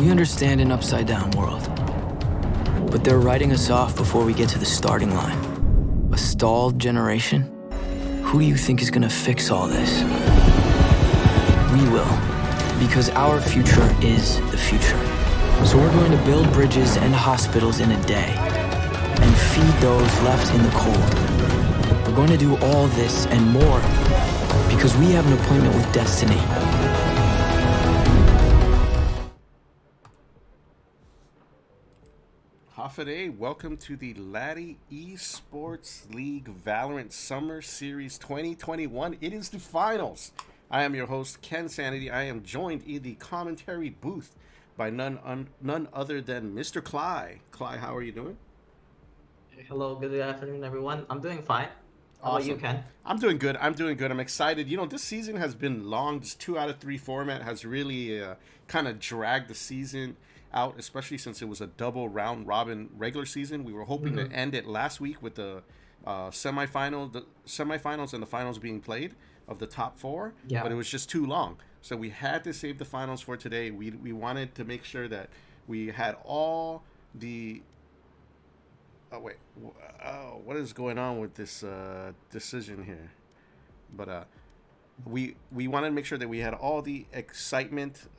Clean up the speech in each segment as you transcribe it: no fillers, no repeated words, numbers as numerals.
We understand an upside-down world, but they're writing us off before we get to the starting line. A stalled generation? Who do you think is gonna fix all this? We will, because our future is the future. So we're going to build bridges and hospitals in a day, and feed those left in the cold. We're going to do all this and more, because we have an appointment with destiny. Hafade, welcome to the Laddie Esports League Valorant Summer Series 2021. It is the finals. I am your host, Ken Sanity. I am joined in the commentary booth by none other than Mr. Cly. Cly, how are you doing? Hello, good afternoon, everyone. I'm doing fine. How about you, Ken? I'm doing good. I'm excited. You know, this season has been long. This 2 out of 3 format has really kind of dragged the season out, especially since it was a double round robin regular season. We were hoping to end it last week with the semifinals and the finals being played of the top 4, but it was just too long. So we had to save the finals for today. We wanted to make sure that we had all the what is going on with this decision here? But we wanted to make sure that we had all the excitement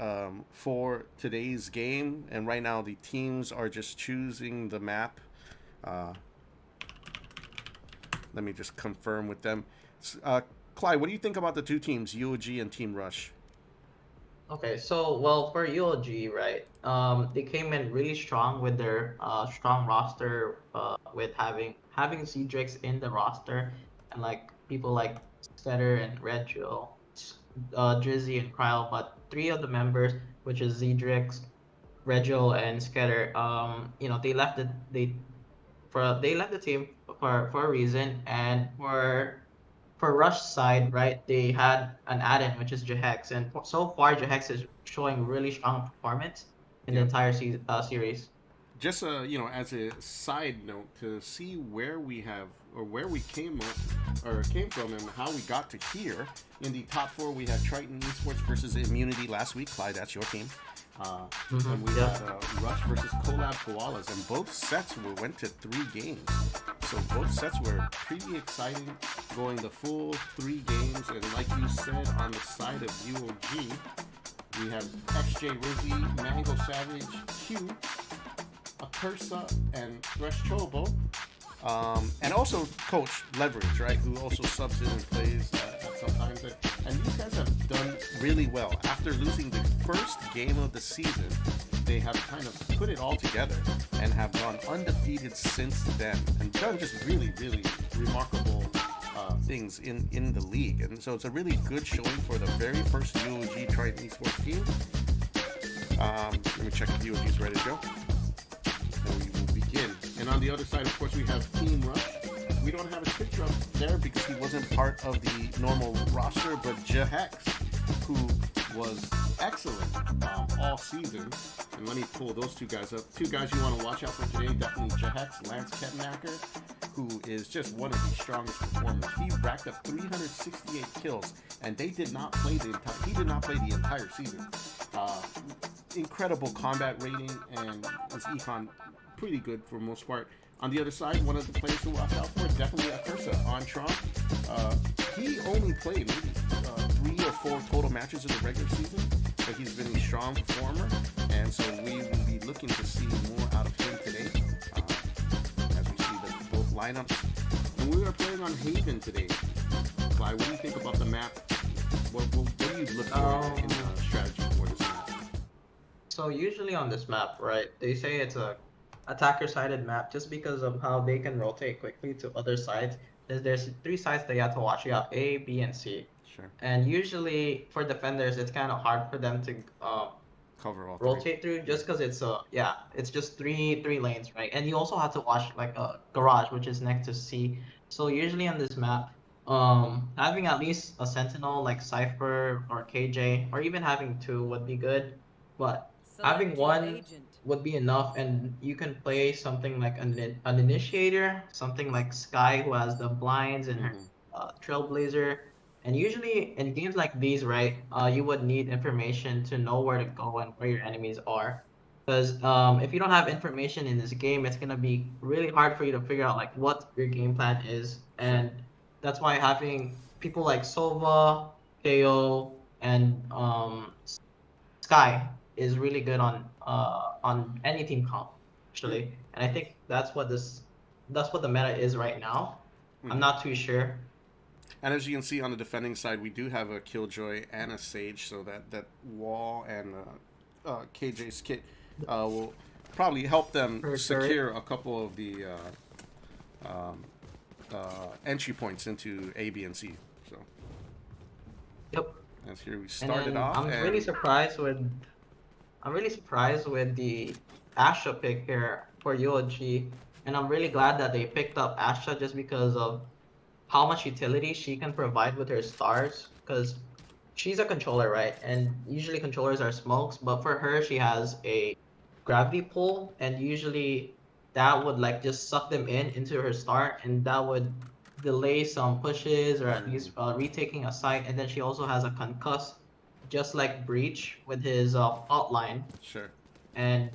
for today's game, and right now the teams are just choosing the map. Let me just confirm with them. Clyde, what do you think about the two teams, UOG and Team Rush? Okay, so well for UOG, right? They came in really strong with their strong roster, with having Cedrix in the roster, and like people like Setter and Red Jill, Drizzy and Kryle, but 3 of the members, which is Cedrix, Regil, and Scatter, they left they left the team for a reason, and for Rush side, right, they had an add-in, which is Jahex, and so far Jahex is showing really strong performance in the entire series. Just as a side note, to see where we came from and how we got to here. In the top 4, we had Triton Esports versus Immunity last week. Clyde, that's your team. And we had Rush versus Collab Koalas, and both sets went to 3 games. So both sets were pretty exciting, going the full 3 games. And like you said, on the side of UOG, we have XJ Rizzy, Mango Savage, Q, Akursa, and Thresh Chobo. And also Coach Leverage, right, who also subs in and plays sometimes. And these guys have done really well. After losing the first game of the season, they have kind of put it all together and have gone undefeated since then and done just really, really remarkable things in the league. And so it's a really good showing for the very first UOG Triton Esports team. Let me check if UOG is ready to go. And we will begin. And on the other side, of course, we have Team Rush. We don't have a picture up there because he wasn't part of the normal roster, but Jahex, who was excellent all season. And let me pull those 2 guys up. 2 guys you want to watch out for today, definitely Jahex, Lance Kettenacker, who is just one of the strongest performers. He racked up 368 kills, and he did not play the entire season. Incredible combat rating, and his econ pretty good for the most part. On the other side, one of the players to watch out for, definitely Akursa on Tron. He only played maybe 3 or 4 total matches in the regular season, but he's been a strong performer, and so we will be looking to see more out of him today, as we see both lineups. And we are playing on Haven today. Clyde, what do you think about the map? What do you look for in strategy for this map? So usually on this map, right, they say it's a attacker-sided map just because of how they can rotate quickly to other sides. There's 3 sides that you have to watch. You have A, B, and C. Sure. And usually for defenders, it's kind of hard for them to cover all three. rotate through Yeah. just because it's yeah, it's just three lanes, right? And you also have to watch like a garage which is next to C. So usually on this map, having at least a sentinel like Cypher or KJ or even having two would be good, but having Select your one agent. would be enough, and you can play something like an initiator, something like Sky who has the blinds and her Hmm. Trailblazer. And usually in games like these, right, you would need information to know where to go and where your enemies are. Because if you don't have information in this game, it's gonna be really hard for you to figure out like what your game plan is. Sure. And that's why having people like Sova, KO, and Sky is really good on any team comp, Yeah. actually. And I think that's what the meta is right now. I'm Hmm. not too sure. And as you can see on the defending side, we do have a Killjoy and a Sage, so that wall and KJ's kit will probably help them Per turret. secure a couple of the entry points into A, B, and C. So Yep. as here we And started then off, and I'm really surprised with the Asha pick here for UOG, and I'm really glad that they picked up Asha just because of how much utility she can provide with her stars. Because she's a controller, right? And usually controllers are smokes, but for her, she has a gravity pull, and usually that would like just suck them into her star, and that would delay some pushes or at least retaking a site. And then she also has a concuss, just like Breach with his outline. sure. And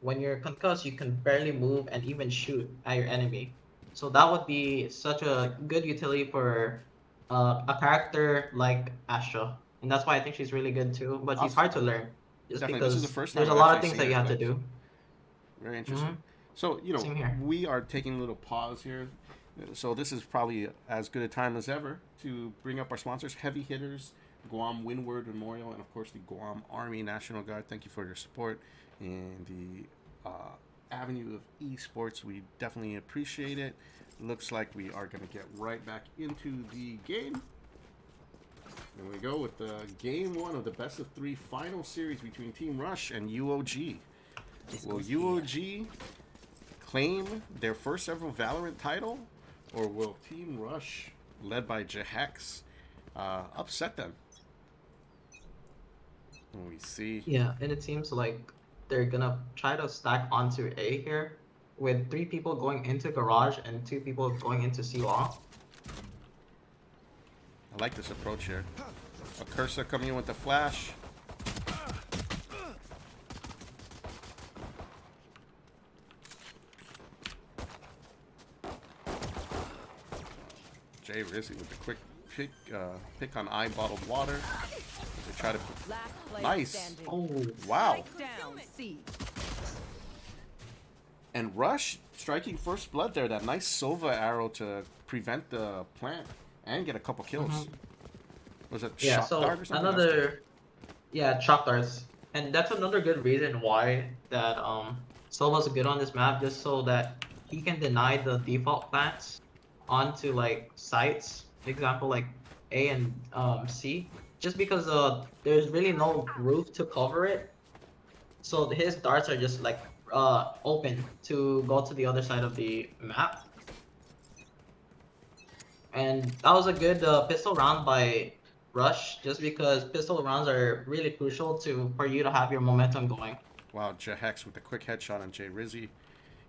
when you're concussed, you can barely move and even shoot at your enemy. So that would be such a good utility for a character like Astra, and that's why I think she's really good too. But she's Awesome. hard to learn, just Definitely, this is the because first time there's a I've lot actually of things seen that her you have play. to do. So very interesting. Hmm. So Same here. we are taking a little pause here. So this is probably as good a time as ever to bring up our sponsors, Heavy Hitters, Guam Windward Memorial, and of course the Guam Army National Guard. Thank you for your support in the avenue of esports. We definitely appreciate it. Looks like we are going to get right back into the game. There we go with the game one of the best of three final series between Team Rush and UOG. Will UOG claim their first ever Valorant title, or will Team Rush, led by Jahex, upset them? And we see. Yeah, and it seems like they're gonna try to stack onto A here, with three people going into garage and two people going into C long. I like this approach here. A cursor coming in with the flash. Jay Rizzy with the quick pick on eye bottled water. They try to. Last player Nice. standing. Oh, Wow. Down. C. And Rush striking first blood there. That nice Sova arrow to prevent the plant and get a couple kills. Was it yeah. shock So dart or something? another, yeah, chalk darts, and that's another good reason why that Silva's good on this map, just so that he can deny the default plants onto like sites, example like A and C, just because there's really no roof to cover it. So his darts are just like open to go to the other side of the map. And that was a good pistol round by Rush, just because pistol rounds are really crucial to for you to have your momentum going. Wow, Jahex with a quick headshot on Jay Rizzy.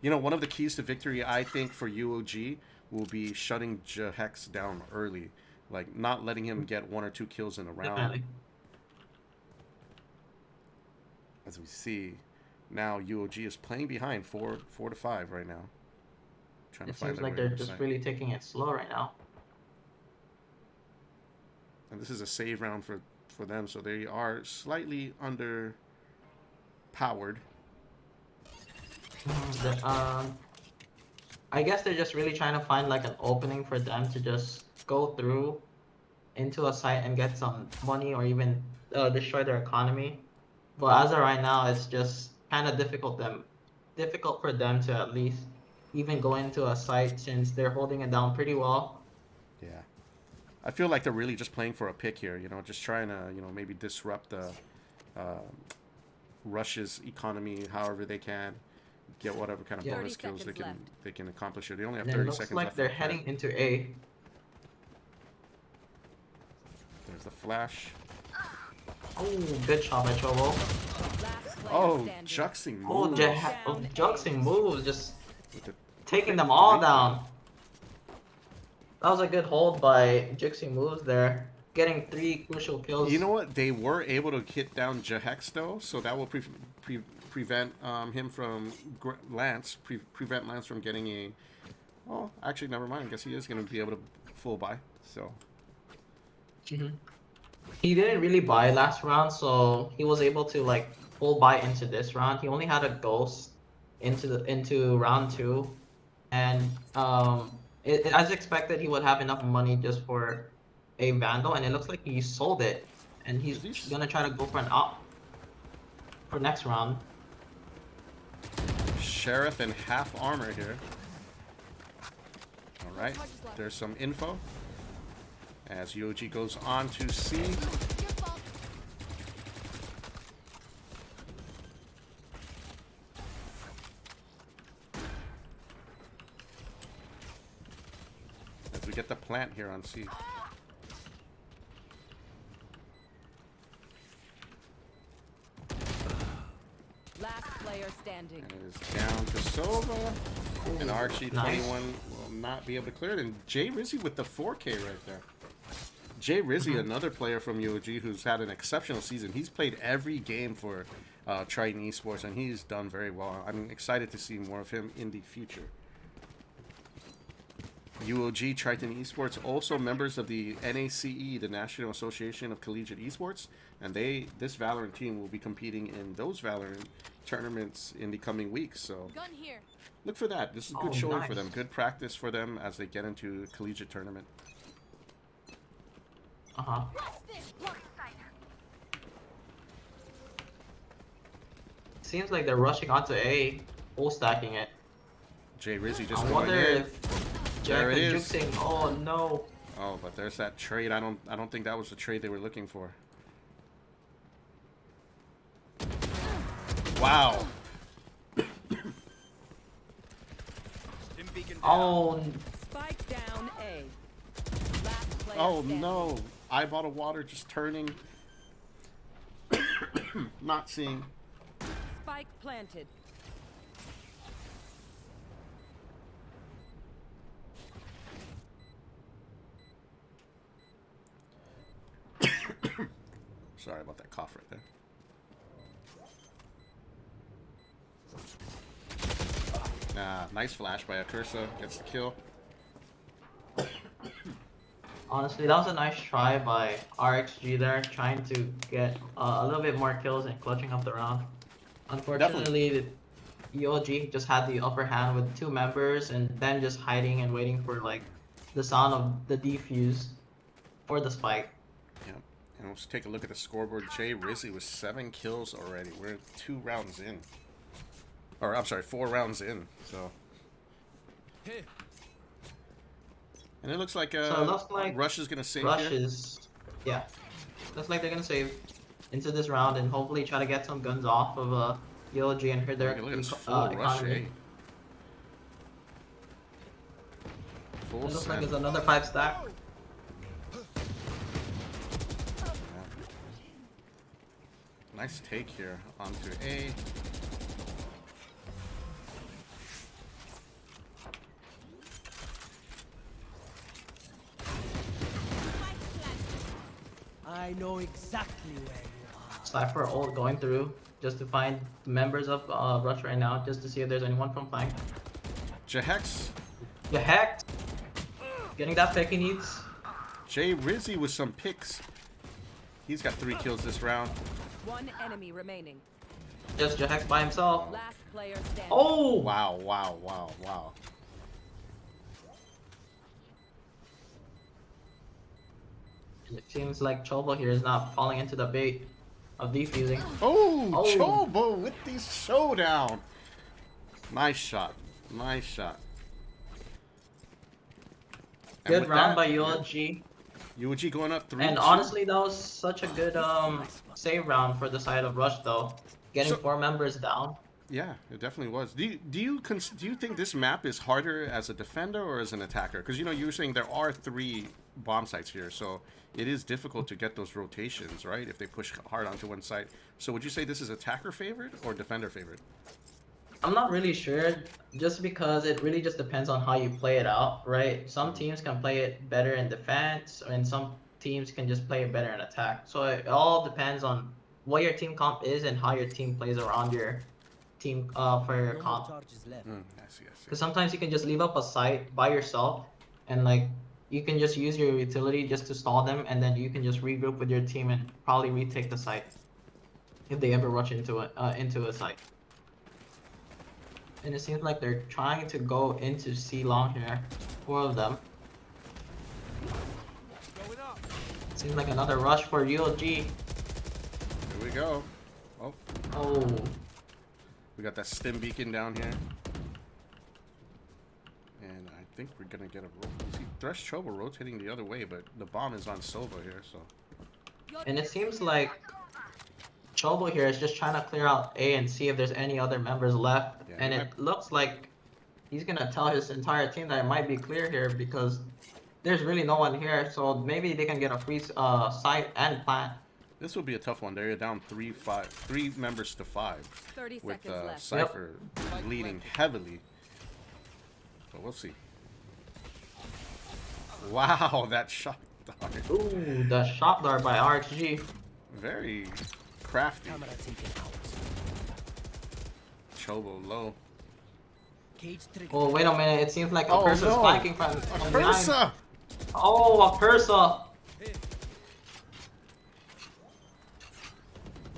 You know, one of the keys to victory, I think, for UOG will be shutting Jahex down early. Like, not letting him get one or two kills in a round. Definitely. As we see, now UOG is playing behind 4-5 right now. Trying to It find seems their like way they're to the just site. really taking it slow right now. And this is a save round for them, so they are slightly under powered. I guess they're just really trying to find like an opening for them to just go through into a site and get some money or even destroy their economy. But as of right now, it's just kind of difficult for them to at least even go into a site since they're holding it down pretty well. Yeah. I feel like they're really just playing for a pick here, just trying to, maybe disrupt Rush's economy however they can, get whatever kind of Yeah. bonus 30 kills seconds left. they can accomplish here. They only have And it 30 looks seconds like left. they're for the plant. heading into A. There's the flash. Oh, good shot by Chobo. Last player Oh, standing. Juxing Oh, moves Juxing moves, just with the taking them all three. down. That was a good hold by Juxing moves there. Getting 3 crucial kills. You know what? They were able to hit down Jahex though, so that will prevent him from prevent Lance from getting a. Oh, actually, never mind. I guess he is going to be able to full buy. So He didn't really buy last round, so he was able to like full buy into this round. He only had a ghost into round 2, and as expected, he would have enough money just for a vandal, and it looks like he sold it, and he's gonna try to go for an up for next round. Sheriff in half armor here. All right, there's some info as UOG goes on to C. As we get the plant here on C. Last player standing. And it is down to Sova. And RG21 Nice. will not be able to clear it. And Jay Rizzy with the 4K right there. Jay Rizzy, another player from UOG who's had an exceptional season. He's played every game for Triton Esports, and he's done very well. I'm excited to see more of him in the future. UOG, Triton Esports, also members of the NACE, the National Association of Collegiate Esports, and this Valorant team will be competing in those Valorant tournaments in the coming weeks. So Gun here. look for that. This is a good Oh, showing for nice. them, good practice for them as they get into collegiate tournament. Uh-huh. Seems like they're rushing onto A, full stacking it. Jay Rizzy just I going wonder in. if There Jack it and is. Juxing. Oh no. Oh, but there's that trade. I don't think that was the trade they were looking for. Wow. Oh, Spike down A. Last player Oh standing. no. Eyeball of water just turning. Not seeing. Spike planted. Sorry about that cough right there. Nice flash by Akursa. Gets the kill. honestly, that was a nice try by RXG there, trying to get a little bit more kills and clutching up the round. Unfortunately, UOG just had the upper hand with 2 members and then just hiding and waiting for like the sound of the defuse for the spike. Yep. And let's take a look at the scoreboard. Jay Rizzy with 7 kills already. We're 2 rounds in. Or, I'm sorry, 4 rounds in. So. And it looks like, So it looks like Rush is going to save Rush here. is, yeah, looks like they're gonna save into this round and hopefully try to get some guns off of UOG and hurt their Look at this full rush, economy. eh? Full It looks like send. it's another 5 stack. Nice take here onto A. I know exactly where you are. Cypher ult going through just to find the members of Rush right now, just to see if there's anyone from flank. Jahex. The heck? Getting that pick he needs. Jay Rizzy with some picks. He's got 3 kills this round. One enemy remaining. Just Jahex by himself. Last player standing. Oh! Wow, wow, wow, wow. It seems like Chobo here is not falling into the bait of defusing. Oh, Oh. Chobo with the showdown. Nice shot. Nice shot. And Good with round that, by UOG. UOG going up 3. And honestly, that was such a good save round for the side of Rush though. getting So- 4 members down. Yeah, it definitely was. Do you think this map is harder as a defender or as an attacker? Because you know you were saying there are 3 bomb sites here, so it is difficult to get those rotations, right? If they push hard onto one side. So would you say this is attacker favored or defender favored? I'm not really sure, just because it really just depends on how you play it out, right? Some teams can play it better in defense, and some teams can just play it better in attack. So it all depends on what your team comp is and how your team plays around your team for your No more comp. charges left. I see. Because sometimes you can just leave up a site by yourself, and like you can just use your utility just to stall them, and then you can just regroup with your team and probably retake the site if they ever rush into a site. And it seems like they're trying to go into C long here, 4 of them. Seems like another rush for UOG. Here we go. Oh, Oh, we got that stim beacon down here. And I think we're gonna get a roll. See, Thresh Chobo rotating the other way, but the bomb is on Sova here, so. and it seems like Chobo here is just trying to clear out A and see if there's any other members left. Yeah, And he it looks like he's gonna tell his entire team that it might be clear here because there's really no one here. So maybe they can get a free site and plant. This will be a tough one. They're down 3 members to 5. 30 With seconds left. Cypher leading heavily. But we'll see. Wow, that shot dart. Ooh, the shot dart by RXG. Very crafty. Camera taken out. Chobo low. Cage trigger. Oh, wait a minute. It seems like a Oh, person's no. flanking from behind. Ursa! Oh, a Cursa.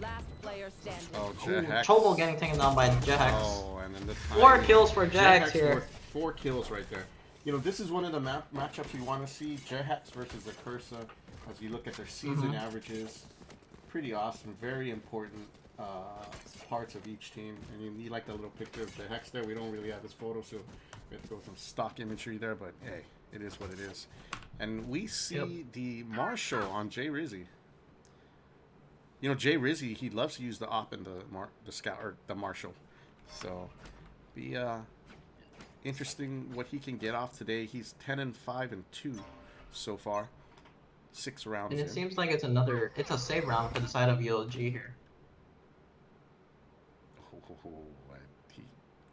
Last player standing. Oh, Ooh, Jehex. Chobo getting taken down by Jehex. Oh, and then the 4 timing. kills for Jehex here. with 4 kills right there. You know, this is one of the matchups we want to see. Jehex versus the Cursa. As you look at their season averages. Pretty awesome. Very important parts of each team. And you like that little picture of Jehex there. We don't really have his photo, so we have to go with some stock imagery there. But hey, it is what it is. And we see the Marshall on Jay Rizzy. You know, Jay Rizzy, he loves to use the op and the scout or the Marshall. So, be interesting what he can get off today. He's 10-5-2 so far. 6 rounds. And it in. seems like it's a save round for the side of UOG here.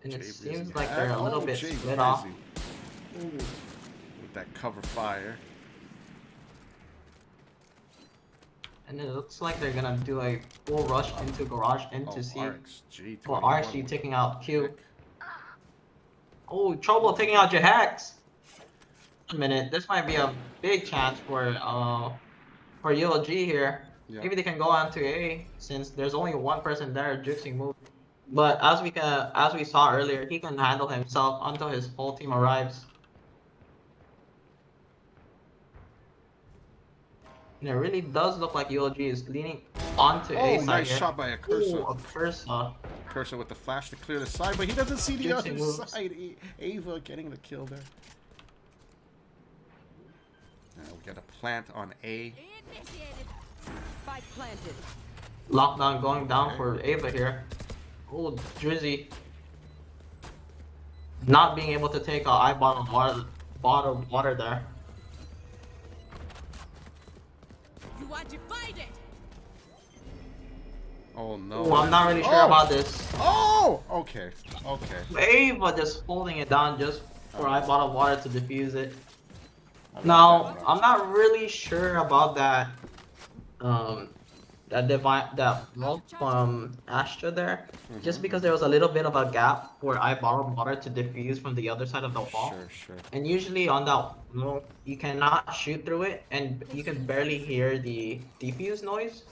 And Jay it Rizzy. seems like they're a little bit Jay split off. Rizzy with that cover fire. And it looks like they're gonna do a full rush into garage into C. RXG. Well, 21. RXG taking out Q. Oh, Trouble taking out Jehex. A minute, this might be a big chance for UOG here. Yeah. Maybe they can go on to A since there's only one person there juicing move. But as we saw earlier, he can handle himself until his whole team arrives. And it really does look like UOG is leaning onto A Oh, side nice here. shot by a Cursa. Ooh, a Cursa. Cursa with the flash to clear the side, but he doesn't see the Good other moves. side. Ava getting the kill there. Now we got a plant on A. Initiated. Spike planted. Lockdown going down Okay. for Ava here. Oh, Drizzy. Not being able to take a eye bottled water there. You want to fight it? Oh no. Oh, I'm not really sure about this. Oh! Okay. Okay. Ava just holding it down just for eye bottled water to defuse it. Now, I'm not really sure about that that roll from Astra there. Just because there was a little bit of a gap for eye bottled water to diffuse from the other side of the wall. Sure. And usually on that wall, you cannot shoot through it, and you can barely hear the defuse noise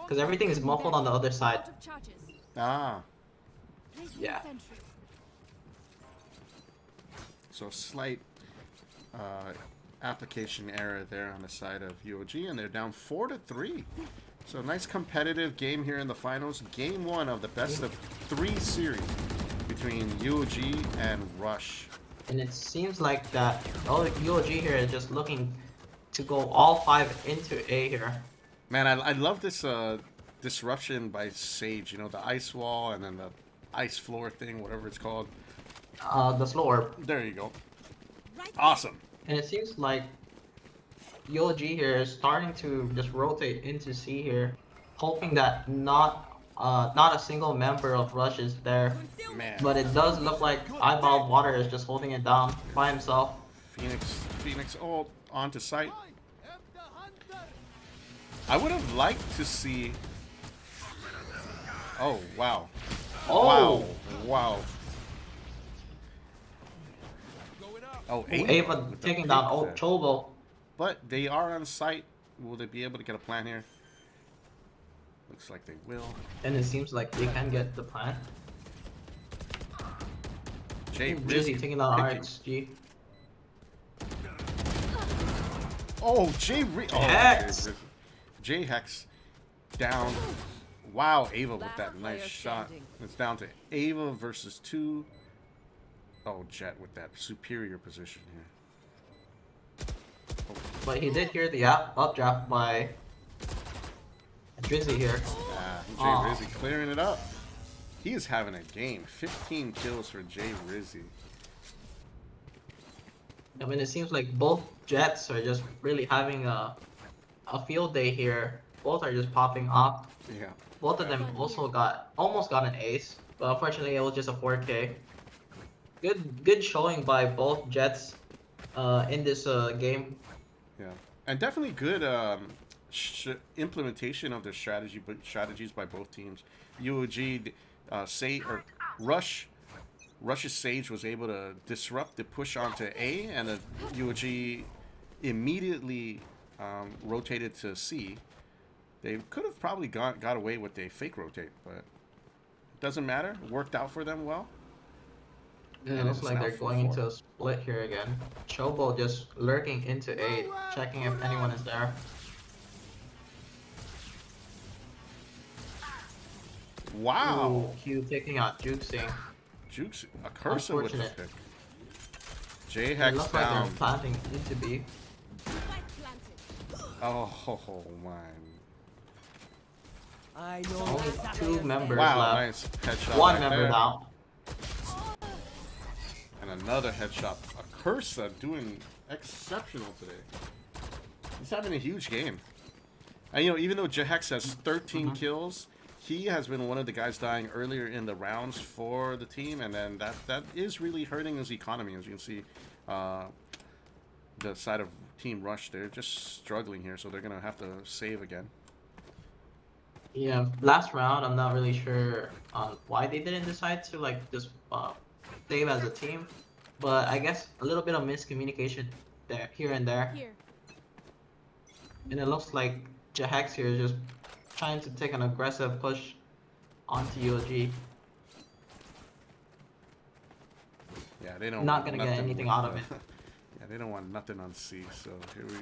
because everything is muffled on the other side. Out of charges. Ah. Yeah. Sentry. So slight application error there on the side of UOG, and they're down 4-3. So nice competitive game here in the finals. Game 1 of the best of 3 series between UOG and Rush. And it seems like that UOG here is just looking to go all 5 into A here. Man, I love this disruption by Sage. You know, the ice wall and then the ice floor thing, whatever it's called. The slow orb. There you go. Awesome. And it seems like UOG here is starting to just rotate into C here, hoping that not a single member of Rush is there. Man. But it does look like Eyeball Water is just holding it down by himself. Phoenix ult onto site. I would have liked to see. Oh wow. Oh! Wow. Oh, Ava with the taking down pick old there. Chobo. But they are on site. Will they be able to get a plan here? Looks like they will. And it seems like they can get the plan. Jay Drizzy taking down picking. RXG. Oh, Hex! Jay Hex down. Wow, Ava with Last that nice player shot. standing. It's down to Ava versus 2. Oh, Jet with that superior position here. But he did hear the updraft by Drizzy here. Jay Rizzy clearing it up. He is having a game. 15 kills for Jay Rizzy. I mean, it seems like both Jets are just really having a field day here. Both are just popping off. Yeah. Both of them also almost got an ace, but unfortunately it was just a 4K. Good showing by both Jets in this game. Yeah, and definitely good implementation of their strategies by both teams. UOG, Rush's Sage was able to disrupt the push onto A, and UOG immediately rotated to C. They could have probably got away with a fake rotate, but it doesn't matter. It worked out for them well. And it And looks it's like now they're 4-4. going into a split here again. Chobo just lurking into A, checking if anyone is there. Wow. Ooh, Q taking out Jukesing. Jukes a cursor with the Unfortunate. pick. J It Hex looks like down. they're planting into B. Oh man. I know Only that two members Wow, left. nice headshot. One right member there. down. And another headshot. A Cursa doing exceptional today. He's having a huge game. And even though Jahex has 13 kills, he has been one of the guys dying earlier in the rounds for the team, and then that is really hurting his economy. As you can see, the side of Team Rush, they're just struggling here, so they're gonna have to save again. Yeah, last round, I'm not really sure on why they didn't decide to just save as a team, but I guess a little bit of miscommunication there, here and there, Here. and it looks like Jahex here is just trying to take an aggressive push onto UOG. Yeah, they don't. Not want gonna get nothing anything with, out of it. Yeah, they don't want nothing on C. So here we.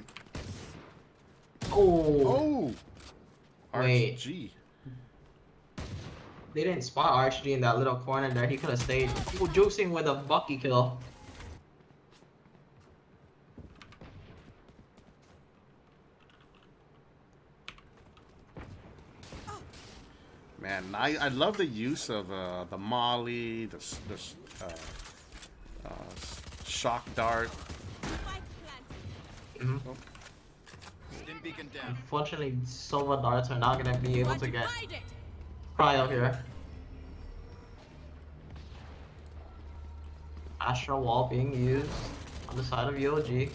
Oh, Oh. Wait. RG. they didn't spot RHG in that little corner there. He could have stayed. Ooh, juicing with a Bucky kill. Man, I love the use of the Molly, the shock dart. Unfortunately, Sova darts are not gonna be able to get cryo here. Astra wall being used on the side of UOG.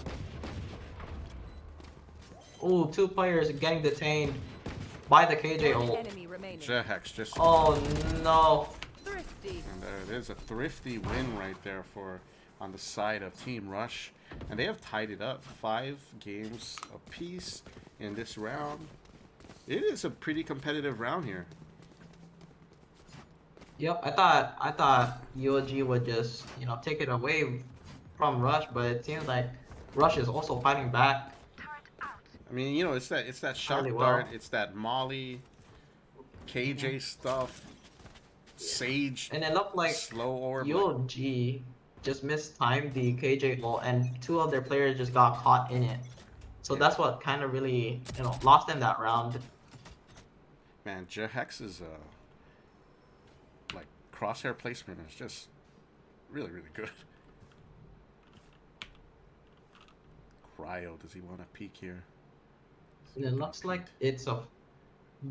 Ooh, two players getting detained by the KJ ult. Enemy remaining. Jahex just. Oh no. Thrifty. And there it is, a thrifty win right there for on the side of Team Rush, and they have tied it up 5 games apiece in this round. It is a pretty competitive round here. Yep, I thought UOG would just, take it away from Rush, but it seems like Rush is also fighting back. I mean, it's that shock Really well. dart, it's that Molly, KJ stuff, Sage, And it looked like slow orb. UOG just mistimed the KJ ult, and 2 of their players just got caught in it. So Yeah. that's what kind of really, lost them that round. Man, Hex's like crosshair placement is just really, really good. Cryo, does he want to peek here? And it looks like it's a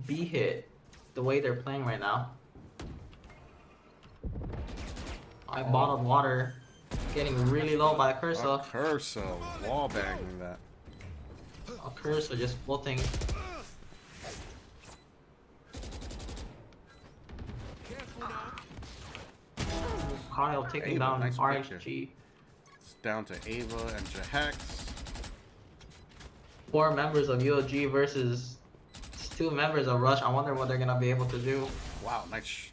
B hit, the way they're playing right now. I bottled water, getting really low by Cursa. Cursa, wall banging that. A Cursa just floating. Kyle taking Ava, down nice picture. RXG. It's down to Ava and Jahex. 4 members of UOG versus 2 members of Rush. I wonder what they're gonna be able to do. Wow, nice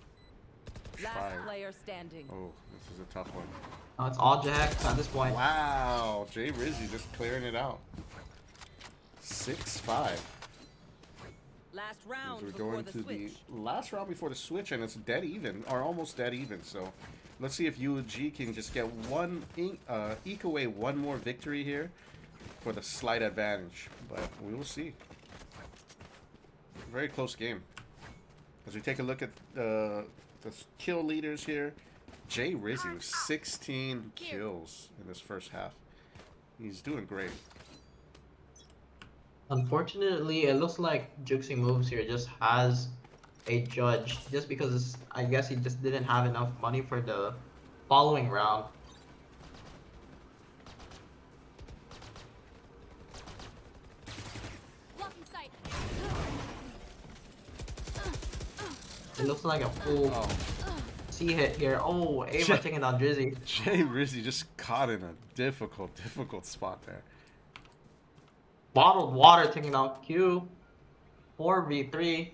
Last try. player standing. Oh, this is a tough one. It's all Jahex at this point. Wow, Jay Rizzy just clearing it out. 6-5. Last As round we're before going the to switch. the last round before the switch, and it's dead even, or almost dead even. So let's see if UOG can just get eke away one more victory here for the slight advantage. But we will see. Very close game. As we take a look at the kill leaders here, Jay Rizzy with 16 kills in this first half. He's doing great. Unfortunately, it looks like Juxing Moves here just has a judge, just because I guess he just didn't have enough money for the following round. It looks like a full Oh, C hit here. Oh, Ava taking down Drizzy. Jay Rizzy just caught in a difficult spot there. Bottled water taking down Q. 4v3.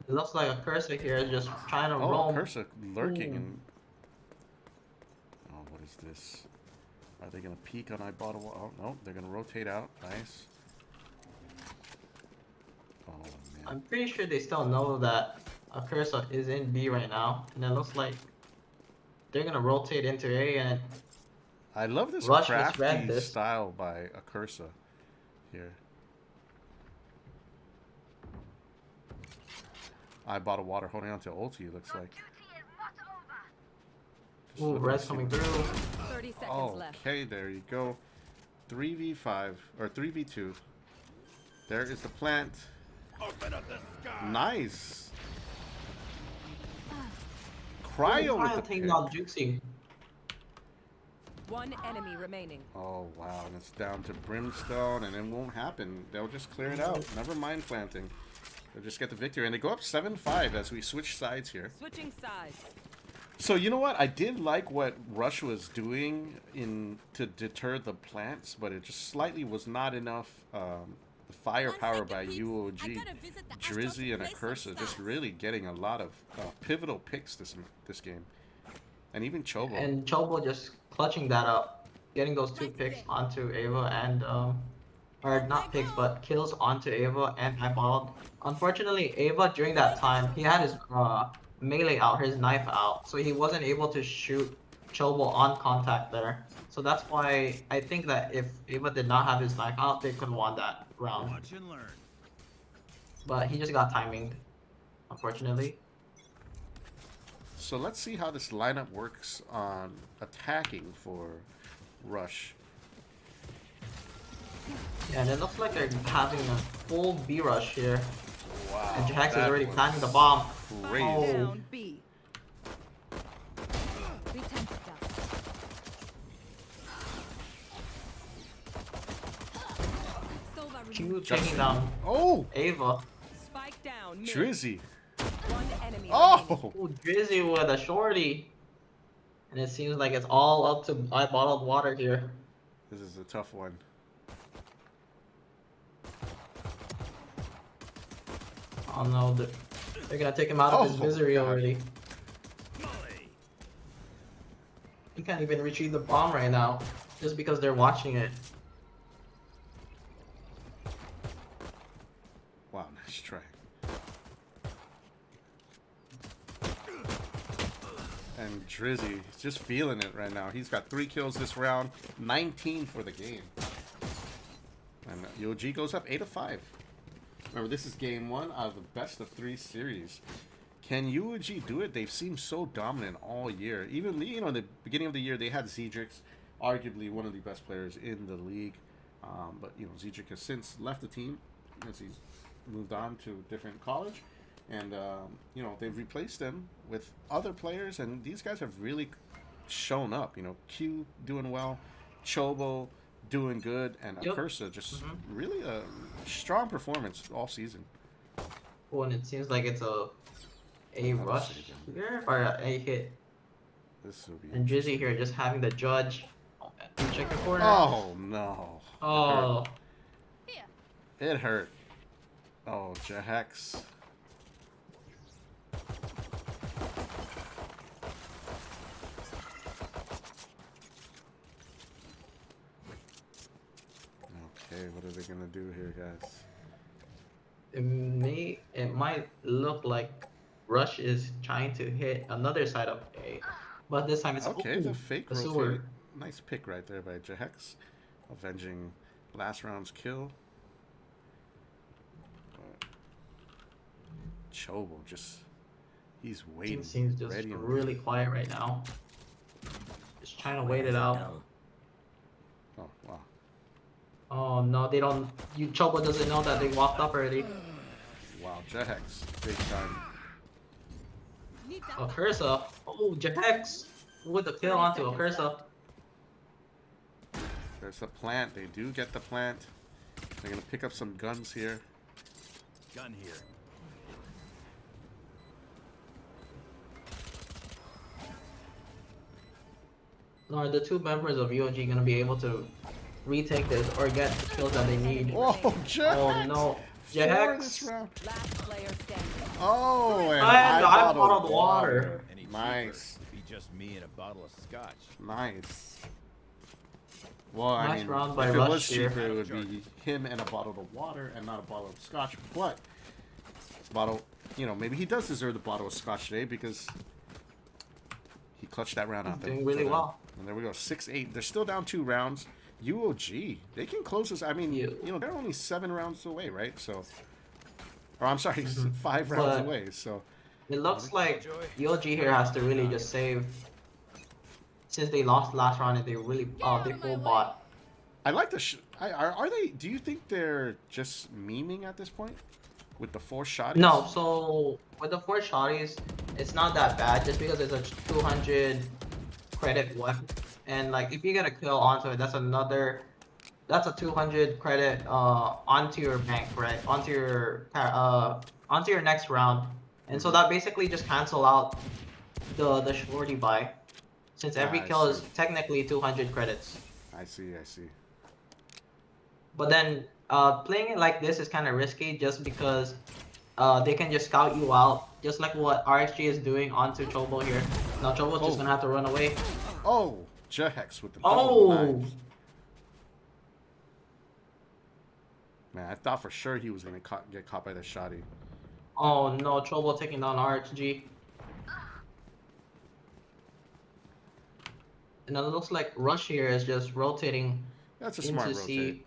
It looks like a Cursor here is just trying to Oh, roam. Cursa lurking Ooh. and... Oh, what is this? Are they going to peek on Ibottle? Oh, no, they're going to rotate out. Nice. Oh, man. I'm pretty sure they still know that a Cursor is in B right now. And it looks like they're going to rotate into A, and I love this Rush misread crafty this. style by a Cursa here. Ibottle water holding on to ulti, looks like. Just Ooh, let me Red's see coming what- through. 30 seconds left. Okay, there you go. 3v5 or 3v2. There is the plant. Nice. Cryo with the taking pick. down Juxing. One enemy remaining. Oh wow, and it's down to Brimstone, and it won't happen. They'll just clear it out. Never mind planting. They'll just get the victory, and they go up 7-5 as we switch sides here. Switching sides. So you know what? I did like what Rush was doing to deter the plants, but it just slightly was not enough. The firepower by UOG, Drizzy, and Cursa just really getting a lot of pivotal picks this game, and even Chobo. And Chobo just clutching that up, getting those 2 picks onto Ava and or not picks but kills onto Ava and Eyeballed. Unfortunately, Ava during that time he had his melee out, his knife out, so he wasn't able to shoot Chobo on contact there. So that's why I think that if Ava did not have his knife out, they could have won that round. Watch and learn. But he just got timinged, unfortunately. So let's see how this lineup works on attacking for Rush. Yeah, and it looks like they're having a full B rush here. Wow, And Jax is that already was planting the bomb. crazy. Oh. Down B. Return to dust. Q taking down Oh, Ava. Spike down. Mid. Drizzy. One enemy remaining. Oh, Ooh, Drizzy with a shorty. And it seems like it's all up to bottled water here. this is a tough one. Oh no, they're gonna take him out of his Oh, misery God. already. He can't even retrieve the bomb right now, just because they're watching it. Wow, nice try. And Drizzy is just feeling it right now. He's got 3 kills this round, 19 for the game. And UOG goes up 8-5. Remember, this is game 1 out of the best of 3 series. Can UOG do it? They've seemed so dominant all year. Even, you know, the beginning of the year, they had Zedrix, arguably one of the best players in the league. But, you know, Zedrix has since left the team as he's moved on to a different college. And, you know, they've replaced them with other players, and these guys have really shown up. You know, Q doing well, Chobo doing good, and Yep. Akursa just really a strong performance all season. Oh, and it seems like it's a That'll rush save him. here or a hit. This will be And Drizzy interesting. here just having the judge. Oh, man. Check the corner. Oh, no. Oh. It hurt. Oh, Jahex. Okay, what are they gonna do here, guys? It might look like Rush is trying to hit another side of A, but this time it's Okay, the fake the rotate. sewer. Nice pick right there by Jahex, avenging last round's kill. Chobo he's waiting. Team seems just ready and really quiet right now. Just trying to wait it out. Oh, wow. Oh no, they don't. Chobo doesn't know that they walked up already. Wow, Jahex, big time. Akursa. Oh, Jahex with the kill onto Akursa. There's a plant. They do get the plant. They're gonna pick up some guns here. Gun here. Are the two members of UOG gonna be able to retake this or get the kills that they need? Oh, Jahex! Oh no, For this Jahex! round. Last player standing. Oh, and And I I bottled water. Any Nice. cheaper, it'd be just me and a bottle of scotch. Nice. Well, I Nice mean, round by if it Rush was here. cheaper, it would be him and a bottle of water and not a bottle of scotch. But bottle, you know, maybe he does deserve the bottle of scotch today because he clutched that round out there. Doing really well. And there we go, 6-8. They're still down 2 rounds. UOG, they can close this. I mean, you know, they're only 7 rounds away, right? So, or I'm sorry, 5 rounds But- away. So, It looks like UOG here has to really just save. Since they lost last round and they really they full bot. I like the. Are they? Do you think they're just memeing at this point with the 4 shotties? No, so with the 4 shotties, it's not that bad just because it's a 200 credit weapon. And like if you get a kill onto it, that's a 200 credit onto your bank, right? Onto your next round. And so that basically just cancel out the shorty buy. Since every I kill is see. technically 200 credits. I see. I see. But then playing it like this is kind of risky just because they can just scout you out, just like what RXG is doing onto Chobo here. Now Chobo's just gonna have to run away. Oh, Jahex with the Oh! double knives. Man, I thought for sure he was gonna get caught by the shotty. Oh no, Chobo taking down RXG. And it looks like Rush here is just rotating That's a into smart C. rotate.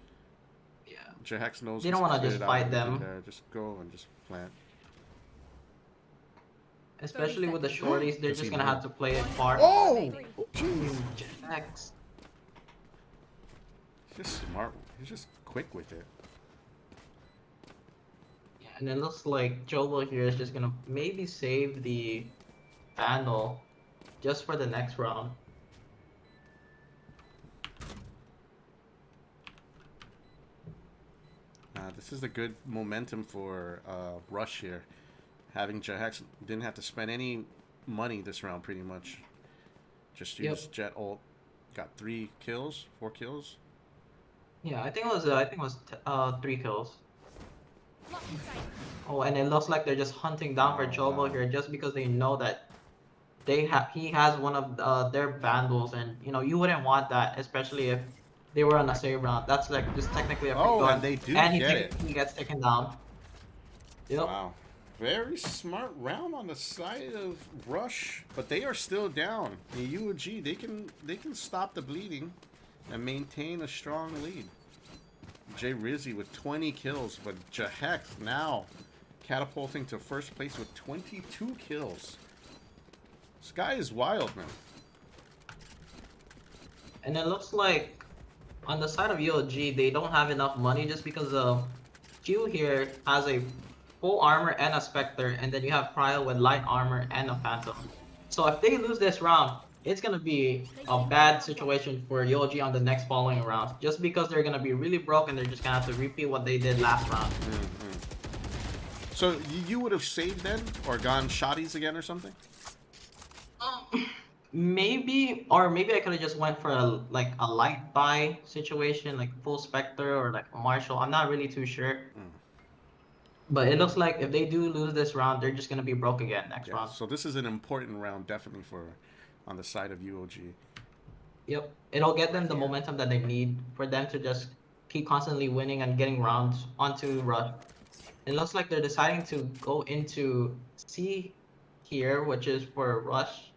Yeah. Jahex knows. They he's don't wanna cleared just out fight everything them. There. Just go and just plant. Especially with the shorties, they're Does he just gonna know? have to play it far. Oh, jeez. Jax. He's just smart. He's just quick with it. Yeah, and it looks like Chobo here is just gonna maybe save the Vandal just for the next round. This is a good momentum for Rush here. Having Jahex didn't have to spend any money this round, pretty much. Just used Jet ult. Got 3 kills, 4 kills. Yeah, I think it was 3 kills. Oh, and it looks like they're just hunting down for Oh, Chobo wow. here just because they know that he has one of their Vandals, and you know you wouldn't want that, especially if they were on a save round. That's like just technically a free Oh, gun. and they do and get it. he gets taken down. Yep. Wow. Very smart round on the side of Rush, but they are still down. The UOG, they can stop the bleeding and maintain a strong lead. Jay Rizzy with 20 kills, but Jahek now catapulting to first place with 22 kills. This guy is wild, man. And it looks like on the side of UOG, they don't have enough money just because Q here has a full armor and a Spectre, and then you have Cryo with light armor and a Phantom. So if they lose this round, it's gonna be a bad situation for UOG on the next following rounds, just because they're gonna be really broke and they're just gonna have to repeat what they did last round. So you would have saved then, or gone shotties again or something? Maybe, or maybe I could have just went for like a light buy situation, like full Spectre or like Marshall. I'm not really too sure. But it looks like if they do lose this round, they're just gonna be broke again next Yeah. round. So this is an important round, definitely for on the side of UOG. Yep, it'll get them the momentum that they need for them to just keep constantly winning and getting rounds onto Rush. It looks like they're deciding to go into C here, which is for Rush.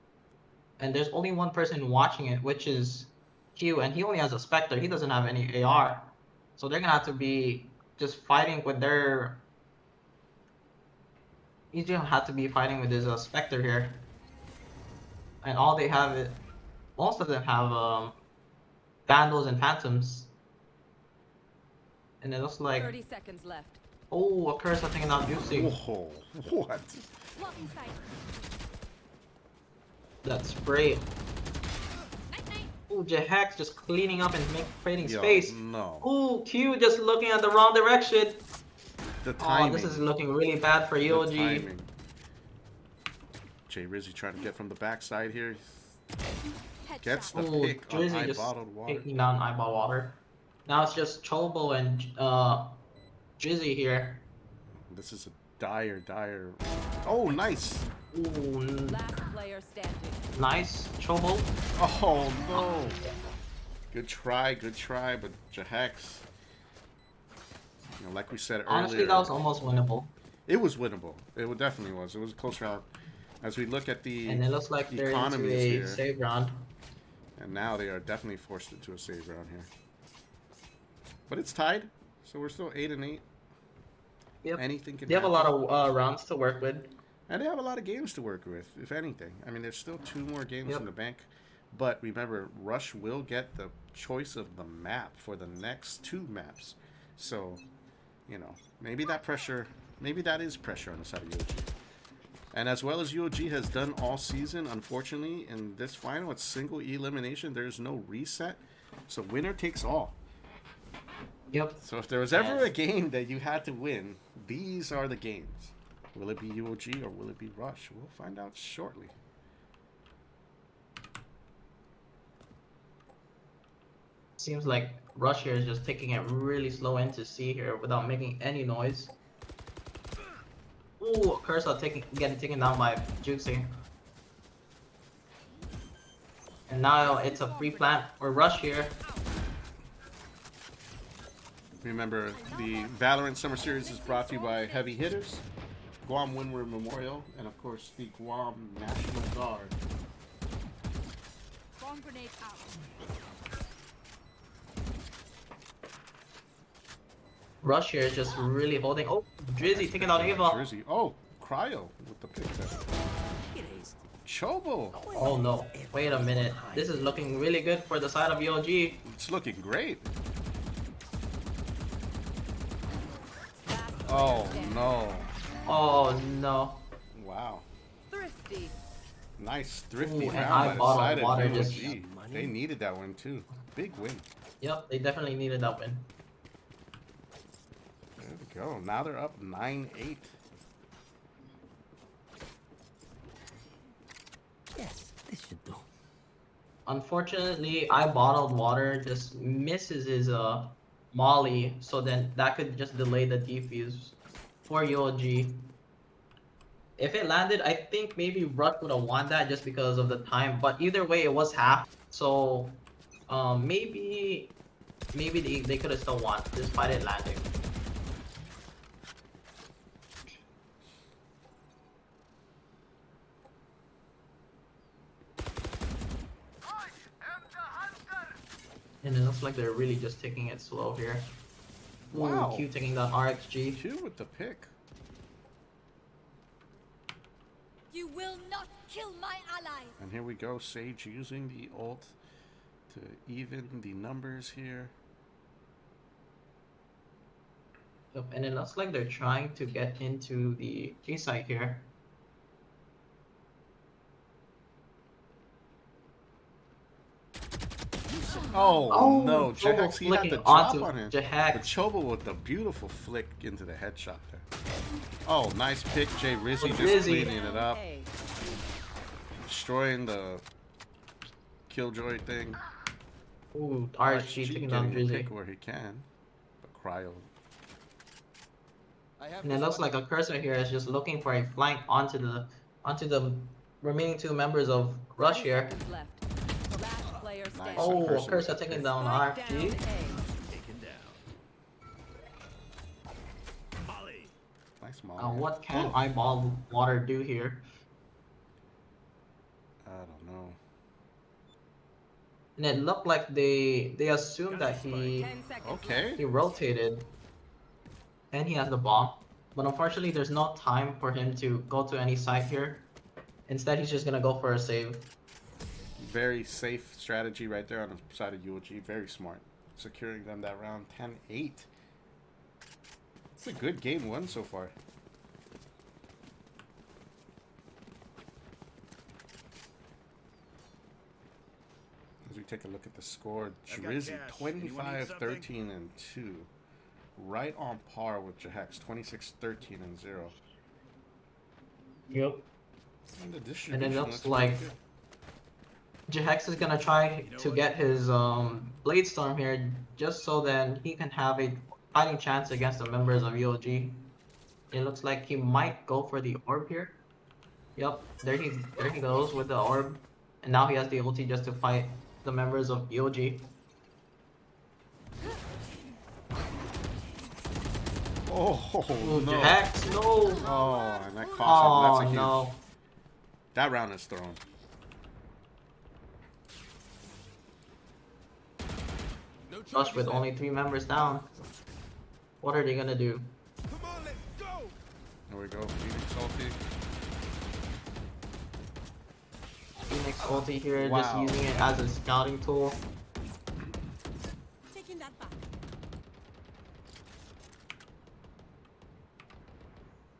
And there's only one person watching it, which is Q, and he only has a Spectre. He doesn't have any AR. So they're gonna have to be just fighting with their. He's gonna have to be fighting with his Spectre here. And all they have is. Most of them have Vandals and Phantoms. And it looks like. 30 seconds left. Oh, a curse, I think, not Juicy. Whoa, what? Blocking sight. That spray. Night night. Ooh, Jahek's just cleaning up and creating Yo, space. no. Ooh, Q just looking at the wrong direction. The Oh, timing. this is looking really bad for the UOG. timing. Jay Rizzy trying to get from the backside here. Gets the Ooh, pick on Drizzy just bottled water. taking down eyeball water. Now it's just Chobo and Drizzy here. This is a dire. Oh, nice. Ooh, Last player standing. nice Chobo. Oh no. Good try, but Jahek's. You know, like we said earlier. Honestly, that was almost winnable. It was winnable. It definitely was. It was a close round. As we look at the And it looks like they're into economies a here, save round. and now they are definitely forced into a save round here. But it's tied, so we're still 8-8. Yep. Anything can They have a happen. lot of rounds to work with. And they have a lot of games to work with, if anything. I mean, there's still 2 more games Yep. in the bank. But remember, Rush will get the choice of the map for the next 2 maps. So, you know, maybe that is pressure on the side of UOG. And as well as UOG has done all season, unfortunately, in this final, it's single elimination. There's no reset. So winner takes all. Yep. So if there was ever a game that you had to win, these are the games. Will it be UOG or will it be Rush? We'll find out shortly. Seems like Rush here is just taking it really slow into C here without making any noise. Ooh, Cursa getting taken down by Juicy. And now it's a free plant for Rush here. Remember, the Valorant Summer Series is brought to you by Heavy Hitters, Guam Windward Memorial, and of course the Guam National Guard. Bomb grenade out. Rush here is just really holding. Oh, Drizzy taking out Ava. Jersey. Oh, Cryo with the pick there. Chobo. Oh no, wait a minute. This is looking really good for the side of UOG. It's looking great. Last player Oh standing. no. Oh no. Wow. Thrifty. Nice thrifty Ooh, and round by the eyeball side of water UOG. just- They needed that one too. Big win. Yep, they definitely needed that win. There we go. Now they're up 9-8. Yes, this should do. Unfortunately, I bottled water just misses his molly, so then that could just delay the defuse for UOG. If it landed, I think maybe Rush would have won that just because of the time. But either way, it was half, so maybe they could have still won despite it landing. And it looks like they're really just taking it slow here. Ooh, Wow. Q taking down RXG. Q with the pick. You will not kill my allies. And here we go. Sage using the ult to even the numbers here. Yep, and it looks like they're trying to get into the G site here. Oh, no. Chobo Jax, he had flicking the drop onto on him. Jax. But Chobo with the beautiful flick into the headshot there. Oh, nice pick. Jay Rizzy just Rizzy. cleaning it up. A. Destroying the Killjoy thing. Ooh, RXG taking down getting a Drizzy. pick where he can. But Cryo. And it looks like a cursor here is just looking for a flank onto the remaining two members of Rush 30 here. seconds left. Last player standing. Nice. Oh, Cursor a cursor with the taking pick. down Spike down RFG. A. Taken down. Molly. Nice Molly. What can Eyeball Water do here? I don't know. And it looked like they assumed that 10 seconds Okay. he rotated and he has the bomb. But unfortunately there's no time for him to go to any site here. Instead he's just gonna go for a save. Very safe strategy right there on the side of UOG. Very smart. Securing them that round 10-8. It's a good game one so far. As we take a look at the score, I got Drizzy cash. 25, Anyone need 13, and 2. Right on par with Jax 26, 13, and 0. Yep. And the And distribution it looks looks like pretty good. Jahex is gonna try to get his Blade Storm here just so then he can have a fighting chance against the members of UOG. It looks like he might go for the orb here. Yep, there he goes with the orb. And now he has the ulti just to fight the members of UOG. Oh, Ooh, no. Jahex, no! Oh, and that cost him. Oh That's a huge. no. That round is thrown. Rush with only 3 members down. What are they gonna do? Come on, let's go. There we go. Phoenix ulti. Phoenix ulti here, just Wow. using it as a scouting tool. Taking that back.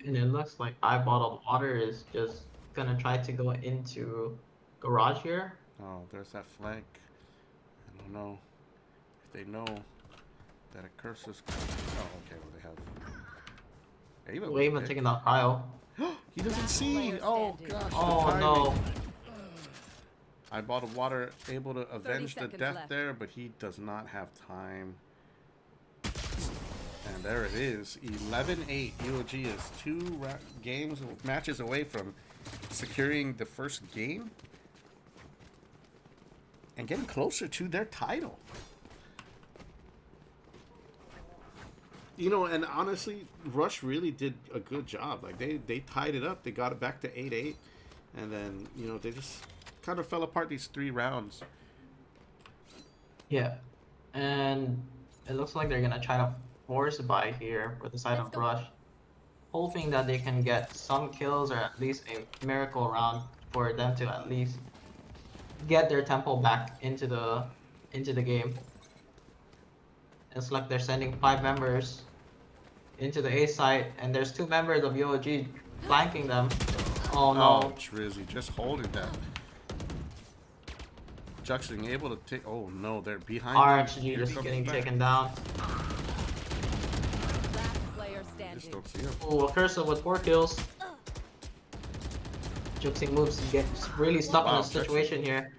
And it looks like I Bottled Water is just gonna try to go into garage here. Oh, there's that flank. I don't know if they know that a cursor's coming. Oh, okay. Well, they have. Ava Wave and taking out Cryo. He doesn't see. player Oh standing. gosh. the Oh timing. no. I bottled water, able to avenge the seconds death left. there, but he does not have time. And there it is. 11-8. UOG is 2 matches away from securing the first game and getting closer to their title. You know, and honestly, Rush really did a good job. Like they tied it up. They got it back to 8-8, and then they just kind of fell apart these 3 rounds. Yeah. And it looks like they're gonna try to force buy here with the side Let's of go. Rush. Hoping that they can get some kills or at least a miracle round for them to at least get their tempo back into the game. It's like they're sending 5 members into the A site and there's 2 members of UOG flanking them. Oh Oh, no. Trizzy just holding that. Juxing able to take. Oh no, they're behind. RXG Here just comes getting back. taken down. Last player Just standing. don't see him. Ooh, a cursor with 4 kills. Juxing moves to get really stuck in Wow, a situation here.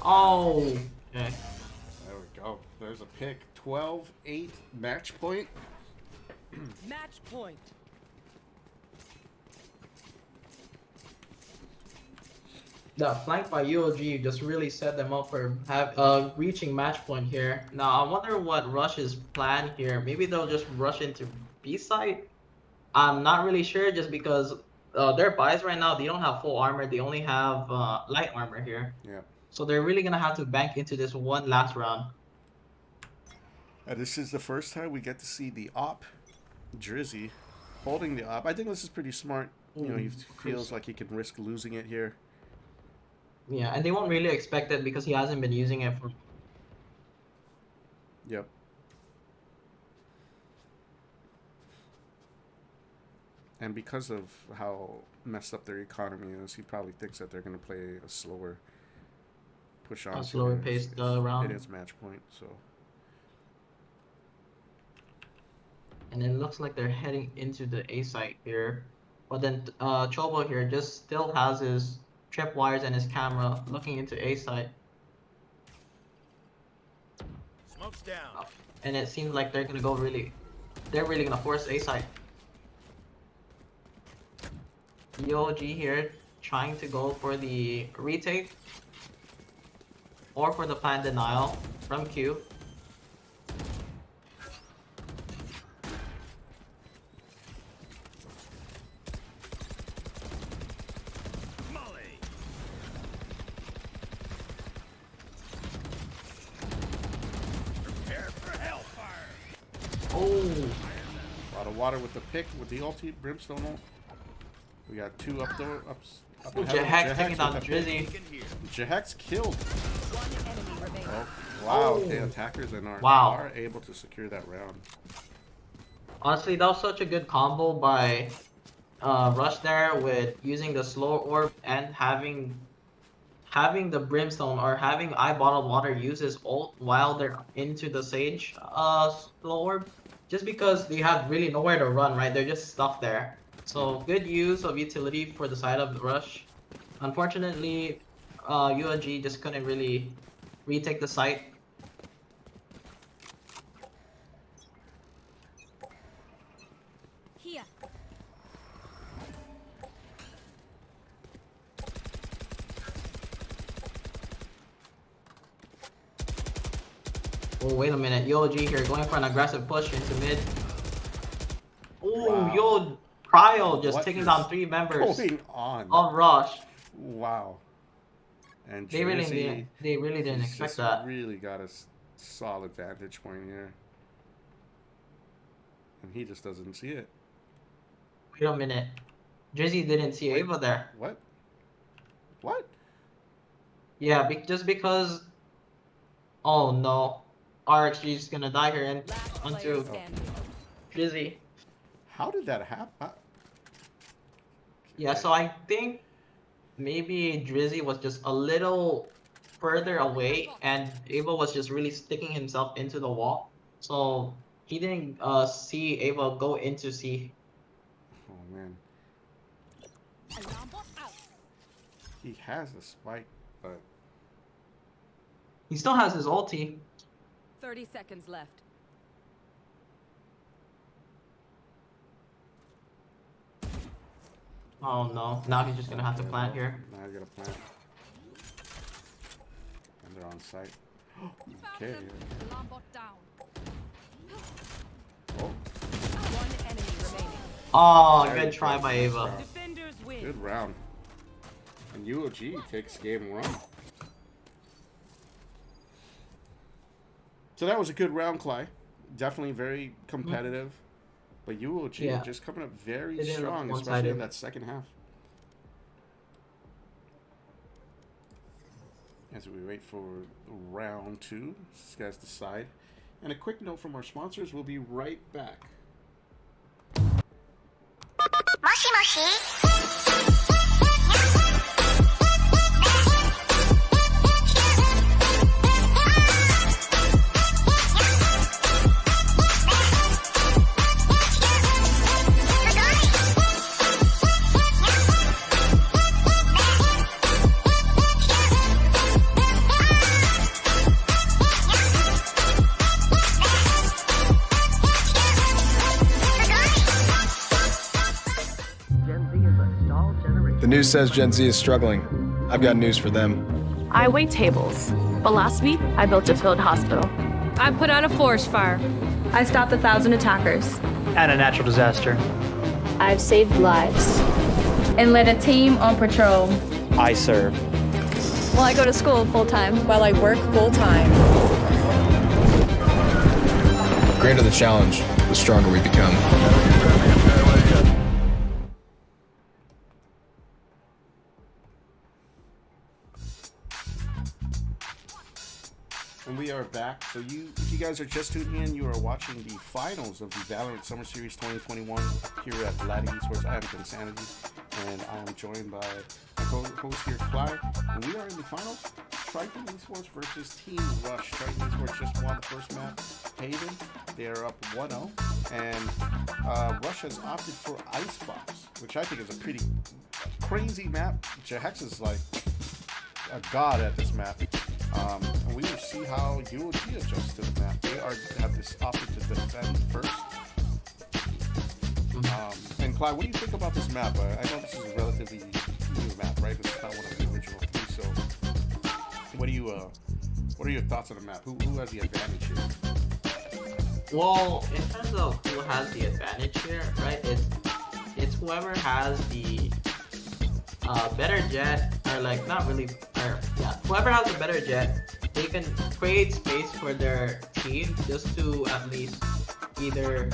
Oh, okay. There we go. There's a pick. 12-8 match point. Match point. That flank by UOG just really set them up for reaching match point here. Now I wonder what Rush's plan here. Maybe they'll just rush into B site. I'm not really sure, just because their buys right now, they don't have full armor. They only have light armor here. Yeah. So they're really gonna have to bank into this one last round. This is the first time we get to see the op, Drizzy, holding the op. I think this is pretty smart. You know, he feels like he can risk losing it here. Yeah, and they won't really expect it because he hasn't been using it for. Yep. And because of how messed up their economy is, he probably thinks that they're going to play a slower push on. A slower paced round. It is match point, so. And it looks like they're heading into the A site here. But then Chobo here just still has his tripwires and his camera looking into A site. Smoke's down. And it seems like they're really gonna force A site. UOG here trying to go for the retake or for the plan denial from Q. Molly. Prepare for hellfire. Oh, A lot of water with the pick, with the ulti, Brimstone ult. We got two up there, up ahead. Jahek taking down with the pick. Drizzy. Taken here. Jahek's killed. One enemy remaining. Oh, wow. Oh. The attackers and Wow. are able to secure that round. Honestly, that was such a good combo by Rush there with using the slow orb and having the Brimstone or having I Bottled Water use his ult while they're into the Sage slow orb. Just because they have really nowhere to run, right? They're just stuck there. So good use of utility for the side of the Rush. Unfortunately, UOG just couldn't really retake the site. Here. Oh, wait a minute. UOG here going for an aggressive push into mid. Oh, Wow. yo, Cryo just What taking is down 3 members Going on. of Rush. Wow. And They really Drizzy, didn't he's expect just that. really got a solid vantage point here. And he just doesn't see it. Wait a minute. Drizzy didn't see Ava there. What? What? Yeah, just because. Oh no. RXG is gonna die here and Last player onto standing. Drizzy. How did that happen? Yeah, so I think maybe Drizzy was just a little further away and Ava was just really sticking himself into the wall. So he didn't see Ava go into C. Oh man. Alarm bot out. He has a spike, but He still has his ulti. 30 seconds left. Oh no. Now he's just gonna have to plant here. now he's gonna plant. And they're on site. Found Okay. them. Alarm bot down. Oh, One enemy remaining. Oh, Very good try good. by Ava. Defenders win. good round. And UOG takes game 1. So that was a good round, Cly. Definitely very competitive. But UOG Yeah. just coming up very It didn't look strong, especially one-sided. in that second half. As we wait for round 2, these guys decide. And a quick note from our sponsors, we'll be right back. The news says Gen Z is struggling. I've got news for them. I wait tables, but last week I built a field hospital. I put out a forest fire. I stopped 1,000 attackers. And a natural disaster. I've saved lives. And led a team on patrol. I serve. Well, I go to school full time. While I work full time. greater the challenge, the stronger we become. And we are back. So if you guys are just tuning in, you are watching the finals of the Valorant Summer Series 2021 here at Laddie Esports. I am Insanity, and I am joined by my co-host here, Clyde. And we are in the finals. Triton Esports versus Team Rush. Triton Esports just won the first map, Haven. They are up 1-0, and Rush has opted for Icebox, which I think is a pretty crazy map. Jahex is like a god at this map. And we will see how UOG adjusts to the map. They have this option to defend first. And Clyde, what do you think about this map? I know this is a relatively new map, right? This is not one of the original three. So, what are your thoughts on the map? Who has the advantage here? Well, in terms of who has the advantage here, right? It's whoever has the better jet, or like not really, or yeah, whoever has a better jet, they can create space for their team just to at least either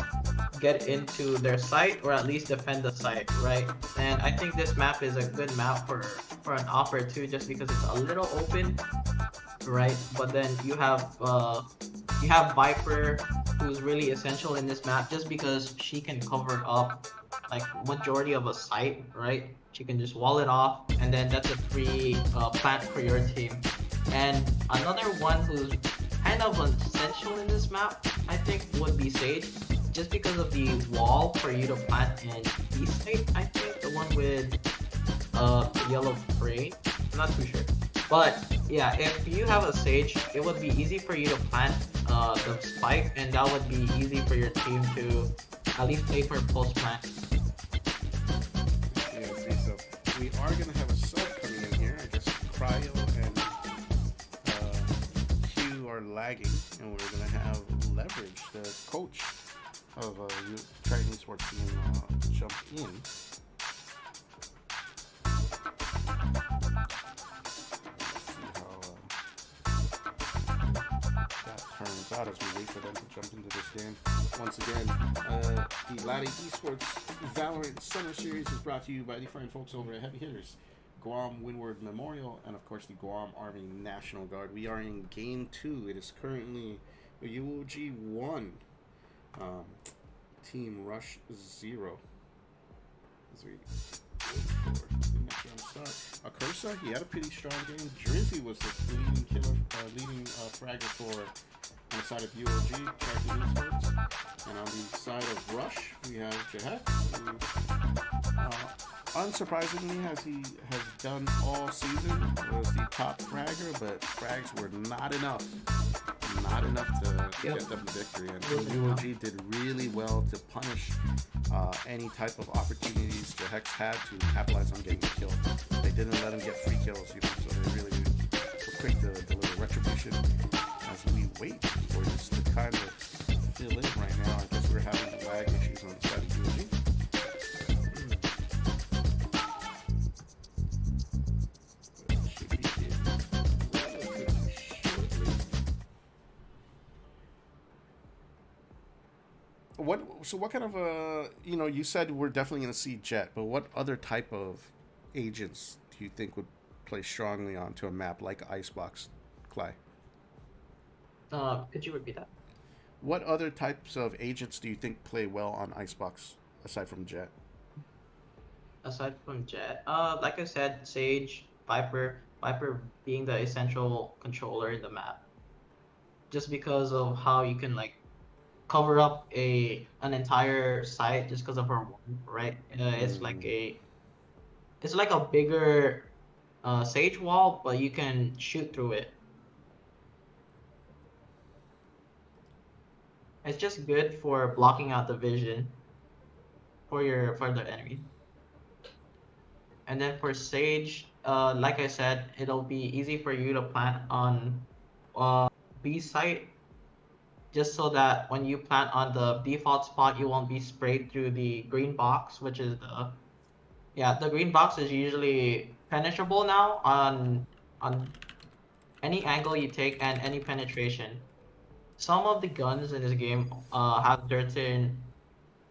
get into their site or at least defend the site, right? And I think this map is a good map for an offer too, just because it's a little open, right? But then you have Viper, who's really essential in this map just because she can cover up like majority of a site, right? She can just wall it off, and then that's a free plant for your team. And another one who's kind of essential in this map, I think, would be Sage, just because of the wall for you to plant in East State. I think the one with the yellow frame. I'm not too sure, but yeah, if you have a Sage, it would be easy for you to plant the spike, and that would be easy for your team to at least play for post plant. We are going to have a sub coming in here. I guess Cryo and Q are lagging, and we're going to have Leverage, the coach of Triton Esports team, jump in. Turns out as we wait for them to jump into this game. Once again, the Laddie Esports Valorant Summer Series is brought to you by the fine folks over at Heavy Hitters, Guam Windward Memorial, and of course the Guam Army National Guard. We are in Game 2. It is currently UOG 1, Team Rush 0. As we wait for the next round to start. Cursa, he had a pretty strong game. Drizzy was the leading killer, leading fragger for on the side of UOG, Triton Esports. And on the side of Rush, we have Jahex, who, unsurprisingly, as he has done all season, was the top fragger, but frags were not enough. Not enough to get them the victory. And UOG did really well to punish any type of opportunities Jahex had to capitalize on getting a kill. They didn't let him get free kills, you know, so they really were quick to deliver retribution. As we wait for this to kind of fill in right now, I guess we're having lag issues on the side of UOG. But it should be in relatively shortly. What kind of you said we're definitely going to see Jet, but what other type of agents do you think would play strongly onto a map like Icebox, Clay? Could you repeat that? What other types of agents do you think play well on Icebox aside from Jet? Aside from Jet, like I said, Sage, Viper being the essential controller in the map, just because of how you can like cover up an entire site just because of her one, right? It's like a bigger Sage wall, but you can shoot through it. It's just good for blocking out the vision for the enemy. And then for Sage, like I said, it'll be easy for you to plant on B site, just so that when you plant on the default spot, you won't be sprayed through the green box, which is the green box is usually penetrable now on any angle you take and any penetration. some of the guns in this game have certain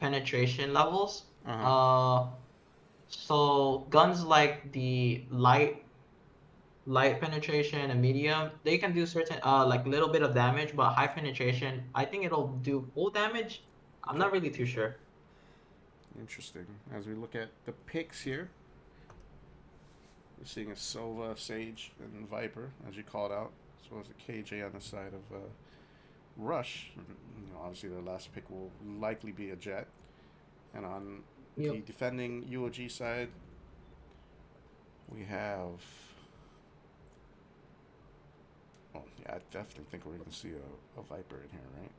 penetration levels. Uh-huh. So guns like the light penetration and medium, they can do certain like little bit of damage, but high penetration, I think it'll do full damage. I'm Okay. not really too sure. Interesting. As we look at the picks here, we're seeing a Sova, Sage, and Viper, as you called out, as well as a KJ on the side of Rush. You know, obviously their last pick will likely be a Jet. And on Yep. the defending UOG side, we have. Oh, yeah, I definitely think we're going to see a Viper in here, right?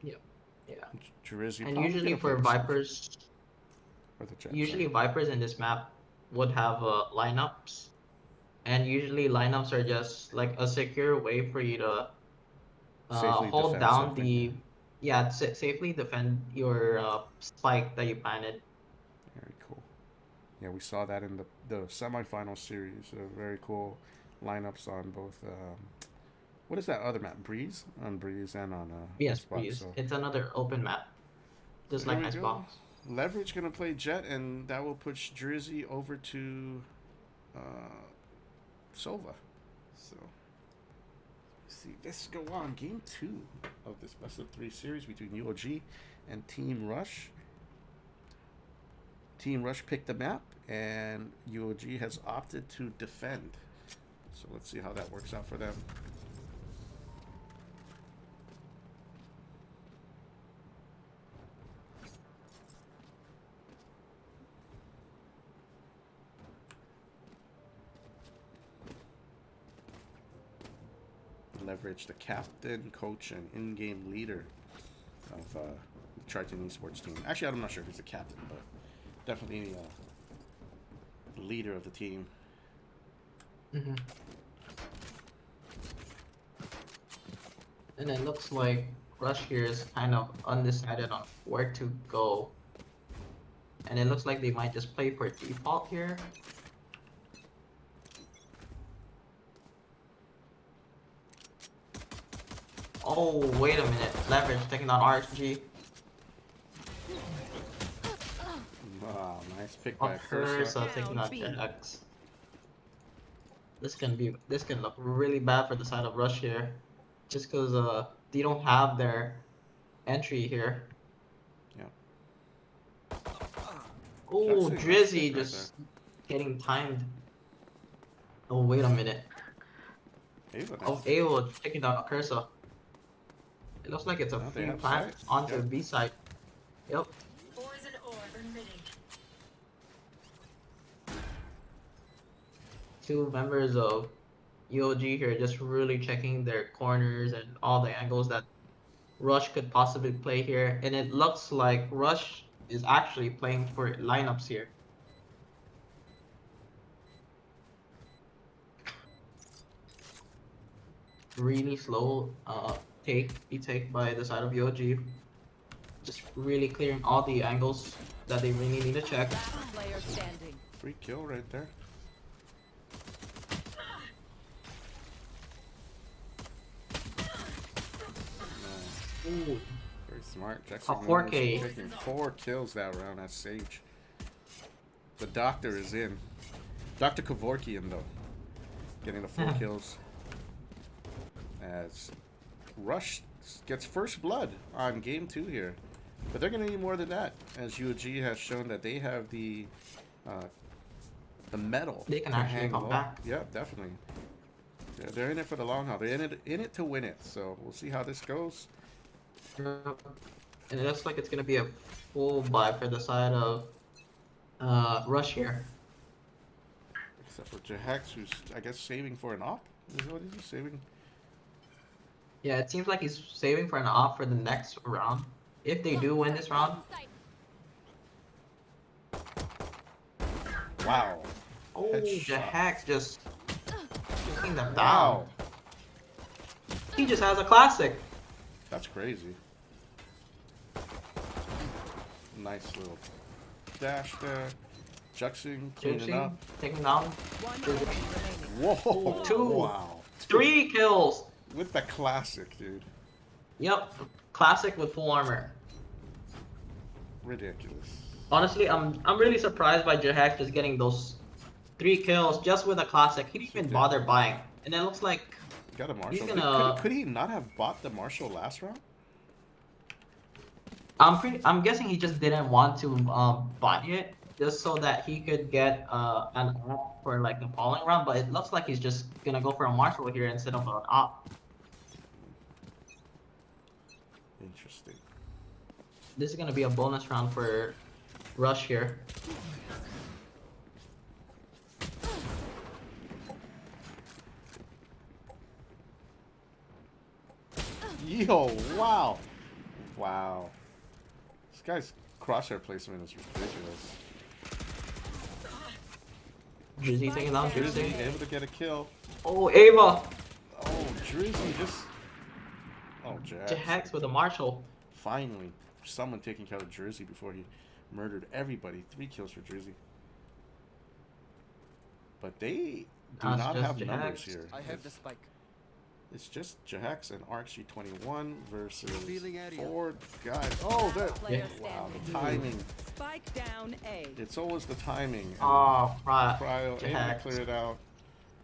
Yep. Yeah. Jersey And probably usually gonna play for the Sage. Vipers, Or the Jet, usually sorry. Vipers in this map would have lineups, and usually lineups are just like a secure way for you to Safely hold defend down something, yeah. the safely defend your spike that you planted. Very cool. Yeah, we saw that in the semifinal series. Very cool lineups on both. What is that other map? Breeze? On Breeze and on Yes, Icebox. please. So It's another open map, just here like we go. Icebox. Leverage going to play Jet, and that will push Jersey over to uh, Sova. So, let's see this go on. Game 2 of this best of 3 series between UOG and Team Rush. Team Rush picked the map, and UOG has opted to defend. So let's see how that works out for them. Leverage, the captain, coach, and in-game leader of the Triton Esports team. Actually, I'm not sure if he's the captain, but definitely the leader of the team. Mm-hmm. And it looks like Rush here is kind of undecided on where to go. And it looks like they might just play for default here. Oh, wait a minute. Leverage taking on RXG. Wow, nice pick by Curse first. taking on X. This can look really bad for the side of Rush here. Just because they don't have their entry here. Yeah. Oh, Nice Drizzy pick right just getting timed. Oh, wait a minute. Ava, Oh, nice. Awo taking down a Cursa. It looks like it's a Now they free have plant sight. onto Yep. B side. Yep. Two members of UOG here just really checking their corners and all the angles that Rush could possibly play here. And it looks like Rush is actually playing for lineups here. Really slow take by the side of UOG. Just really clearing all the angles that they really need to check. Last player standing. Free kill right there. Ooh. Very smart. Jackson A 4K. taking 4 kills that round as Sage. The doctor is in. Dr. Kevorkian, though, getting the 4 kills. As Rush gets first blood on game 2 here. But they're going to need more than that, as UOG has shown that they have the metal. They can to actually hang come low. back. Yeah, definitely. They're in it for the long haul. They're in it to win it. So we'll see how this goes. And it looks like it's gonna be a full buy for the side of Rush here. Except for Jahax, who's, I guess, saving for an op? What is he saving? Yeah, it seems like he's saving for an off for the next round. If they do win this round. Wow. Oh, Headshot. Jahax just taking them down. Wow. He just has a classic. That's crazy. Nice little dash there. Juxing, cleaning up. Taking down. One enemy remaining. Whoa. 2. Wow. 3 kills. With the classic, dude. Yep, classic with full armor. Ridiculous. Honestly, I'm really surprised by Jahax just getting those 3 kills just with a classic. He didn't even bother buying, and it looks like Got a he's Marshall. gonna. Could he not have bought the Marshall last round? I'm guessing he just didn't want to buy it just so that he could get an op for like the following round. But it looks like he's just gonna go for a Marshall here instead of an op. Interesting. This is gonna be a bonus round for Rush here. Yo, wow. Wow. This guy's crosshair placement is ridiculous. Drizzy taking down Drizzy Drizzy. able to get a kill. Oh, Ava! Oh, Drizzy just... Oh, Jahax with a Marshall. Finally, someone taking care of Drizzy before he murdered everybody. 3 kills for Drizzy. But they do That's not just have Jahax. numbers here. I have the spike. It's just Jahax and RxG21 versus Revealing area. 4 guys. Oh, that... Player Wow, the standing. timing. Spike down A. It's always the timing. And Oh, right. Cryo able to Jahax. clear it out.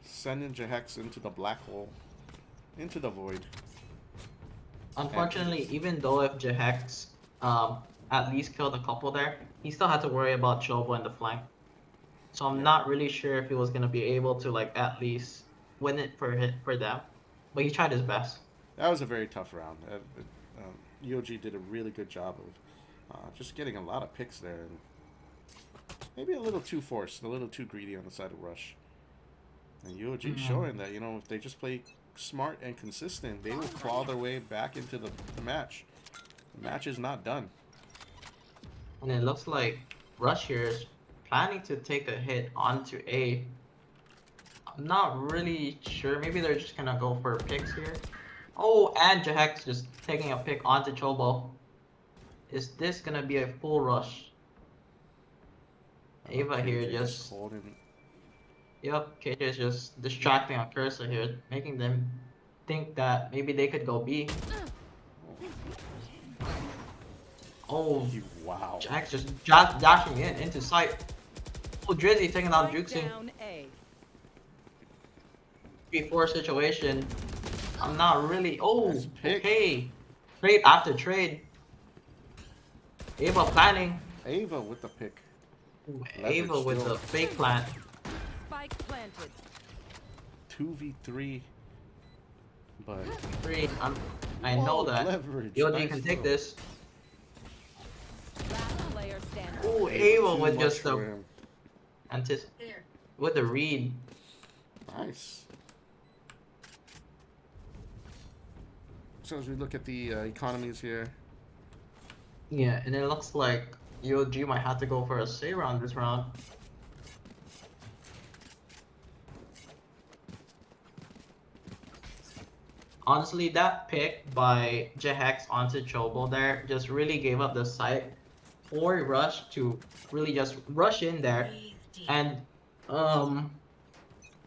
Sending Jahax into the black hole. Into the void. Unfortunately, even though if Jahax at least killed a couple there, he still had to worry about Chobo in the flank. So I'm not really sure if he was gonna be able to like at least win it for them. But he tried his best. That was a very tough round. UOG did a really good job of just getting a lot of picks there. And maybe a little too forced, a little too greedy on the side of Rush. And UOG showing that, you know, if they just play smart and consistent, they will claw their way back into the match. The match is not done. And it looks like Rush here is planning to take a hit onto A. I'm not really sure. Maybe they're just gonna go for picks here. Oh, and Jahax just taking a pick onto Chobo. Is this gonna be a full rush? Ava KJ here just... holding. Yep, KJ is just distracting a cursor here, making them think that maybe they could go B. Oh, Wow. Jax just dashing into sight. Oh, Drizzy taking down Spike Juxing. down A. 3-4 situation. I'm not really... Oh, Nice pick. okay. Trade after trade. Ava planning. Ava with the pick. Ooh, Leverage Ava with still. the fake plant. Spike planted. 2v3. But... 3. I know Oh, that. leverage. UOG Nice can take throw. this. Last player standing. Oh, Way Ava too with much just for the him. with the read. Nice. So as we look at the economies here, Yeah, and it looks like UOG might have to go for a save round this round. Honestly, that pick by Jahax onto Chobo there just really gave up the sight for Rush to really just rush in there. And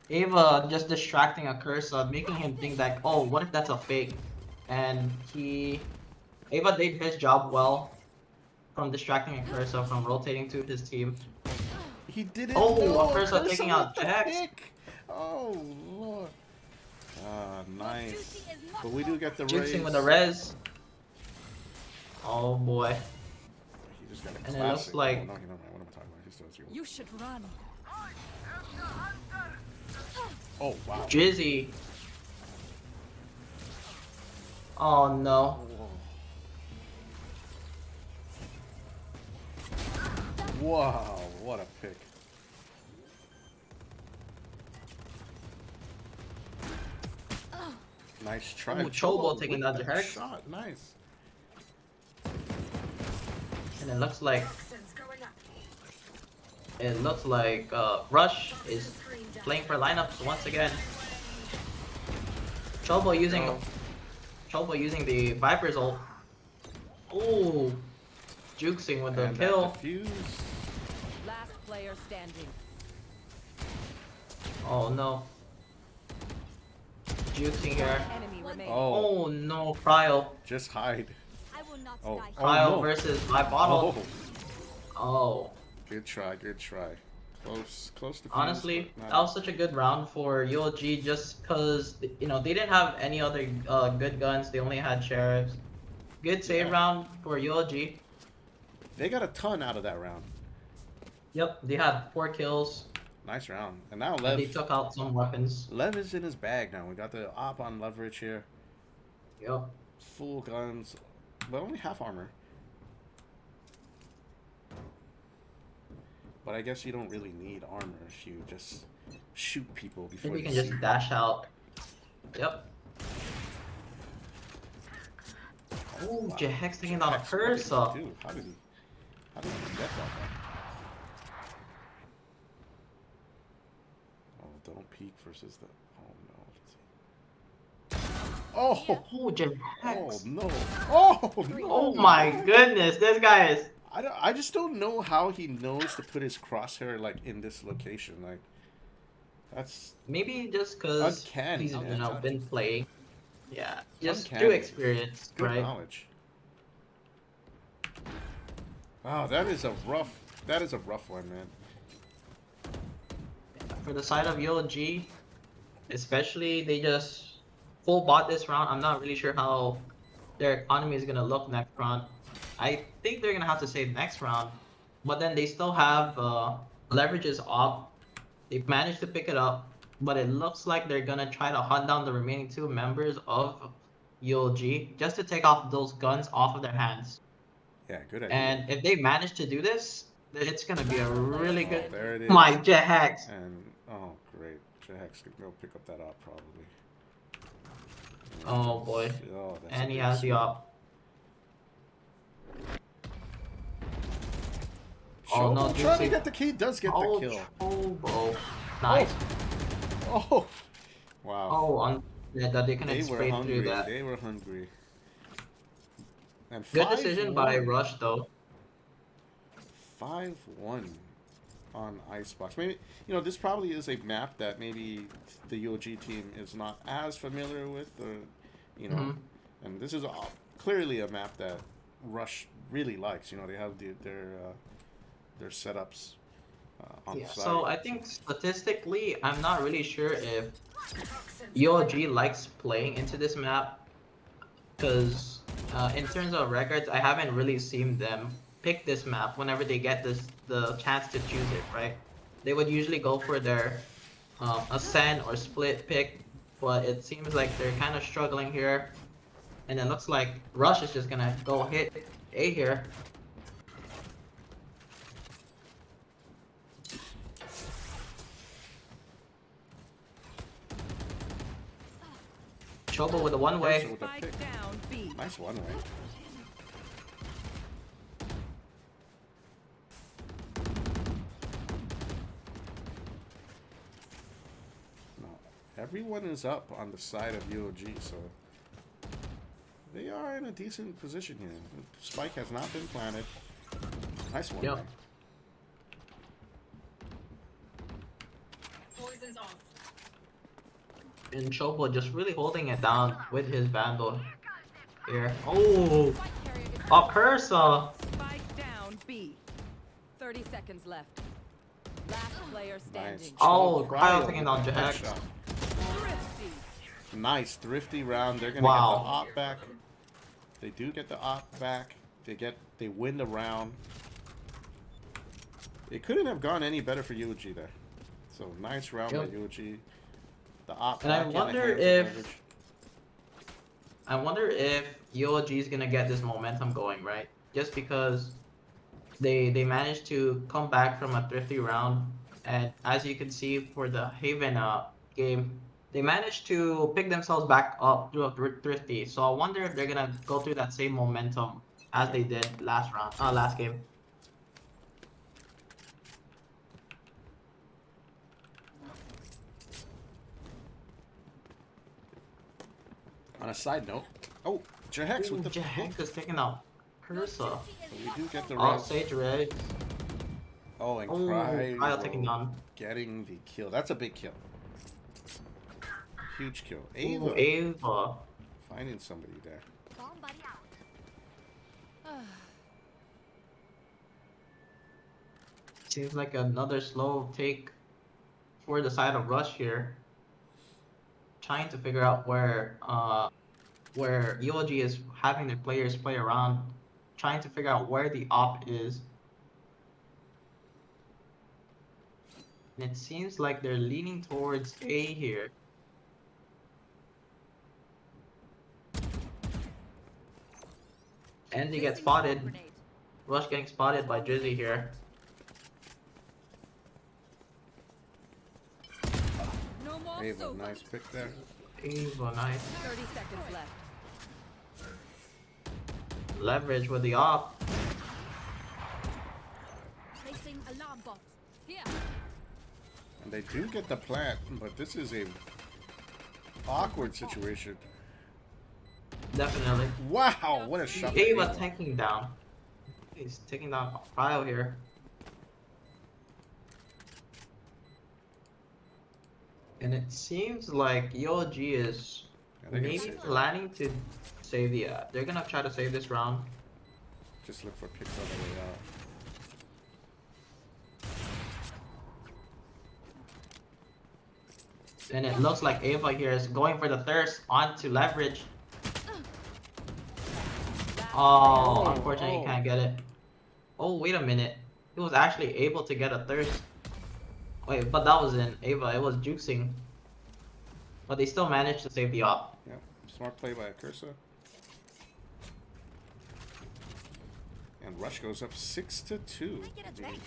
Ava just distracting a cursor, making him think that, oh, what if that's a fake? And Ava did his job well from distracting a cursor from rotating to his team. he didn't. Oh, know. a cursor Cursa taking out with the Jax. pick. Oh lord. Ah, nice. Duty is not But we do get the Juxing raise. with the res. Oh boy. He just got a And classic. it looks like- Oh, no, you know what I'm talking about. He still has you. You should run. Oh wow. Drizzy. Oh no. Wow, what a pick. Nice try. Ooh, Chobo with taking down that Jahax. shot. Nice. And it looks like Rush is playing for lineups once again. Chobo using the Viper's ult. Ooh, Juxing with the And that kill. defuse. Last player standing. Oh no. Juxing here. Enemy Was remaining. Oh, Oh no, Cryo. just hide. I will not Oh, die. Cryo no. versus my bottle. Oh, Oh. good try, good try. Close to fuse, Honestly, but not that was such a good round for UOG just because, you know, they didn't have any other good guns. They only had sheriffs. Good save Yeah. round for UOG. They got a ton out of that round. Yep, they had 4 kills. Nice round. And now And they took out some weapons. Lev is in his bag now. We got the op on leverage here. Yep. Full guns, but only half armor. But I guess you don't really need armor if you just shoot people I think before we they can see just you. dash out. Yep. Oh, Wow. Jahex taking down a Jahex, what did he Cursa. do? How did he get that? Oh, don't peek versus the. Oh no. Oh. Oh, Oh Jahex. no. Oh no. Oh my goodness, this guy is. I just don't know how he knows to put his crosshair like in this location. Like, that's Maybe just because uncanny, he's man. been playing. Yeah, just Uncanny. through experience, Good right? knowledge. Wow, that is a rough one, man. For the side of UOG, especially, they just full bought this round. I'm not really sure how their economy is gonna look next round. I think they're gonna have to save next round, but then they still have leverages off. They've managed to pick it up, but it looks like they're gonna try to hunt down the remaining 2 members of UOG just to take off those guns off of their hands. Yeah, good idea. And if they manage to do this, it's gonna be a really good. Oh, there it is. My Jahex. And oh, great, Jahex could go pick up that op probably. Oh boy. Oh, that's And a he big has the swing. op. Oh no, Chobo trying to Juicy. get the key, does get Oh, the kill. Chobo. Nice. Oh, wow. Oh, yeah, that they couldn't They were spray hungry. through that. They were hungry. And Good decision by 5-1. Rush though. 5-1 on Icebox. Maybe, you know, this probably is a map that maybe the UOG team is not as familiar with, or, you know, and this is clearly a map that Rush really likes. You know, they have their setups on Yeah, the side. so I think statistically, I'm not really sure if UOG likes playing into this map, because in terms of records, I haven't really seen them pick this map whenever they get the chance to choose it, right? They would usually go for their ascend or split pick, but it seems like they're kind of struggling here. And it looks like Rush is just gonna go hit A here. Chobo with a one-way. With a pick. Spike down B. Nice one way. No, everyone is up on the side of UOG, so they are in a decent position here. Spike has not been planted. Nice one. Yep. Man. Poison's off. And Chobo just really holding it down with his Vandal here. Oh! A Cursa! Spike down B. 30 seconds left. Last player standing. Nice. Oh, Cryo Cryo taking with down the Jahex. headshot. Thrifty. Nice, thrifty round. They're gonna Wow. get the op back. They do get the op back. They win the round. It couldn't have gone any better for UOG there. So nice round by Yep. UOG. The op And I back in the wonder hands of if- leverage. I wonder if UOG is gonna get this momentum going, right? Just because they managed to come back from a thrifty round, and as you can see for the Haven game, they managed to pick themselves back up through a thrifty. So I wonder if they're gonna go through that same momentum as they did last game. On a side note, oh, Jahex with the Jahex is taking out Cursa. So we do get the Oh, res. Sage Red. Oh, and Oh, Cryo taking down. getting the kill. That's a big kill. Huge kill. Ooh, Ava. Ava. Finding somebody there. Bomb buddy out. Seems like another slow take for the side of Rush here. Trying to figure out where UOG is having their players play around, trying to figure out where the op is. And it seems like they're leaning towards A here. And they get spotted. Rush getting spotted by Drizzy here. No more Ava, sofa. nice pick there. Ava, nice. 30 seconds left. Leverage with the op. Placing alarm bot. Here. And they do get the plant, but this is a awkward situation. Definitely. Wow, what a shot. Ava tanking down. He's taking down Cryo here. And it seems like UOG is Yeah, they're gonna maybe save that. planning to save the. They're gonna try to save this round. Just look for picks on the way out. And it looks like Ava here is going for the thirst onto leverage. Oh, unfortunately, he can't get it. Oh, wait a minute. He was actually able to get a thirst. Wait, but that was in Ava. It was juicing. But they still managed to save the op. Yep, smart play by Cursa. And Rush goes up 6-2 in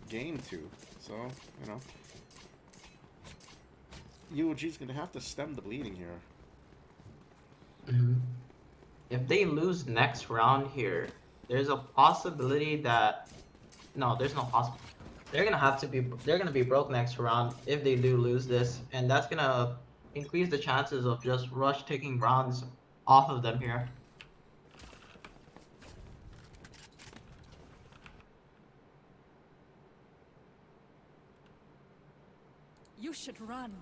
game 2. So, you know, UOG's gonna have to stem the bleeding here. If they lose next round here, there's a possibility that no, there's no possibility. They're gonna be broke next round if they do lose this, and that's gonna increase the chances of just Rush taking rounds off of them here. You should run.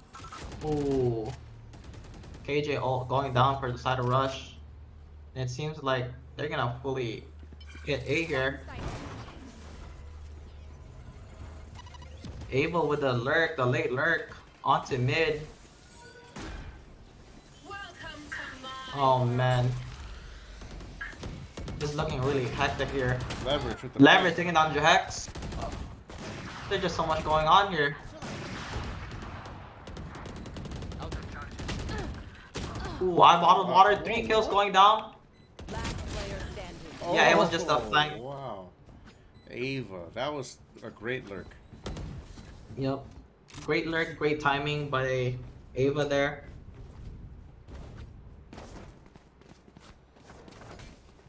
Ooh. KJ going down for the side of Rush. And it seems like they're gonna fully get A here. Ava with the lurk, the late lurk, onto mid. Oh man. This is looking really hectic here. Leverage with the Leverage taking down Jahex. There's just so much going on here. Ooh, I bottled water, 3 kills going down. Last player standing. Yeah, it was just a flank. Wow. Ava, that was a great lurk. Yep. Great lurk, great timing by Ava there.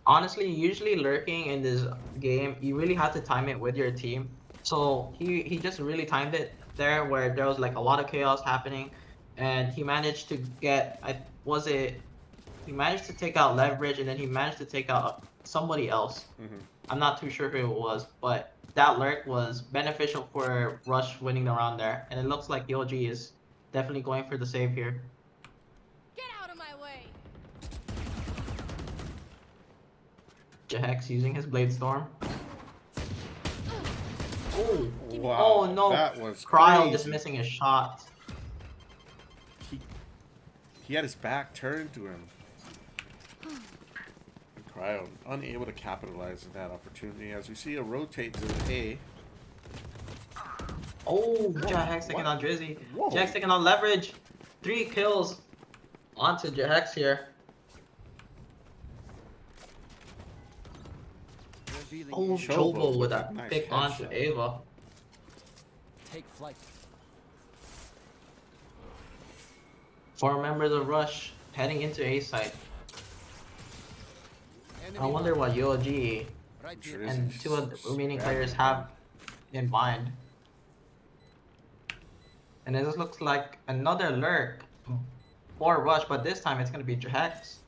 Honestly, usually lurking in this game, you really have to time it with your team. So he just really timed it there where there was like a lot of chaos happening, and he managed to get he managed to take out leverage, and then he managed to take out somebody else. I'm not too sure who it was, but that lurk was beneficial for Rush winning the round there, and it looks like UOG is definitely going for the save here. Get out of my way. Jahex using his Blade Storm. Oh, Wow. oh no! That was Cryo crazy. just missing his shot. He had his back turned to him. And Cryo unable to capitalize on that opportunity as we see a rotate to A. Oh, Jahex taking on Drizzy. Whoa. Jahex taking on leverage. 3 kills onto Jahex here. Oh, Chobo with a nice pick onto headshot. Ava. Take flight. 4 members of Rush heading into A site. I wonder what UOG and 2 of the remaining players have in mind. And this looks like another lurk for Rush, but this time it's gonna be Jahex.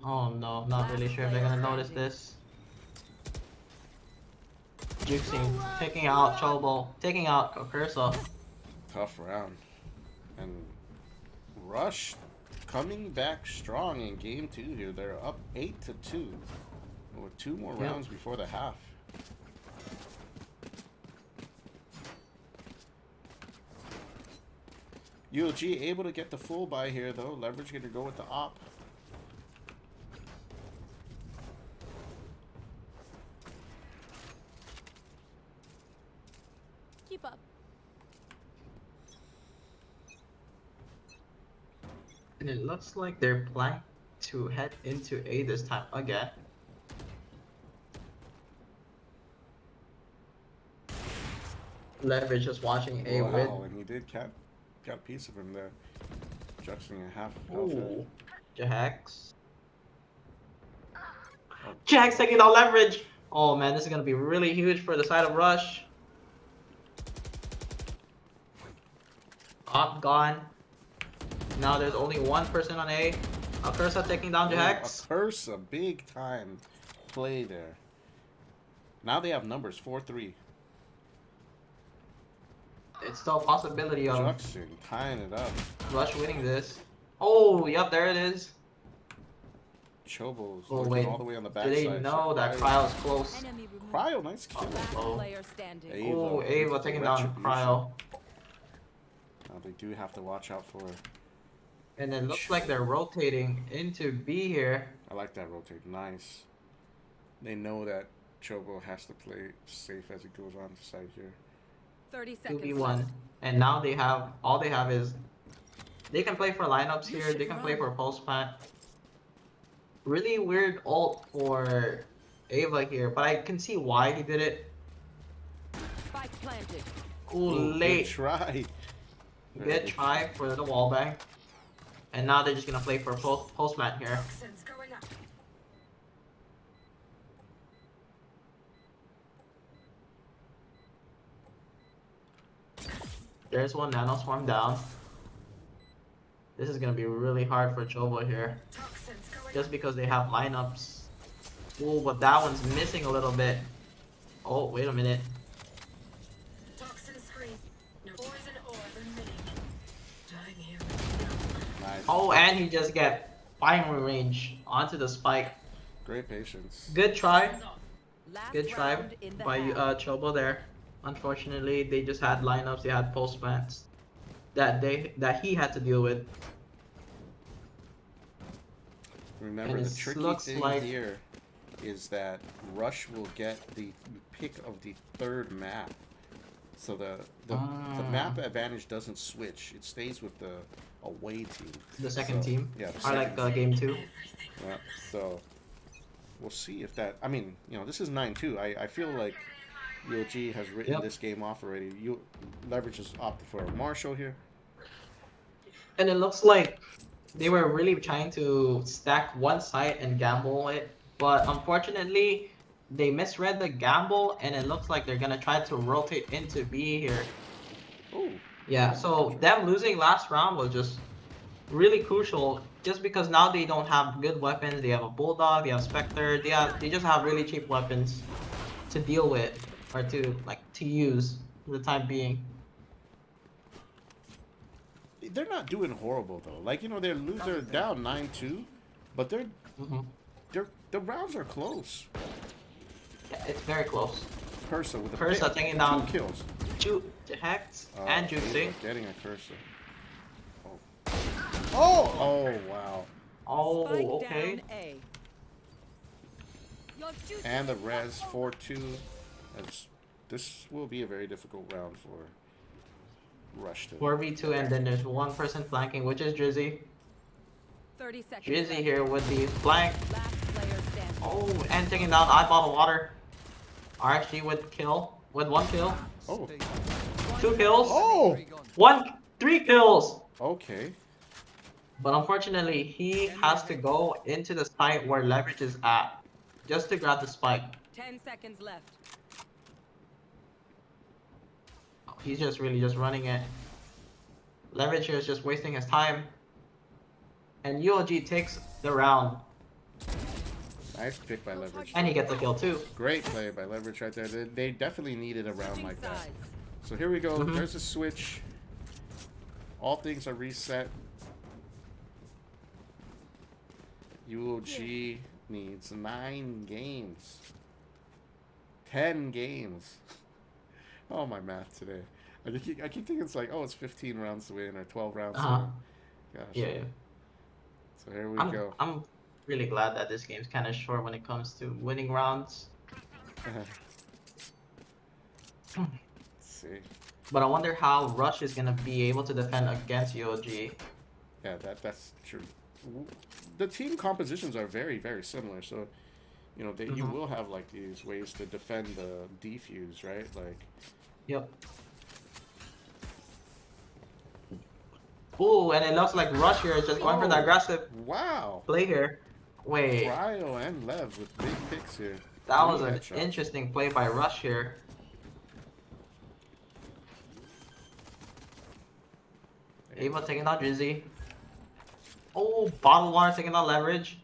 Oh no, not really sure if they're gonna notice this. Juicing, taking out Chobo, taking out Cursa. Tough round. And Rush coming back strong in game 2 here. They're up 8-2 with 2 more rounds before the half. UOG able to get the full buy here though. Leverage gonna go with the op. Keep up. And it looks like they're planning to head into A this time again. Leverage just watching A with. Wow, and he did got a piece of him there. Juxing a half. Ooh, Jax. Jax taking down Leverage. Oh man, this is gonna be really huge for the side of Rush. Op gone. Now there's only one person on A. Cursa taking down Jax. Cursa, big time play there. Now they have numbers 4-3. It's still a possibility of Juxing tying it up. Rush winning this. Oh, yep, there it is. Chobo's Oh looking wait, all the way on the do backside. they know that Cryo's close? Enemy removed. Cryo, nice kill. Last Oh. player standing. Ava Oh, Ava with taking down retribution. Cryo. Now they do have to watch out for. And it looks like they're rotating into B here. I like that rotate. Nice. They know that Chobo has to play safe as he goes on the side here. 30 seconds 2v1. left. And now they have, all they have is, they can play for lineups here, they can play for post plant. Really weird ult for Ava here, but I can see why he did it. Spike planted. Ooh, Good late. try. Good try for the wall bang. And now they're just gonna play for post plant here. There's one nano swarm down. This is gonna be really hard for Chobo here. Just because they have lineups. Ooh, but that one's missing a little bit. Oh, wait a minute. Nice. Oh, and he just get firing range onto the spike. Great patience. Good try. Last Good try round in the by half. Chobo there. Unfortunately, they just had lineups, they had post plants that he had to deal with. Remember, And the it tricky looks thing like- here is that Rush will get the pick of the third map. So the map advantage doesn't switch. It stays with the away team. The second So, team. Yeah. The Or like second game 2. Yeah, so we'll see if that. I mean, you know, this is 9-2. I feel like UOG has written Yep. this game off already. Leverage has opted for a Marshall here. And it looks like they were really trying to stack one side and gamble it, but unfortunately they misread the gamble and it looks like they're gonna try to rotate into B here. Oh, Yeah, so them losing last round was just really crucial just because now they don't have good weapons. They have a Bulldog, they have Spectre, they just have really cheap weapons to deal with or to use for the time being. they're not doing horrible though. Like, you know, they're down 9-2, but the rounds are close. Yeah, it's very close. Cursa with a Cursa pick, taking down 2 kills. Hex and Juicing. Getting a Cursa. Oh, wow. Oh, Spike okay. down A. Your duty And the is res not 4-2. This will be a very difficult round for Rush to. 4v2 and then there's one person flanking, which is Drizzy. 30 seconds Drizzy left. here with the flank. Last player standing. Oh, and taking down eyeball of water. RXG with kill. With 1 kill. Oh, 2 kills. oh, 3 kills. okay. But unfortunately, he has to go into the site where Leverage is at. Just to grab the spike. 10 seconds left. He's just really just running it. Leverage here is just wasting his time. And UOG takes the round. Nice pick by Leverage. And he gets a kill too. Great play by Leverage right there. They definitely needed a round Switching like that. sides. So here we go. There's a switch. All things are reset. UOG needs 9 games. 10 games. Oh, my math today. I keep thinking it's like, oh, it's 15 rounds to win or 12 rounds to win. Gosh. Yeah. So here we I'm go. I'm really glad that this game's kind of short when it comes to winning rounds. Let's see. But I wonder how Rush is gonna be able to defend against UOG. Yeah, that's true. The team compositions are very, very similar. So, you know, you will have like these ways to defend the defuse, right? Like. Yep. Ooh, and it looks like Rush here is just going for the aggressive play here. Wait. Cryo and Lev with big picks here. That was an interesting play by Rush here. Ava taking out Drizzy. Oh, Bottle Water taking out Leverage.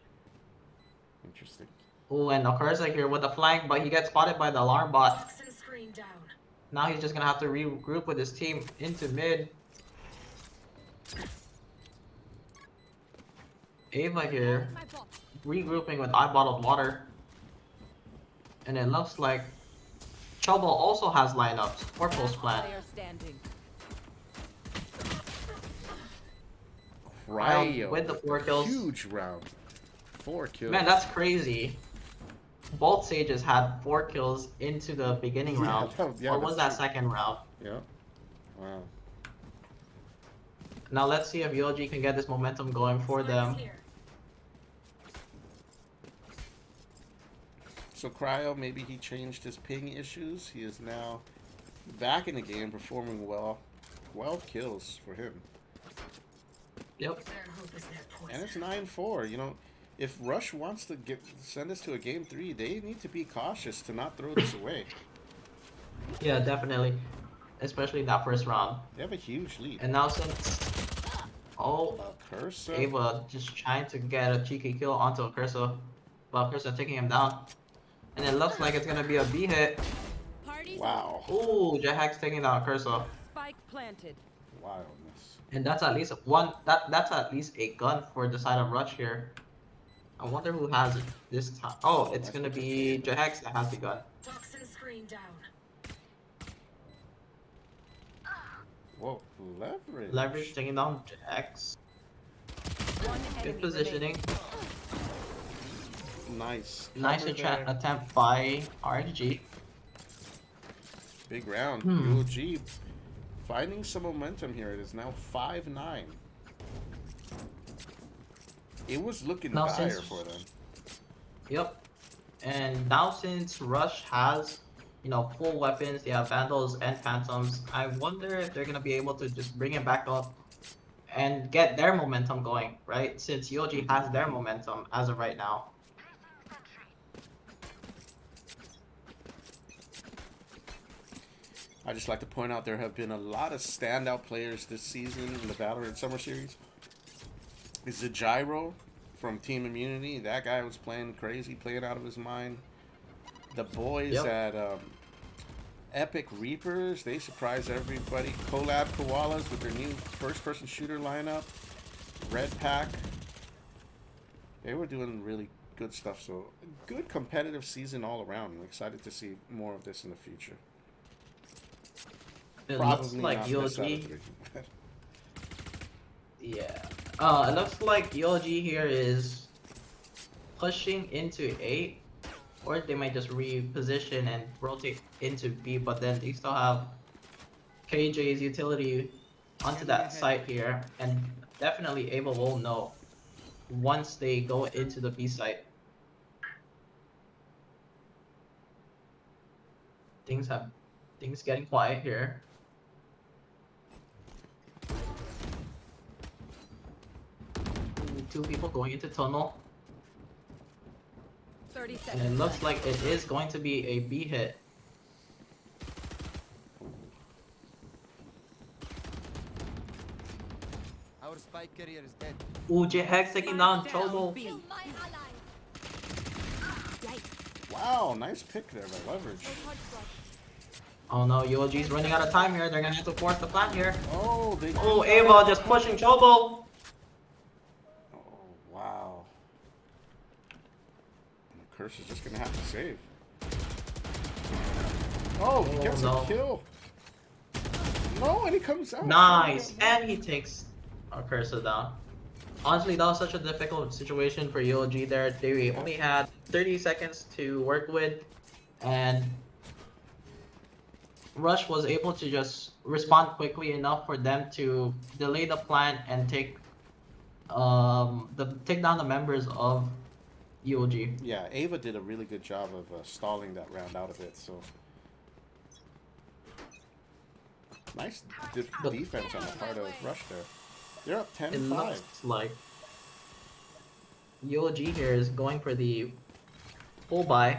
Interesting. Oh, and Okursa here with the flank, but he gets spotted by the alarm bot. Now he's just gonna have to regroup with his team into mid. Ava here, regrouping with I Bottled Water. And it looks like Chobo also has lineups for post plant. Cryo with the 4 kills. Huge round. 4 kills. Man, that's crazy. Both Sages had 4 kills into the beginning round. Or was that second round? Yeah. Wow. Now let's see if UOG can get this momentum going for them. So Cryo, maybe he changed his ping issues. He is now back in the game, performing well. 12 kills for him. Yep. And it's 9-4. You know, if Rush wants to send us to a game 3, they need to be cautious to not throw this away. Yeah, definitely. Especially that first round. They have a huge lead. And now since... Oh, Okursa. Ava just trying to get a cheeky kill onto Okursa. But Okursa taking him down. And it looks like it's gonna be a B hit. Wow. Ooh, Jahack's taking down Okursa. Spike planted. Wildness. And that's at least one. That's at least a gun for the side of Rush here. I wonder who has it this time. Oh, it's gonna be Jahax that has the gun. Toxin screen down. Whoa, Leverage. Leverage taking down Jahax. Good positioning. Nice. Nice attempt by RNG. Big round. UOG finding some momentum here. It is now 5-9. It was looking dire for them. Yep. And now since Rush has, you know, full weapons, they have Vandals and Phantoms, I wonder if they're going to be able to just bring it back up and get their momentum going, right? Since UOG has their momentum as of right now. I just like to point out there have been a lot of standout players this season in the Valorant Summer Series. Is it Gyro from Team Immunity? That guy was playing crazy, playing out of his mind. The boys at Epic Reapers, they surprised everybody. Collab Koalas with their new first-person shooter lineup. Red Pack. They were doing really good stuff. So, a good competitive season all around. I'm excited to see more of this in the future. It looks like UOG. Yeah. It looks like UOG here is pushing into 8, or they might just reposition and rotate into B, but then they still have KJ's utility onto that site here, and definitely Ava will know once they go into the B site. Things getting quiet here. 2 people going into tunnel. 30 seconds. And it looks like it is going to be a B hit. Our spike carrier is dead. Ooh, J-Hex taking down Chobo. Wow, nice pick there by Leverage. Oh no, UOG's running out of time here. They're gonna have to force the plant here. Oh, Ava just pushing Chobo. Wow. Curse is just gonna have to save. Oh, he gets a kill. No, and he comes out. Nice, and he takes our Cursor down. Honestly, that was such a difficult situation for UOG there. They only had 30 seconds to work with, and Rush was able to just respond quickly enough for them to delay the plant and take down the members of UOG. Yeah, Ava did a really good job of stalling that round out of it. So nice defense on the part of Rush there. They're up 10-5. It looks like UOG here is going for the full buy.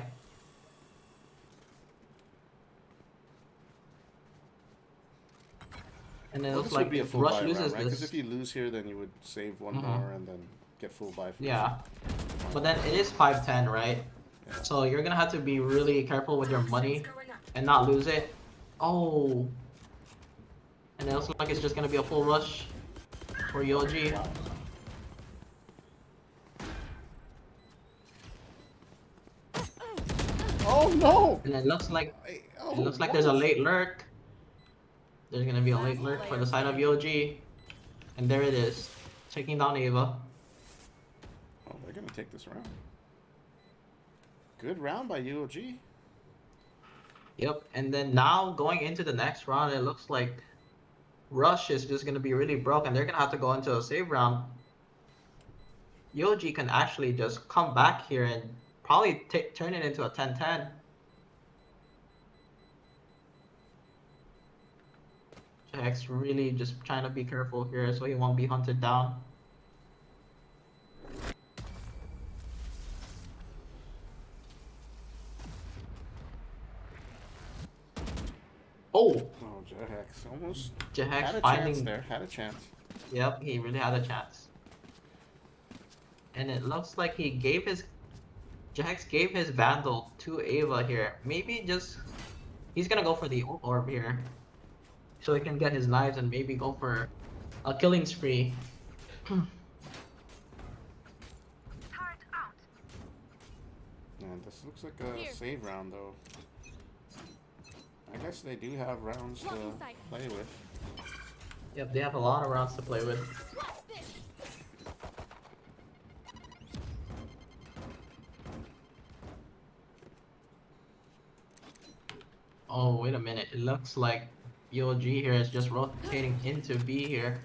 And it looks this like would be a if full Rush buy loses round, right? Because this, if you lose here, then you would save one more and then get full buy. For yeah. But then it is 5-10, right? Yeah. So you're gonna have to be really careful with your money and not lose it. Oh. And it looks like it's just gonna be a full rush for UOG. Wow. Oh no! And it looks like What? there's a late lurk. There's gonna be a late lurk for the side of UOG. And there it is. Taking down Ava. Oh, they're gonna take this round. Good round by UOG. Yep, and then now going into the next round, it looks like Rush is just gonna be really broke and they're gonna have to go into a save round. UOG can actually just come back here and probably turn it into a 10-10. Jack's really just trying to be careful here so he won't be hunted down. Oh! Oh, Jahex almost Jahex had a finding chance there. Had a chance. Yep, he really had a chance. And it looks like he gave his Jax gave his Vandal to Ava here. Maybe just he's gonna go for the orb here. So he can get his knives and maybe go for a killing spree. Man, this looks like a save round though. I guess they do have rounds to play with. Yep, they have a lot of rounds to play with. Oh, wait a minute. It looks like UOG here is just rotating into B here,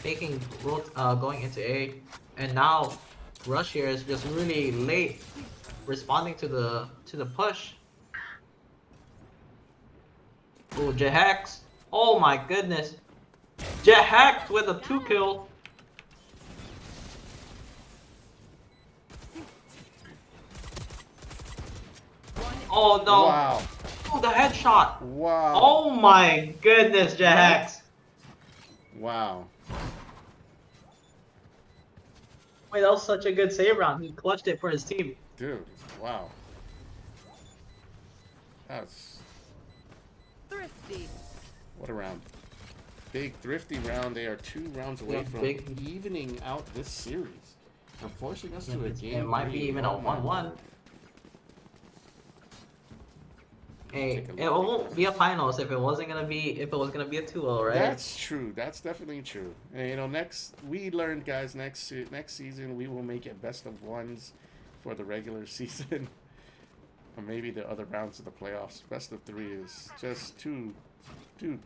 going into A, and now Rush here is just really late responding to the push. Oh, Jahex! Oh my goodness! Jahex with a 2-kill. Oh no! Wow! Oh, the headshot! Wow! Oh my goodness, Jahex! Wow! Wait, that was such a good save round. He clutched it for his team. Dude, wow. That's... Thrifty. What a round. Big, thrifty round. They are 2 rounds away from evening out this series. And forcing us to a game. It might be even a 1-1. Hey, it won't be a finals if it was gonna be a 2-0, right? That's true. That's definitely true. And, you know, we learned, guys. Next season we will make it best of 1s for the regular season, or maybe the other rounds of the playoffs. Best of 3 is just too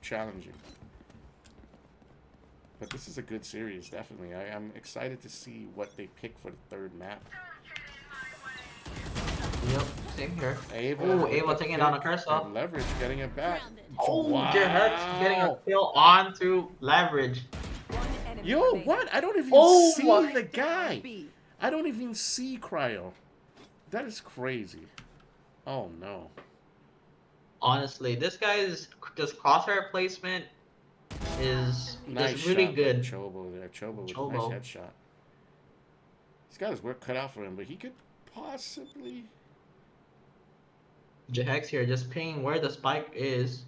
challenging. But this is a good series, definitely. I am excited to see what they pick for the 3rd map. Yep, same here. Ava, Ava taking down a curse off. Leverage, getting it back. Oh, wow. Jahex getting a kill onto Leverage. Yo, what? I don't even see the guy. I don't even see Cryo. That is crazy. Oh no. Honestly, this guy's just crosshair placement is Nice really shot good. Chobo there. Chobo with a nice headshot. He's got his work cut out for him, but he could possibly... Jahex here just pinging where the spike is.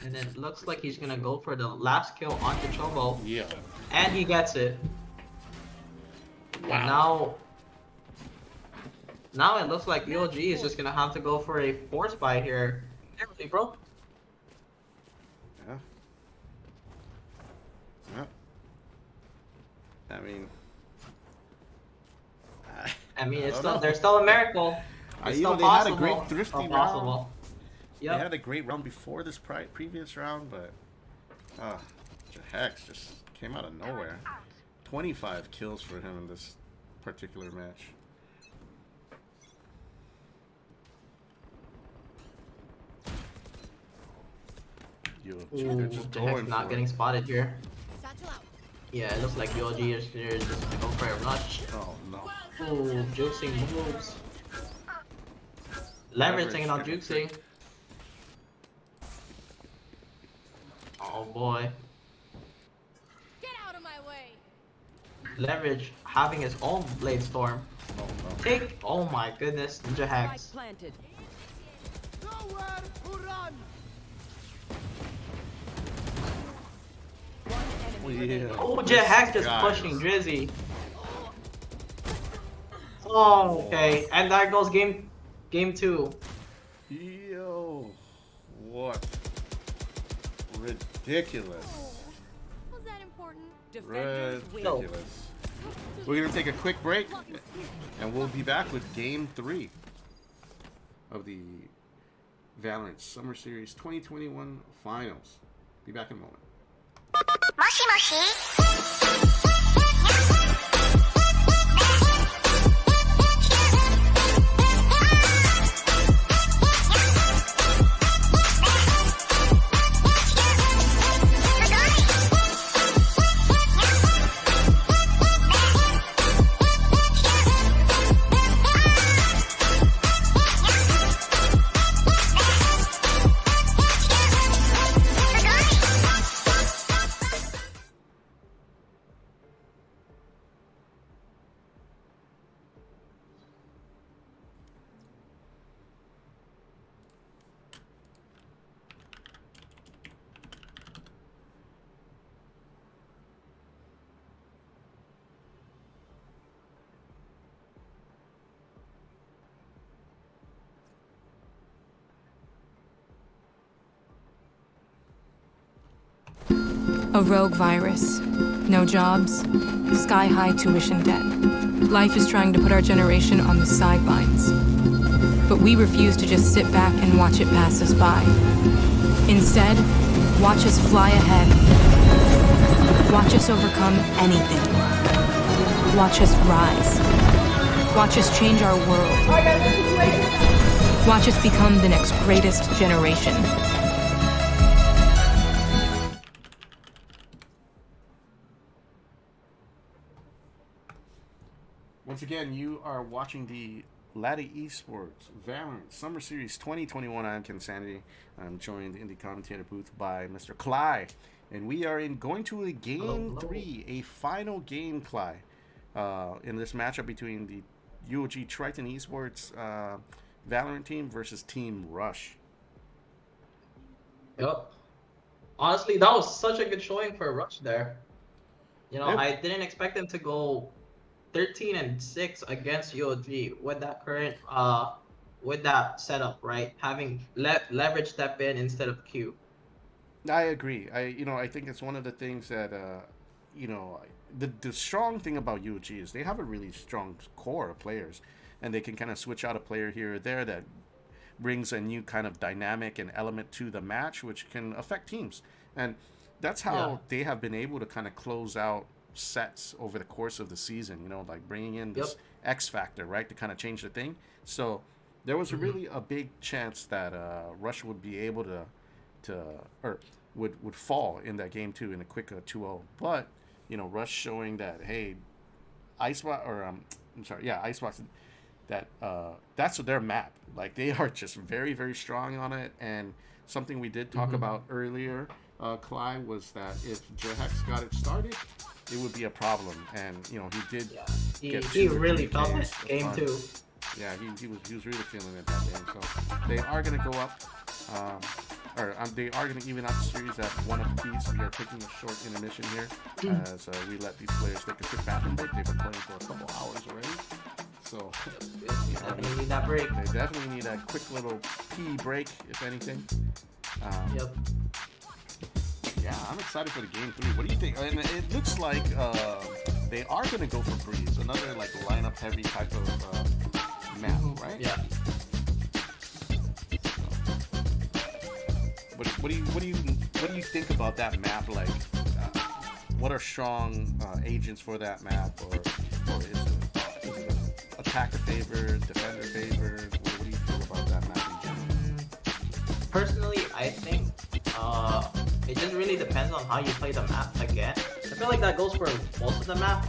And it looks like he's gonna go for the last kill onto Chobo. Yeah. And he gets it. And now it looks like UOG is just gonna have to go for a force buy here. Seriously, bro. Yeah. Yeah. I mean, It's still there's still a miracle. It's still they possible. had a great thrifty round. Possible. They had a great round before this previous round, but Hex just came out of nowhere. 25 kills for him in this particular match. Ooh, just Hex not getting spotted here. Yeah, it looks like UOG is just gonna go for a rush. Oh no. Ooh, juicing moves. Leverage taking out juicing. Oh boy. Get out of my way. Leverage having his own blade storm. Oh no. Take. Oh my goodness, Ninja Hex. Spike planted. Nowhere to run. One enemy remaining. Oh, Jet Hex just pushing Drizzy. Oh, okay. And there goes game 2. Yo, what? Ridiculous. Was that important? Defenders win. Ridiculous. We're gonna take a quick break, and we'll be back with Game 3 of the Valorant Summer Series 2021 Finals. Be back in a moment. A rogue virus. No jobs. Sky-high tuition debt. Life is trying to put our generation on the sidelines. But we refuse to just sit back and watch it pass us by. Instead, watch us fly ahead. Watch us overcome anything. Watch us rise. Watch us change our world. Watch us become the next greatest generation. Once again, you are watching the Laddie Esports Valorant Summer Series 2021. I'm Ken Sanity. I'm joined in the commentator booth by Mr. Cly. And we are going to a Game 3, a final game, Cly, in this matchup between the UOG Triton Esports Valorant team versus Team Rush. Yep. Honestly, that was such a good showing for Rush there. You know, I didn't expect them to go 13-6 against UOG with that current with that setup, right? Having leverage step in instead of Q. I agree. I think it's one of the things that the strong thing about UOG is they have a really strong core of players, and they can kind of switch out a player here or there that brings a new kind of dynamic and element to the match, which can affect teams. And that's how they have been able to kind of close out sets over the course of the season, like bringing in this X factor, right, to kind of change the thing. So there was really a big chance that Rush would be able or would fall in that game 2 in a quick 2-0. But Rush showing that, hey, Icebox, that that's their map. Like, they are just very, very strong on it. And something we did talk about earlier, Clyde, was that if Jehex got it started, it would be a problem. And he did. Yeah. He really felt it game 2. Yeah, he was really feeling it that game. So they are gonna go up. or they are going to even out the series at one apiece. We are taking a short intermission here as we let these players take a quick bathroom break. They've been playing for a couple hours already. So, Definitely need that break. They definitely need a quick little pee break, if anything. Yep. Yeah, I'm excited for the game 3. What do you think? And it looks like they are going to go for Breeze, another like lineup heavy type of map, right? Yeah. What do you think about that map? Like, what are strong agents for that map, or is it attacker favored, defender favored? What do you feel about that map in general? Personally, I think it just really depends on how you play the map again. I feel like that goes for most of the map.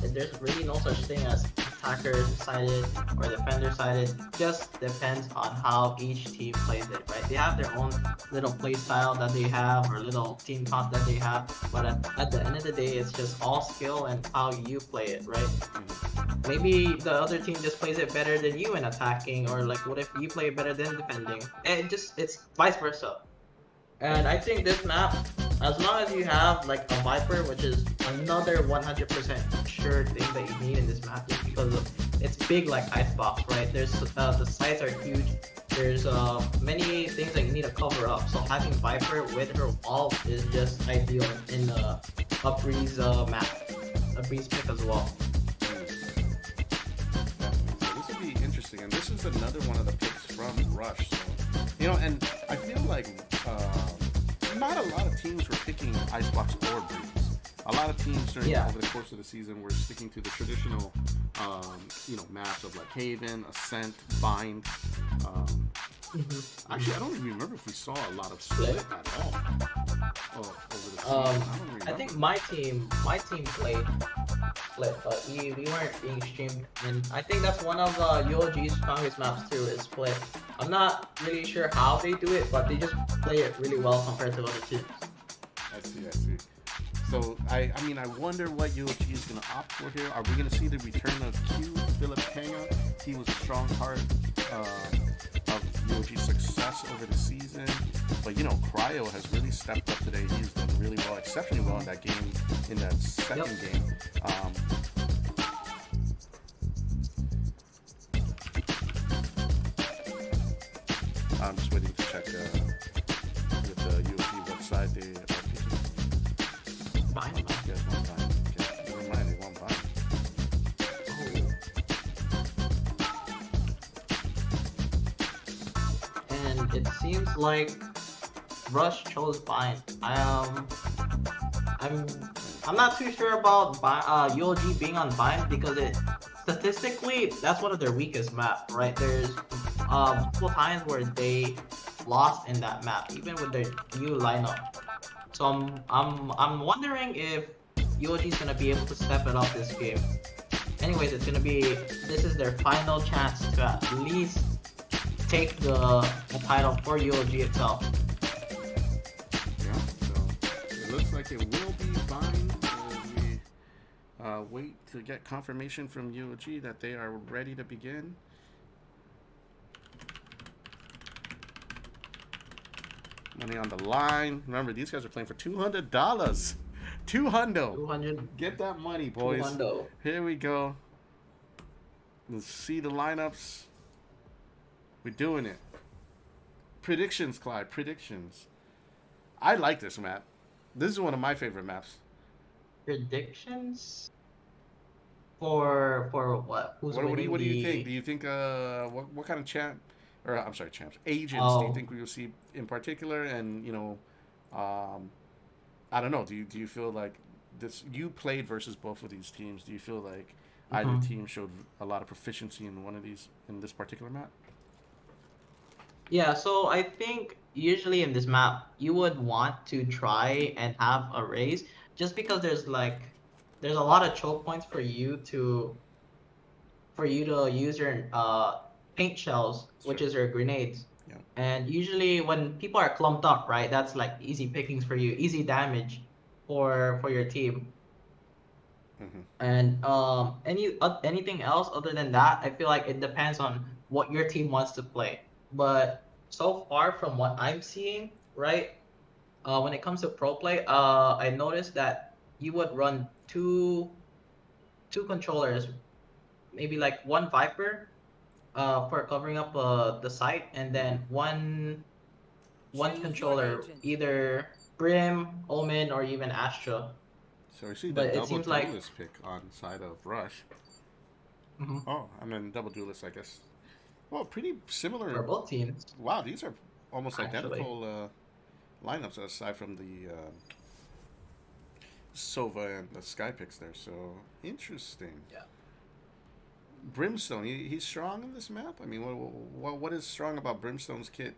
There's really no such thing as attacker sided or defender sided. Just depends on how each team plays it, right? They have their own little play style that they have, or little team comp that they have. But at the end of the day, it's just all skill and how you play it, right? Maybe the other team just plays it better than you in attacking, or like what if you play it better than defending? It's vice versa. And I think this map, as long as you have like a Viper, which is another 100% sure thing that you need in this map, just because of it's big like Icebox, right? There's the sites are huge. There's many things that you need to cover up. So having Viper with her wall is just ideal in a Breeze map, a Breeze pick as well. So this would be interesting, and this is another one of the picks from Rush. So, you know, and I feel like not a lot of teams were picking Icebox or Breeze. A lot of teams over the course of the season were sticking to the traditional, maps of like Haven, Ascent, Bind. Actually, I don't even remember if we saw a lot of Split at all over the season. I think my team played Split, but we weren't being streamed, and I think that's one of UOG's strongest maps too, is Split. I'm not really sure how they do it, but they just play it really well compared to other teams. I see. So, I wonder what UOG is going to opt for here. Are we going to see the return of Q, Philip Pena? He was a strong part of UOG's success over the season. But, Cryo has really stepped up today. He's done really well, exceptionally well in that game, in that second game. I'm just waiting to check with the UOG website. They are picking. Bind? Yes, one bind. Okay, never mind. They won't bind. And it seems like Rush chose Bind. I'm not too sure about UOG being on Bind, because statistically that's one of their weakest maps, right? There's multiple times where they lost in that map, even with their new lineup. So I'm wondering if UOG is gonna be able to step it up this game. Anyways, this is their final chance to at least take the title for UOG itself. Yeah, so it looks like it will be Bind as we wait to get confirmation from UOG that they are ready to begin. Money on the line. Remember, these guys are playing for $200. $200. Get that money, boys. $200. Here we go. Let's see the lineups. We're doing it. Predictions, Clyde. Predictions. I like this map. This is one of my favorite maps. Predictions for what? Who's What do winning you think? Do you think what kind of champs? Agents do you think we will see in particular? And I don't know. Do you feel like this? You played versus both of these teams. Do you feel like either team showed a lot of proficiency in this particular map? Yeah, so I think usually in this map you would want to try and have a raise, just because there's a lot of choke points for you to use your paint shells, which is your grenades. Yeah. And usually when people are clumped up, right, that's like easy pickings for you, easy damage for your team. And anything else other than that, I feel like it depends on what your team wants to play. But so far from what I'm seeing, right? When it comes to pro play, I noticed that you would run two controllers, maybe like one Viper, for covering up the site, and then one Choose your controller, agent. either Brim, Omen, or even Astra. So we see the But it double seems like duelist pick on side of Rush. mhm, Oh, and then double duelist, I guess. Well, pretty similar. for both teams, Wow, these are almost actually. identical lineups aside from the Sova and the Sky picks there. So interesting. Yeah. Brimstone, he's strong in this map. I mean, what is strong about Brimstone's kit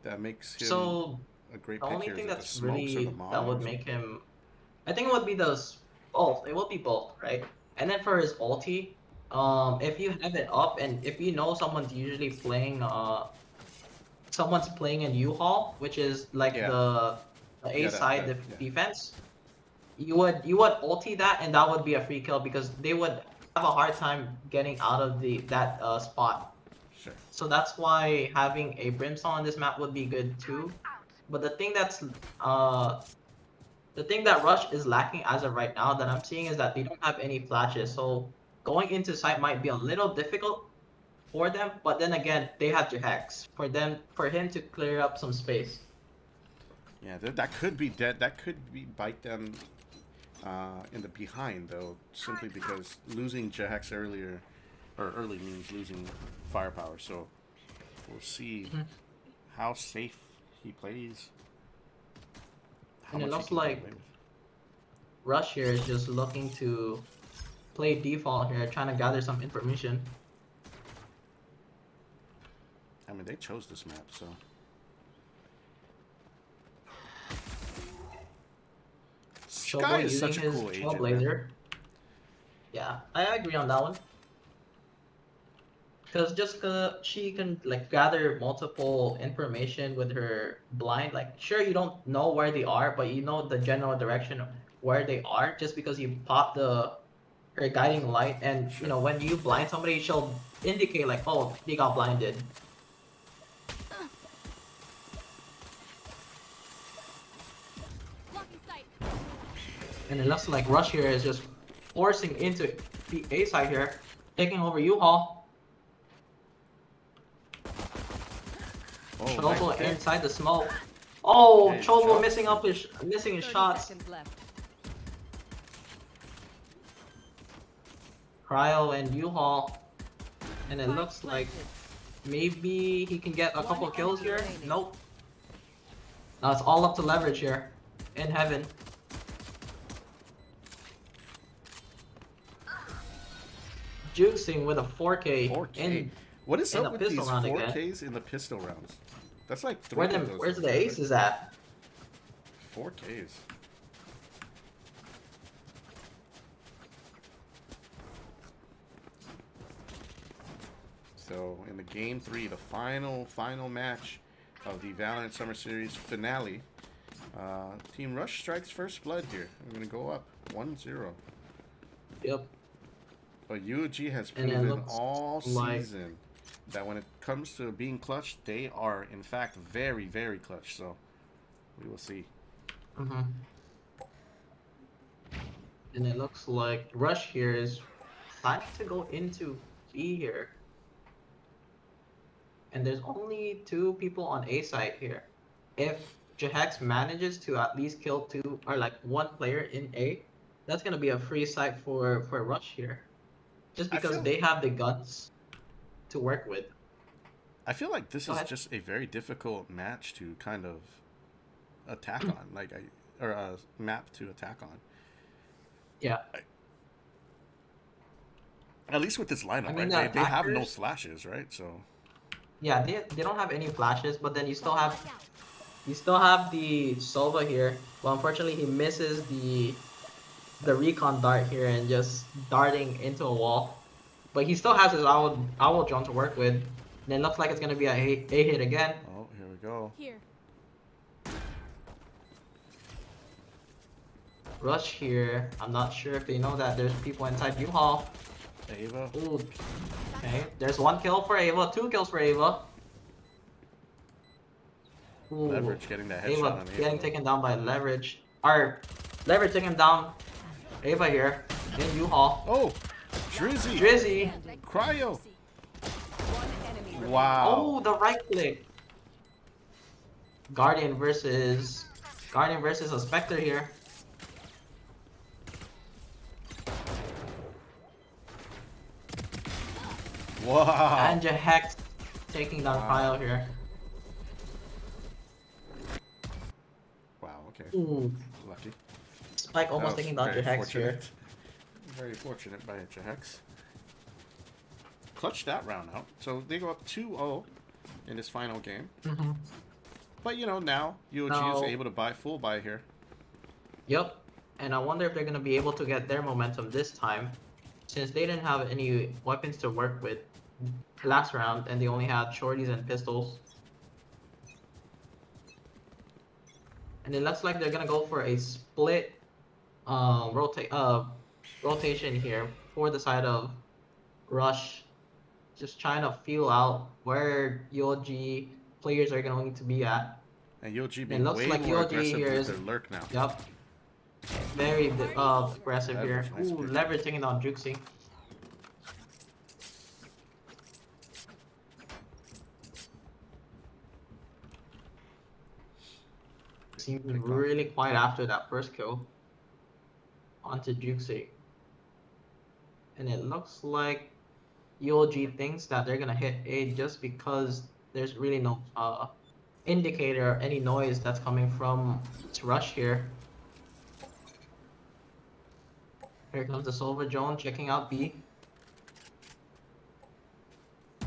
that makes him So a great the pick only here? Is thing it the that's smokes or the really that would Molotov? make him, I think it would be those both. It would be both, right? And then for his ulti, if you have it up and if you know someone's playing in U-Haul, which is like Yeah, the A yeah, side yeah, defense, you would ulti that and that would be a free kill because they would have a hard time getting out of that spot. sure. So that's why having a Brimstone on this map would be good too. But uh the thing that Rush is lacking as of right now that I'm seeing is that they don't have any flashes. So going into site might be a little difficult for them, but then again, they have Jahex for him to clear up some space. Yeah, that could be dead. That could be bite them in the behind though, simply because losing Jahex early means losing firepower. So we'll see how safe he plays, how And it much he looks can get like away with. Rush here is just looking to play default here, trying to gather some information. I mean, they chose this map, so. Sky Showboy is using such a his cool agent, man. Trailblazer. Yeah, I agree on that one. Because she can like gather multiple information with her blind. Like, sure, you don't know where they are, but you know the general direction of where they are just because you pop her guiding light. And you Sure. know when you blind somebody, she'll indicate like, oh, they got blinded. Blocking sight. And it looks like Rush here is just forcing into the A side here, taking over U-Haul. Oh, Chobo nice pick. inside the smoke. Oh, Okay, Chobo shots. missing his 30 shots. seconds left. Cryo and U-Haul. And it Spike looks like planted. maybe he can get a couple One kills enemy here. remaining. Nope. Now it's all up to leverage here. In heaven. Juicing with a 4K. 4K. What is in up the with these pistol round 4Ks again. in the pistol rounds? That's like three of those. Where's the aces at? 4Ks. So in the game 3, the final match of the Valorant Summer Series finale, Team Rush strikes first blood here. I'm gonna go up 1-0. Yep. But UOG has And it proven looks all like- season that when it comes to being clutch, they are in fact very, very clutch. So we will see. And it looks like Rush here is planning to go into B here. And there's only 2 people on A side here. If Jahex manages to at least kill 2 or like 1 player in A, that's gonna be a free site for Rush here. Just I because feel- they have the guns to work with. I feel like this Go is ahead. just a very difficult match to kind of attack on, or a map to attack on. Yeah. At least with this lineup, I mean, right? the They have no attackers- flashes, right? So Yeah, they don't have any flashes, but then you still have the Sova here. Well, unfortunately, he misses the recon dart here and just darting into a wall. But he still has his owl drone to work with. And it looks like it's gonna be a hit again. oh, here we go. Here. Rush here. I'm not sure if they know that there's people inside U-Haul. Ava. Ooh. Okay. There's 1 kill for Ava, 2 kills for Ava. Ooh, Leverage getting that headshot Ava on Ava. getting taken down by Leverage. Or Leverage taking down Ava here in U-Haul. Oh, Drizzy. Drizzy. Cryo. One enemy remaining. Wow. Oh, the right click. Guardian versus a Spectre here. Wow. And Hex taking down Cryo here. Wow, okay. Ooh. Lucky. Spike almost taking down Hex here. Very fortunate by Hex. Clutched that round out. So they go up 2-0 in this final game. But you know, now UOG is able to buy full buy here. Yep. And I wonder if they're going to be able to get their momentum this time, since they didn't have any weapons to work with last round and they only had shorties and pistols. And it looks like they're going to go for a split rotation here for the side of Rush. Just trying to feel out where UOG players are going to be at. And UOG It being looks way like more UOG aggressive here with is their lurk now. Yep. Very aggressive here. Nice Ooh, pick. Leverage taking down Juxi. Seemed really quiet after that first kill. Onto Juxi. And it looks like UOG thinks that they're gonna hit A just because there's really no indicator or any noise that's coming from Rush here. Here comes the Silver Drone checking out B.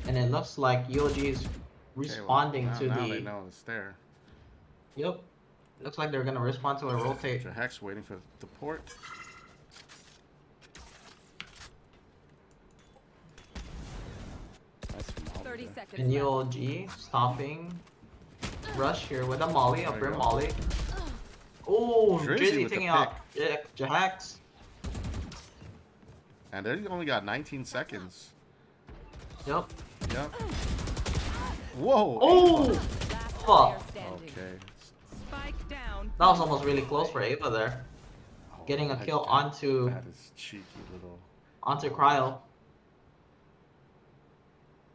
And it looks like UOG is responding to now the... they know it's there. Yep. Looks like they're gonna respond to a rotate. Hex waiting for the port. Nice 30 seconds And left. UOG stopping Rush here with a molly, a brim molly. Oh, Drizzy with the taking out Jax. And they only got 19 seconds. Yep. Yep. Whoa. Oh! Last Fuck. player standing. Okay. Spike down. That was almost really close for Ava there. Getting a kill onto That is cheeky little. Cryo.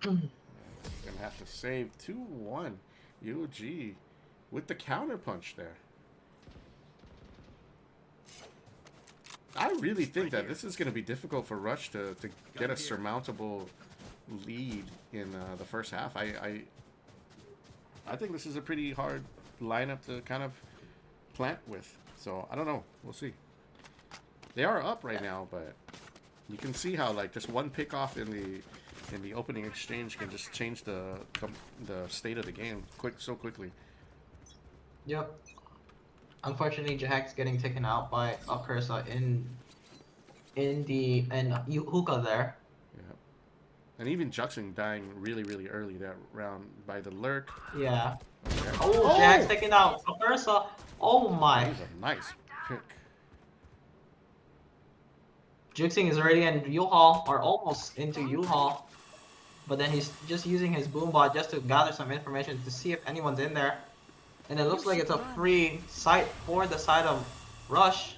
Gonna have to save 2-1. UOG with the counter punch there. I really think that this is going to be difficult for Rush to get a surmountable lead in the first half. I think this is a pretty hard lineup to kind of plant with. So I don't know. We'll see. They are up right now, but you can see how like just one pick off in the opening exchange can just change the state of the game so quickly. Yep. Unfortunately, Jax getting taken out by Cursa in Hookah there. Yeah. And even Juxing dying really early that round by the lurk. Yeah. Okay. Oh, Jax taking out Cursa. Oh my. That was a nice pick. Juxing is already in U-Haul, or almost into U-Haul. But then he's just using his boombot just to gather some information to see if anyone's in there. And it looks like it's a free site for the side of Rush.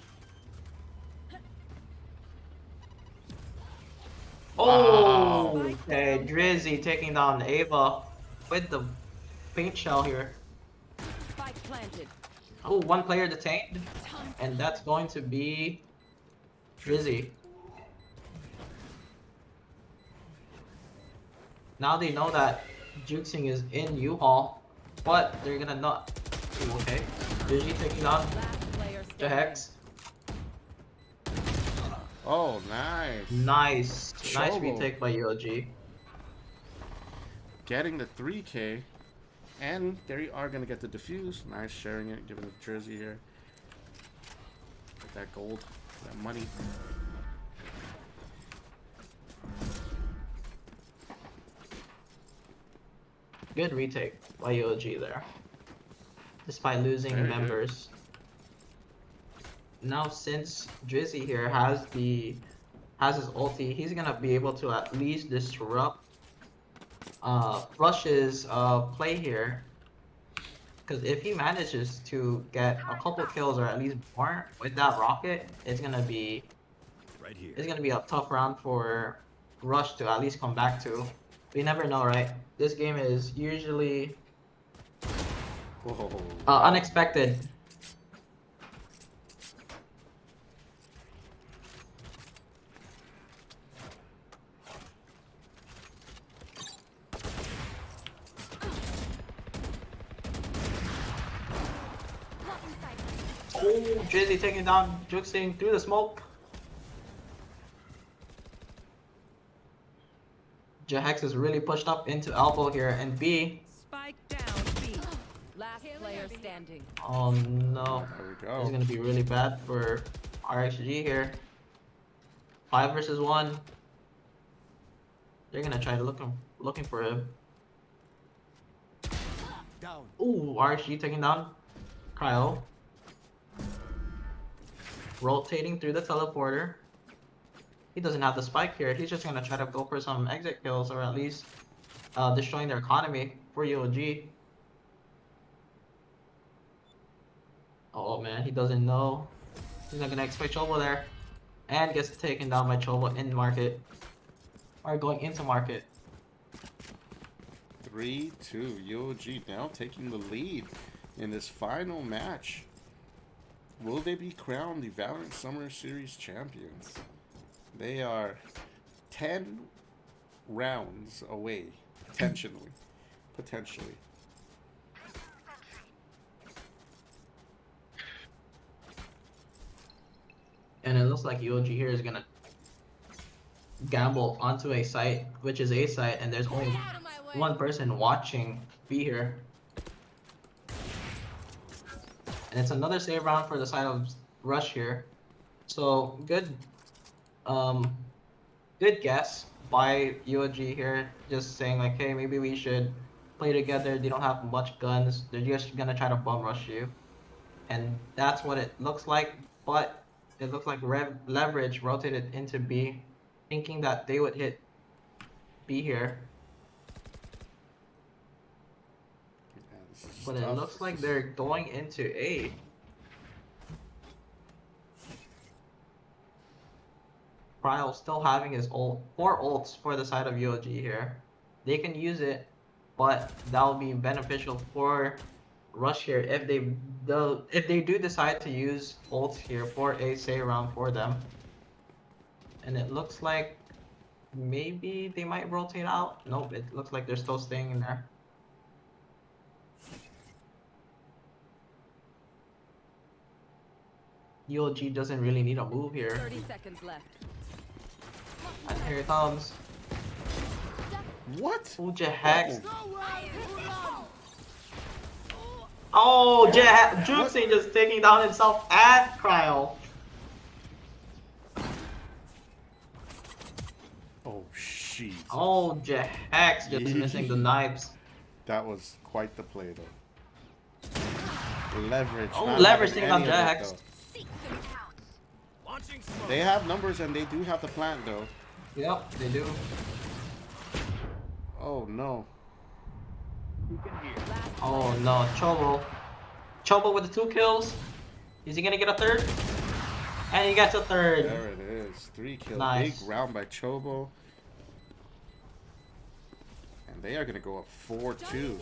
Oh, okay. Drizzy taking down Ava with the paint shell here. Spike planted. Oh, one player detained. And that's going to be Drizzy. Now they know that Juxing is in U-Haul, but they're gonna not. Ooh, okay. Drizzy taking on Last player the standing. Hex. Oh, nice. Nice. Nice Chobo. retake by UOG. Getting the 3K. And they are going to get the defuse. Nice sharing it, giving it Jersey here. Get that gold, that money. Good retake by UOG there. Despite losing Very members. Now since Drizzy here has his ulti, he's gonna be able to at least disrupt Rush's play here. Because if he manages to get a couple kills or at least more with that rocket, it's gonna be a tough round for Rush to at least come back to. We never know, right? This game is usually Whoa, unexpected. Oh, Drizzy taking down Juxing through the smoke. Jahex is really pushed up into elbow here, and B. Spike down B. Last player standing. Oh no. There we This go. is gonna be really bad for RXG here. 5 versus 1. They're gonna try to looking for him. Down. Ooh, RXG taking down Cryo. Rotating through the teleporter. He doesn't have the spike here. He's just gonna try to go for some exit kills or at least destroying their economy for UOG. Oh man, he doesn't know. He's not gonna expect Chobo there. And gets taken down by Chobo in market. Or going into market. 3-2. UOG now taking the lead in this final match. Will they be crowned the Valorant Summer Series champions? They are 10 rounds away, potentially. And it looks like UOG here is gonna gamble onto a site, which is A site, and there's only one person watching B here. And it's another save round for the side of Rush here. So good good guess by UOG here, just saying like, hey, maybe we should play together. They don't have much guns. They're just gonna try to bum rush you. And that's what it looks like, but it looks like Leverage rotated into B, thinking that they would hit B here. But it looks like they're going into A. Cryo still having his ult, 4 ults for the side of UOG here. They can use it, but that will be beneficial for Rush here if they do decide to use ults here for a save round for them. And it looks like maybe they might rotate out. Nope, it looks like they're still staying in there. UOG doesn't really need a move here. 30 seconds left. And here it comes. What? Oh, Jahex. Nowhere to run. Oh, Juxing just taking down himself and Cryo. Oh, shit. Oh, Jahex just missing the knives. That was quite the play, though. Leverage. Oh, not Leverage having taking down any of it, Jahex. though. They have numbers and they do have the plant, though. Yep, they do. Oh, no. Oh no, Chobo. Chobo with the 2 kills. Is he gonna get a third? And he gets a third. There it is. 3 kills. Nice. Big round by Chobo. And they are going to go up 4-2.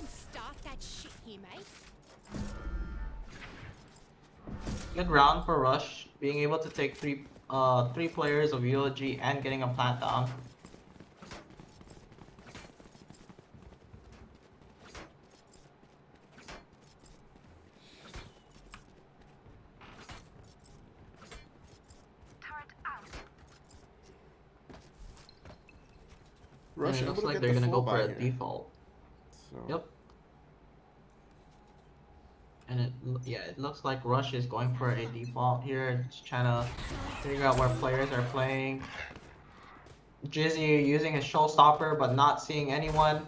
Good round for Rush, being able to take three players of UOG and getting a plant down. Rush, And it looks able to like get they're the gonna full go for buy a here. default. So. Yep. And it looks like Rush is going for a default here, just trying to figure out where players are playing. Jizzy using his showstopper but not seeing anyone.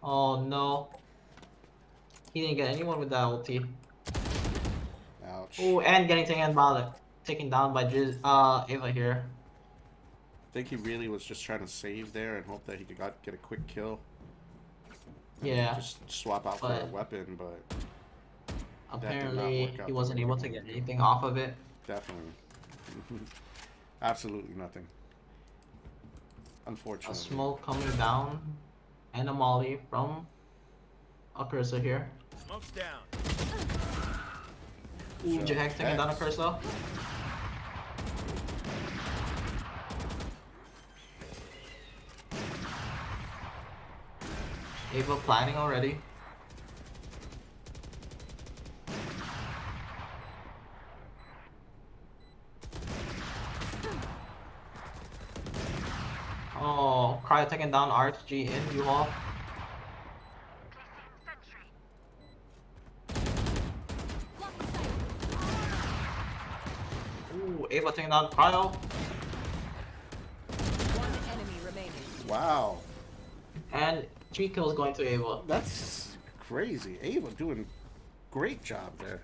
Oh no. He didn't get anyone with that ulti. Ouch. Oh, and getting taken down by Ava here. I think he really was just trying to save there and hope that he could get a quick kill. Yeah, just swap out for a but weapon, but apparently out he the wasn't way able you to wanted get to. anything off of it. Definitely. Absolutely nothing. A Unfortunately. smoke coming down and a molly from a cursor here. Smoke's down. Ooh, Jahex taking down a cursor. Ava planning already. Oh, Cryo taking down RXG in UOG. Ooh, Ava taking down Cryo. One enemy remaining. Wow. And 3 kills going to Ava. That's crazy. Ava doing great job there.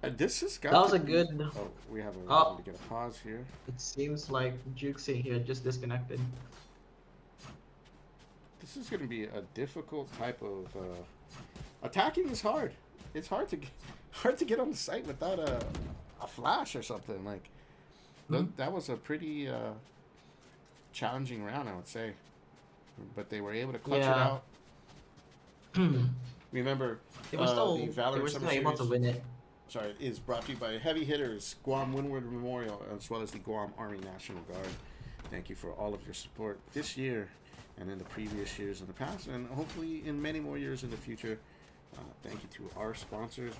This has got That was to a good. Oh, we have Oh. to get a pause here. It seems like Jukesy here just disconnected. This is going to be a difficult type of attacking is hard. It's hard to get on the site without a flash or something. Like that was a pretty challenging round, I would say. But they were able to clutch it out. Remember, They were still, the Valorant they were Summer still able Series, to win it. sorry, is brought to you by Heavy Hitters, Guam Windward Memorial, as well as the Guam Army National Guard. Thank you for all of your support this year and in the previous years in the past, and hopefully in many more years in the future. Thank you to our sponsors.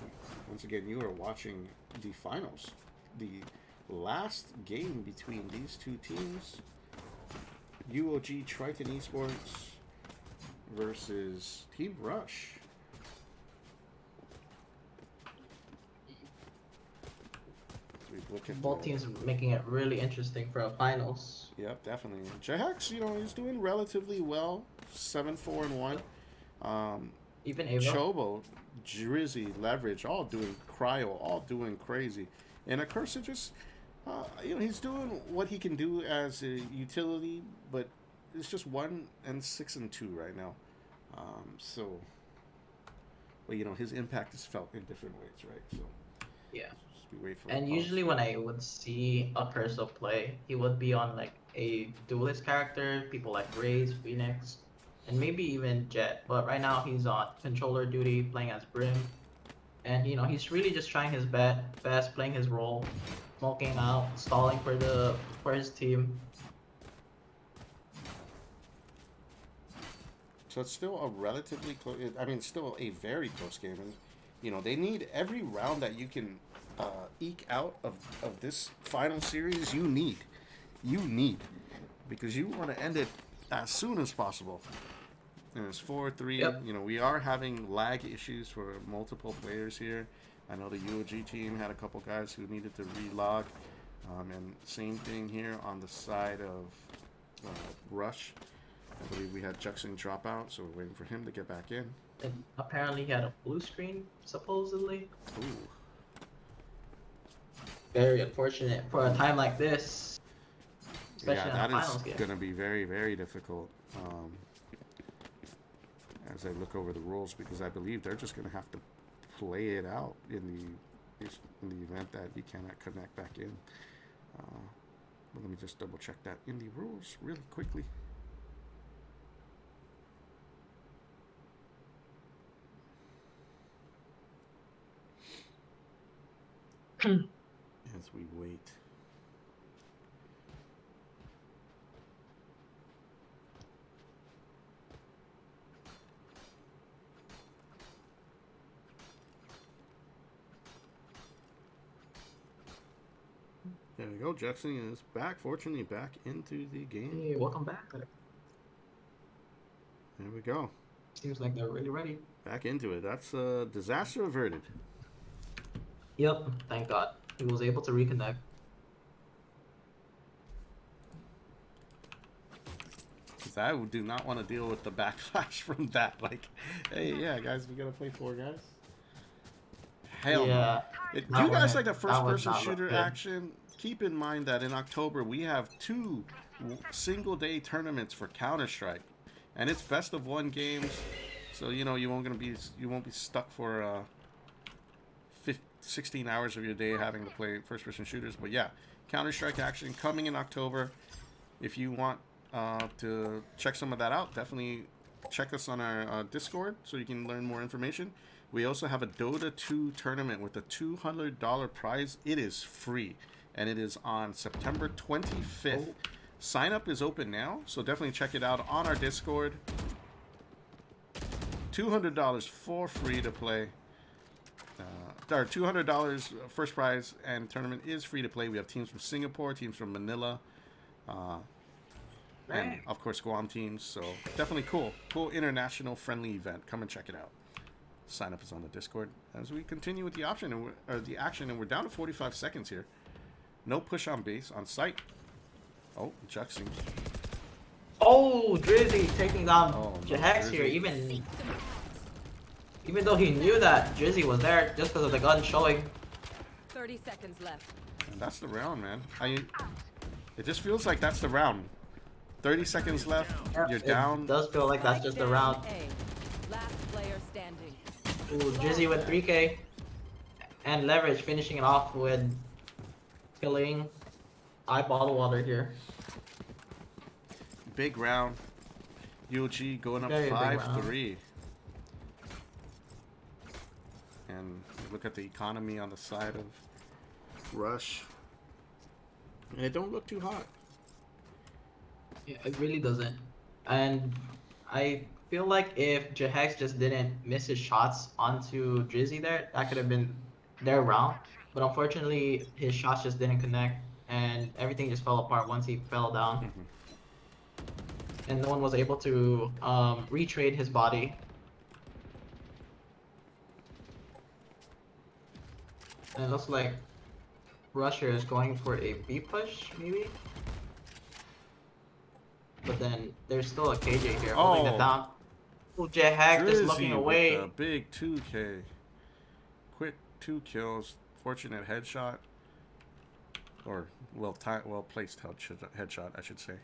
Once again, you are watching the finals, the last game between these two teams, UOG Triton Esports versus Team Rush. Look at Both teams making it really interesting for a finals. Yep, definitely. Jahex, he's doing relatively well. 7-4-1. Even Ava. Chobo, Drizzy, Leverage, all doing Cryo, all doing crazy. And a Cursor just, he's doing what he can do as a utility, but it's just 1 and 6 and 2 right now. But his impact is felt in different ways, right? So Yeah. we wait for And usually when I would see a Cursor play, he would be on like a duelist character, people like Raze, Phoenix, and maybe even Jet. But right now he's on controller duty, playing as Brim. And he's really just trying his best, playing his role, smoking out, stalling for his team. So it's still a relatively close. I mean, still a very close game, and they need every round that you can eke out of this final series. You need, because you want to end it as soon as possible. And it's 4-3. Yep. We are having lag issues for multiple players here. I know the UOG team had a couple guys who needed to relog, and same thing here on the side of Rush. I believe we had Juxing drop out, so we're waiting for him to get back in. And apparently he had a blue screen, supposedly. Ooh. Very unfortunate for a time like this. Especially Yeah, in a finals game. going to be very, very difficult as I look over the rules, because I believe they're just going to have to play it out in the event that you cannot connect back in. But let me just double check that in the rules really quickly. As we wait. There we go. Jackson is back. Fortunately, back into the game. Hey, welcome back. There we go. Seems like they're really ready. Back into it. That's disaster averted. Yep, thank God. He was able to reconnect. Because I do not want to deal with the backlash from that. Like, hey, yeah, guys, we got to play 4 guys. Hell Yeah. no. Do you guys like the first-person not shooter good. action? keep in mind that in October we have 2 single-day tournaments for Counter-Strike, and it's best of 1 games. So you know you won't be stuck for 16 hours of your day having to play first-person shooters. But yeah, Counter-Strike action coming in October. If you want to check some of that out, definitely check us on our Discord so you can learn more information. We also have a Dota 2 tournament with a $200 prize. It is free, and it is on September 25th. Oh. Sign up is open now, so definitely check it out on our Discord. $200 for free to play. Our $200 first prize and tournament is free to play. We have teams from Singapore, teams from Manila, and of course Guam teams. So definitely cool international friendly event. Come and check it out. Sign up is on the Discord as we continue with the action, and we're down to 45 seconds here. No push on base on site. Oh, Juxing. Oh, Drizzy taking down Jahex here, even though he knew that Drizzy was there just because of the gun showing. 30 seconds left. And that's the round, man. It just feels like that's the round. 30 seconds left. Yep, you're down. It does feel like that's just the round. Last player standing. Ooh, Drizzy with 3K. And Leverage finishing it off with killing Eyeball Water here. Big round. UOG going up 5-3. And look at the economy on the side of Rush. And it don't look too hot. Yeah, it really doesn't. And I feel like if Jahex just didn't miss his shots onto Drizzy there, that could have been their round. But unfortunately, his shots just didn't connect, and everything just fell apart once he fell down. And no one was able to retrade his body. And it looks like Rusher is going for a B push, maybe? But then there's still a KJ here holding it down. Oh, Jahex is looking away. With a big 2K. Quick 2 kills. Fortunate headshot. Or well placed headshot, I should say.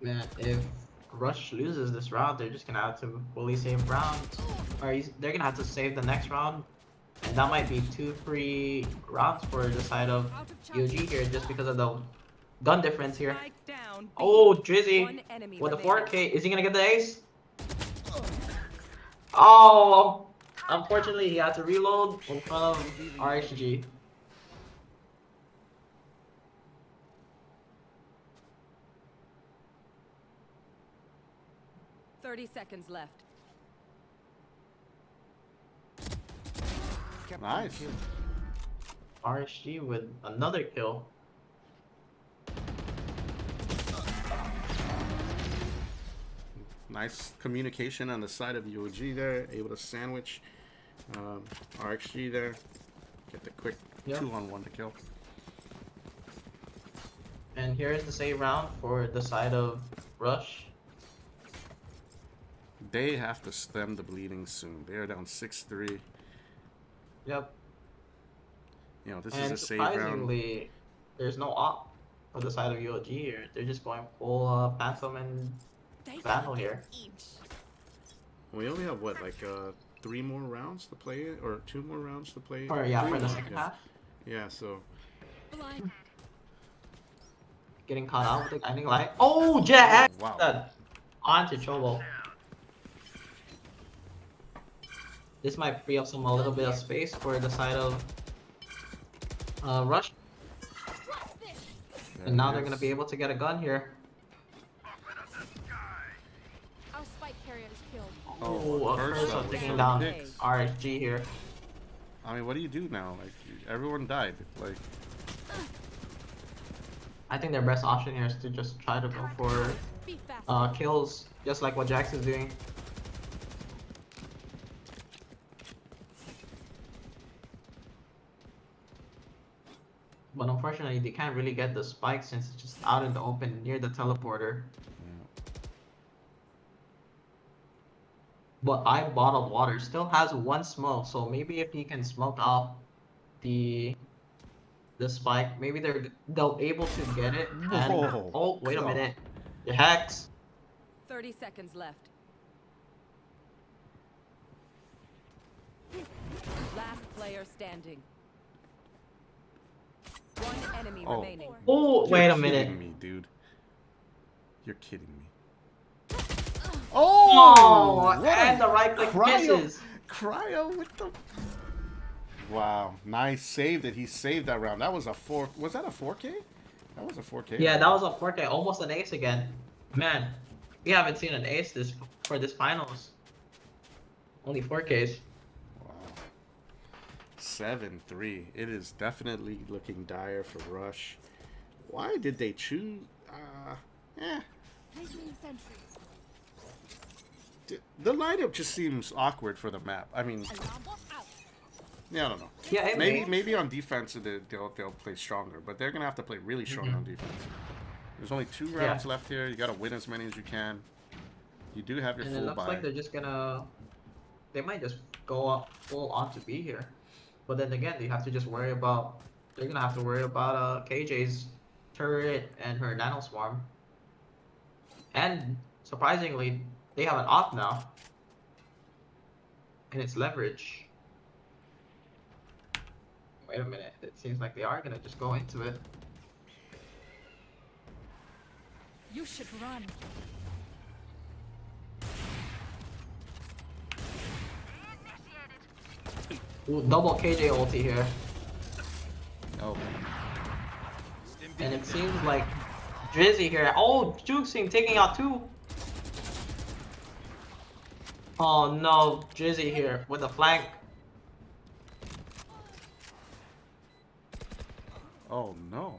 Man, if Rush loses this round, they're just gonna have to fully save rounds. Or they're gonna have to save the next round. And that might be 2 free rounds for the side of UOG here just because of the gun difference here. Oh, Drizzy with the 4K. Is he gonna get the ace? Oh, unfortunately he had to reload in front of RXG. Seconds left. Nice. RSG with another kill. Nice communication on the side of UOG there. Able to sandwich RXG there. Get the quick 2-on-1 to kill. And here's the save round for the side of Rush. They have to stem the bleeding soon. They are down 6-3. Yep. You know, this and is a save round. Surprisingly, there's no op on the side of UOG here. They're just going full Phantom and Vandal here. We only have what, like 3 more rounds to play it, or 2 more rounds to play. Or yeah, for the second half. Yeah, so. Getting caught out with the guiding light. Oh, Jack! Oh, wow. Onto Chobo. This might free up a little bit of space for the side of Rush. And now they're gonna be able to get a gun here. Our spike carrier is killed. Oh, a Curse taking down RSG here. I mean, what do you do now? Like, everyone died. Like, I think their best option here is to just try to go for kills, just like what Jax is doing. But unfortunately, they can't really get the spike since it's just out in the open near the teleporter. but I bottled water still has one smoke, so maybe if he can smoke off the spike, maybe they'll able to get it. And Whoa. oh, wait a Go. minute, the hex. 30 seconds left. Last player standing. One enemy Oh. remaining. Oh, wait a You're minute. kidding me, dude. You're kidding me. Oh, what and a the right click cryo, misses. cryo with the. Wow, nice save that he saved that round. That was a 4. Was that a 4K? That was a 4K. Yeah, that was a 4K, almost an ace again. Man, we haven't seen an ace for this finals. Only 4Ks. Wow. 7-3. It is definitely looking dire for Rush. Why did they choose? The lineup just seems awkward for the map. I mean, yeah, I don't know. Yeah, Maybe on defense they'll play stronger, but they're gonna have to play really strong on defense. There's only 2 rounds left here. You gotta win as many as you can. You do have your And full it looks buy. like they're just gonna. They might just go up full on to be here, but then again, they have to just worry about. They're gonna have to worry about KJ's turret and her nano swarm. And surprisingly, they have an op now, and it's leverage. Wait a minute, it seems like they are gonna just go into it. You should run. Ooh, double KJ ulti here. Oh, And it seems like Drizzy here. Oh, Jukesing taking out 2. Oh no, Drizzy here with a flank. oh no.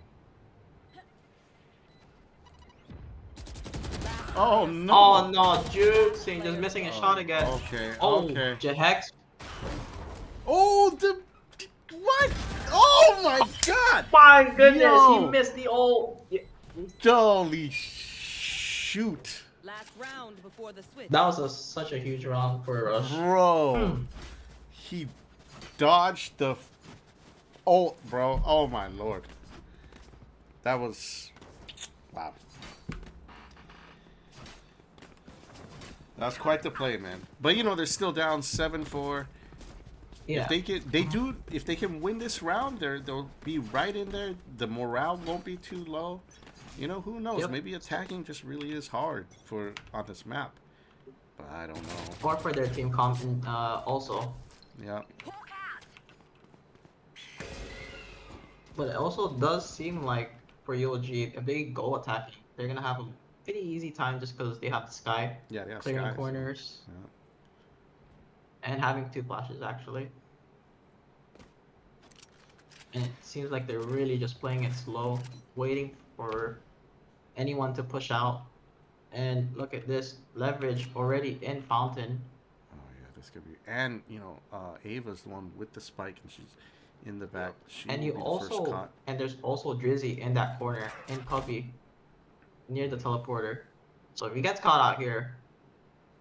Oh no. Oh no, Jukesing just missing a shot again. Okay. Oh, Okay. Jehex. Oh, what? Oh my God! My goodness, Yo. he missed the ult. Holy shoot, Last round before the switch. That was such a huge round for Rush. bro! He dodged the ult, bro. Oh my lord, that was wow. That's quite the play, man. But you know they're still down 7-4. Yeah. If they can win this round, they'll be right in there. The morale won't be too low. You know, who knows? Yep. Maybe attacking just really is hard on this map. But I don't know. Or for their team comp also. Yeah. But it also does seem like for UOG, if they go attacking, they're gonna have a pretty easy time just because they have the sky. Yeah, they have clearing skies. corners. Yeah. And having 2 flashes actually. And it seems like they're really just playing it slow, waiting for anyone to push out. And look at this, leverage already in Fountain. Oh yeah, this could be. And you know, Ava's the one with the spike, and she's in the back. She And will you be the first also, caught. and there's also Drizzy in that corner, in Puppy, near the teleporter. So if he gets caught out here,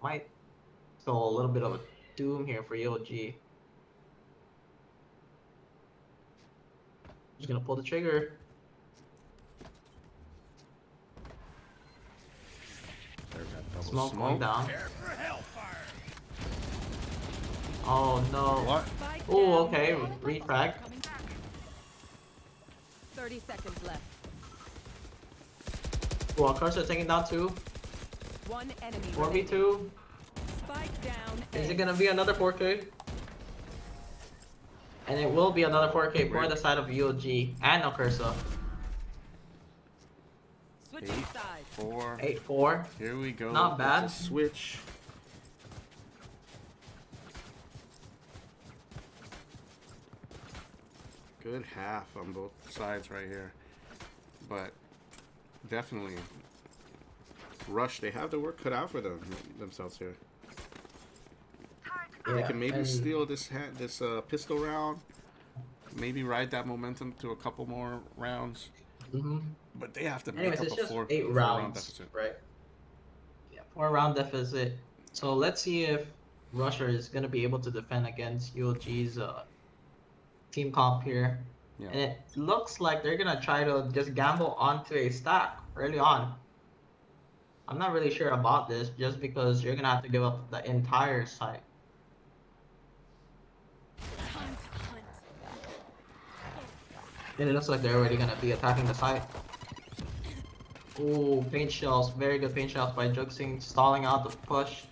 might spell a little bit of a doom here for UOG. Just gonna pull the trigger. There's that double Smoke going down. Oh no. What? Oh, okay. Refrag. 30 seconds left. Well, Cursor taking down 2. One enemy. 4v2. Spike down. Is A. it gonna be another 4K? And it will be another 4K for the side of UOG and no Cursor. Switching sides. 8-4. 8-4. Here we go. Not bad. It's a switch. Good half on both sides right here. But definitely Rush, they have the work cut out for themselves here. Yeah, They can maybe and steal this pistol round. Maybe ride that momentum to a couple more rounds. But they have to make anyways, up it's a just 4 8 round rounds, deficit. right? Yeah, 4 round deficit. So let's see if Rusher is gonna be able to defend against UOG's team comp here. Yeah. And it looks like they're gonna try to just gamble onto a stack early on. I'm not really sure about this, just because you're gonna have to give up the entire site. And it looks like they're already gonna be attacking the site. Ooh, paint shells. Very good paint shells by Juxing, stalling out the push.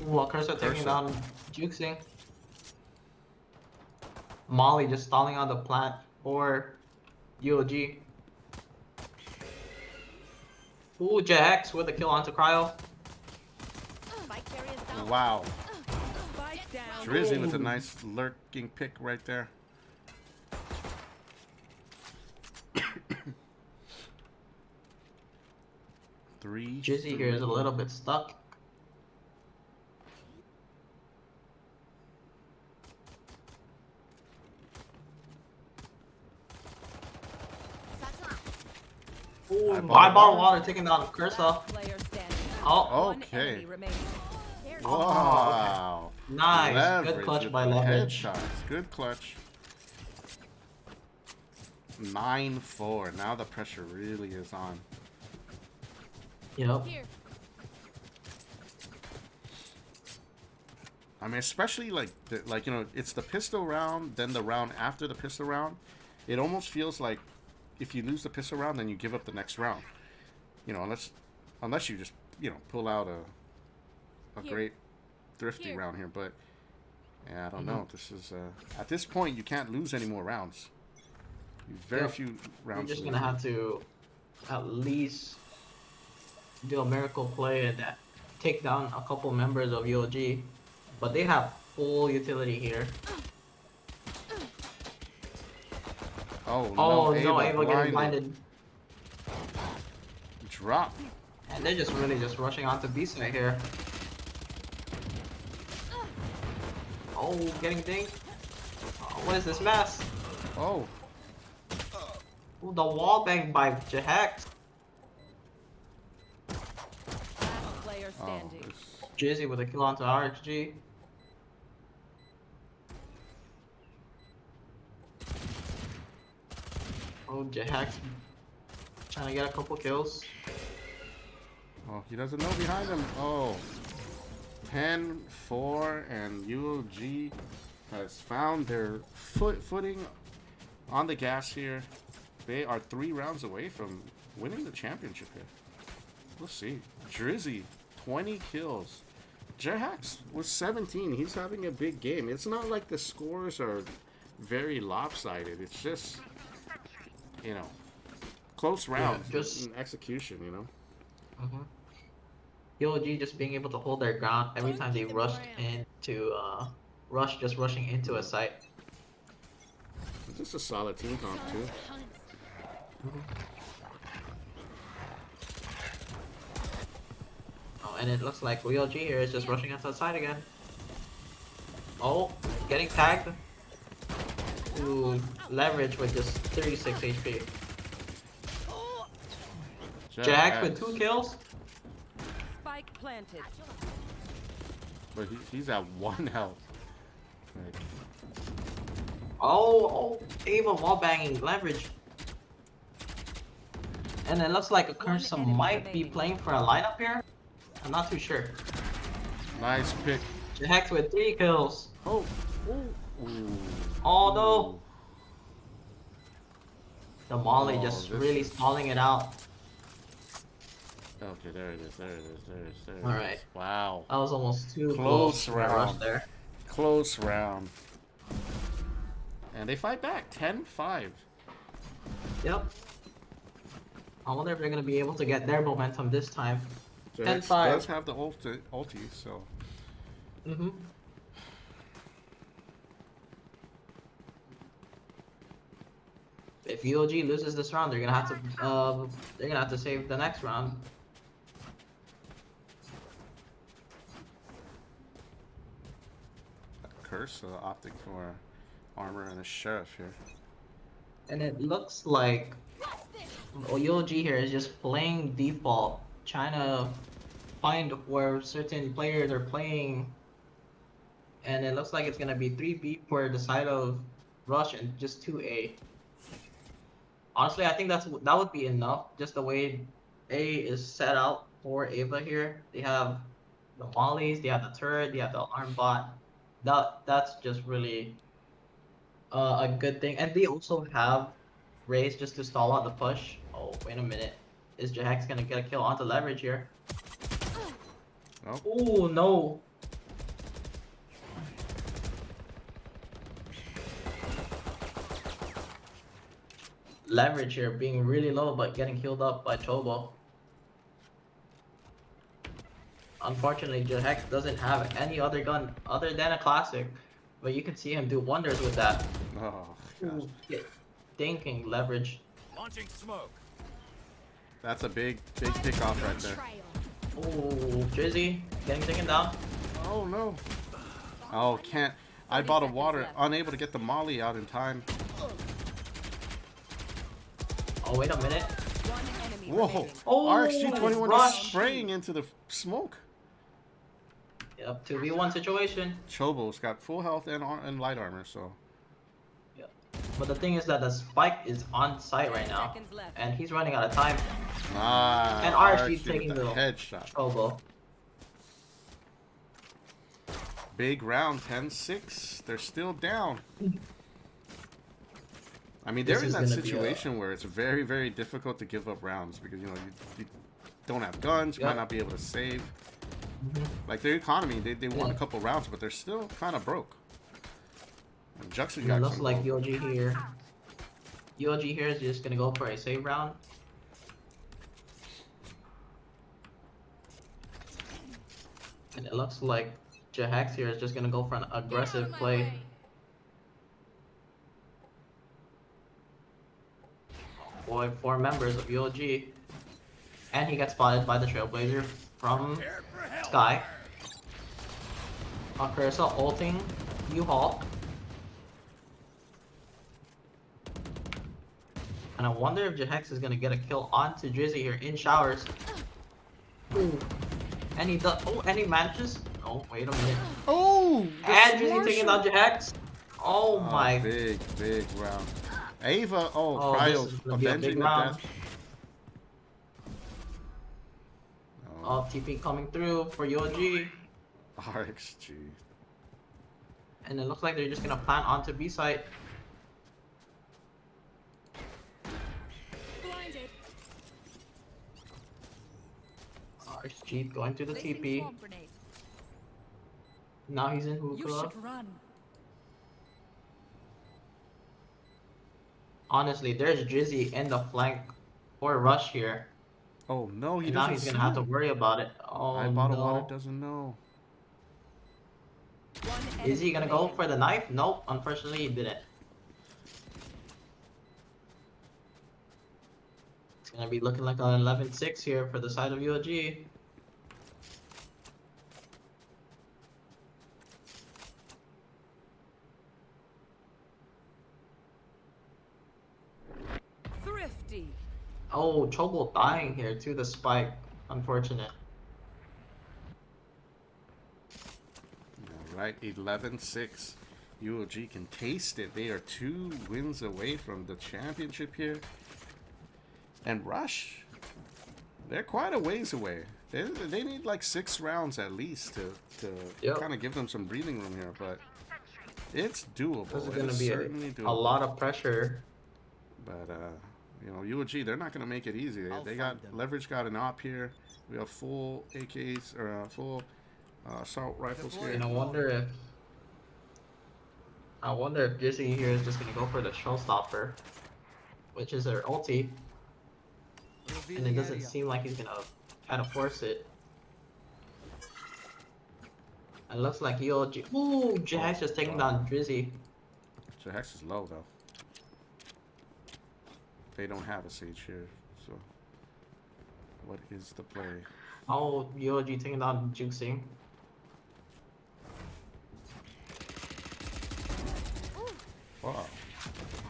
Ooh, a cursor taking down Juxing. Molly just stalling out the plant for UOG. Ooh, Jax with a kill onto Cryo. Wow. Spike down. Drizzy with a nice lurking pick right there. Three. Drizzy here is a little bit stuck. Ooh, eyeball water taking down Cursor. Player standing. Oh, One Okay. enemy remaining. Wow. nice. Leverage Good clutch with by the Leverage. headshots. Good clutch. 9-4. Now the pressure really is on. Yep. I mean, especially like you know, it's the pistol round, then the round after the pistol round. It almost feels like if you lose the pistol round, then you give up the next round. You know, unless you just, you know, pull out a great thrifty round here. But yeah, I don't know. This is at this point you can't lose any more rounds. Very few rounds. You're just gonna have to at least do a miracle play and take down a couple members of UOG. But they have full utility here. Oh Oh no, no, Ava Ava getting blinded. blinded. Drop. And they're just really just rushing onto B side here. Oh, getting dinged. Oh, what is this mess? Oh. Ooh, the wall bang by Jahex. Last player standing. Jizzy with a kill onto RXG. Oh, Jahex trying to get a couple kills. Oh, he doesn't know behind him. Oh. 10-4, and UOG has found their footing on the gas here. They are 3 rounds away from winning the championship here. We'll see. Drizzy, 20 kills. Jahax was 17. He's having a big game. It's not like the scores are very lopsided. It's just, you know, close rounds, just execution, you know. UOG just being able to hold their ground every time they rushed into just rushing into a site. It's just a solid team comp too. Oh, and it looks like UOG here is just rushing into the site again. Oh, getting tagged. Ooh, Leverage with just 36 HP. Jack with 2 kills. Spike planted. But he's at 1 health. Like, Oh, Ava wall banging Leverage. And it looks like a Cursa might be playing for a lineup here. I'm not too sure. nice pick. Jahex with 3 kills. Oh. Ooh. Oh no. The Molly Oh, just this really is- stalling it out. Okay, there it is. There it is. There it is. There it is. Alright. Wow. That was almost too Close for a rush round. there. Close round. And they fight back. 10-5. Yep. I wonder if they're gonna be able to get their momentum this time. Jax 10-5. does have the ulti, so. If UOG loses this round, they're gonna have to save the next round. Curse opting for armor and a sheriff here. And it looks like UOG here is just playing default, trying to find where certain players are playing, and it looks like it's gonna be 3B for the side of Rush and just 2A. Honestly, I think that would be enough. Just the way A is set out for Ava here. They have the mollies, they have the turret, they have the alarm bot. That's just really a good thing. And they also have Raze just to stall out the push. Oh, wait a minute. Is Jahax gonna get a kill onto leverage here? Oh. Oh no. Leverage here being really low but getting healed up by Chobo. Unfortunately, Jahex doesn't have any other gun other than a classic, but you can see him do wonders with that. Oh, gosh. Thinking leverage. Launching smoke. That's a big pick off right there. Oh, Drizzy getting taken down. Oh no. Oh, can't. I bought a water, unable to get the molly out in time. Oh, wait a minute. Whoa. Oh, RxG21 Rush. is spraying into the smoke. Yep, 2v1 situation. Chobo's got full health and light armor, so. Yep. But the thing is that the spike is on site right now, and he's running out of time. Ah, And RxG's taking the headshot. Chobo. Big round, 10-6. They're still down. I mean, they're in that situation where it's very, very difficult to give up rounds because, you know, you don't have guns, you might not be able to save. Like, their economy, they won a couple rounds, but they're still kind of broke. And Juxon got looks like UOG here. UOG here is just gonna go for a save round. And it looks like Jahex here is just gonna go for an aggressive play. Boy, 4 members of UOG. And he gets spotted by the Trailblazer from Sky. Carissa ulting U-Haul. And I wonder if Jahex is gonna get a kill onto Drizzy here in showers. Ooh. And he does. Oh, and he manages. Oh, wait a minute. Oh! And Drizzy taking down Jahex. Oh my. Big round. Ava, Cryo avenging the death. Oh, TP coming through for UOG. RxG. And it looks like they're just gonna plant onto B site. Blinded. RxG going to the TP. Now he's in You hookah. should run. Honestly, there's Drizzy in the flank for Rush here. Oh no, he and doesn't. Now he's gonna have to worry about it. Oh I bought a no. water, doesn't know. Is he gonna go for the knife? Nope, unfortunately he didn't. It's gonna be looking like an 11-6 here for the side of UOG. Thrifty. Oh, Chobo dying here to the spike. Unfortunate. Alright, 11-6. UOG can taste it. They are 2 wins away from the championship here. And Rush, they're quite a ways away. They need like 6 rounds at least to kind of give them some breathing room here, but it's doable. This is going to be a lot of pressure. But, you know, UOG, they're not going to make it easy. They got leverage, got an op here. We have full AKs, or full assault rifles here. And I wonder if Drizzy here is just going to go for the showstopper, which is their ulti. And it doesn't seem like he's going to try to force it. It looks like UOG. Ooh, Jahex just taking down Drizzy. Jahex is low though. They don't have a Sage here, so what is the play? Oh, UOG taking down Juxing. Wow.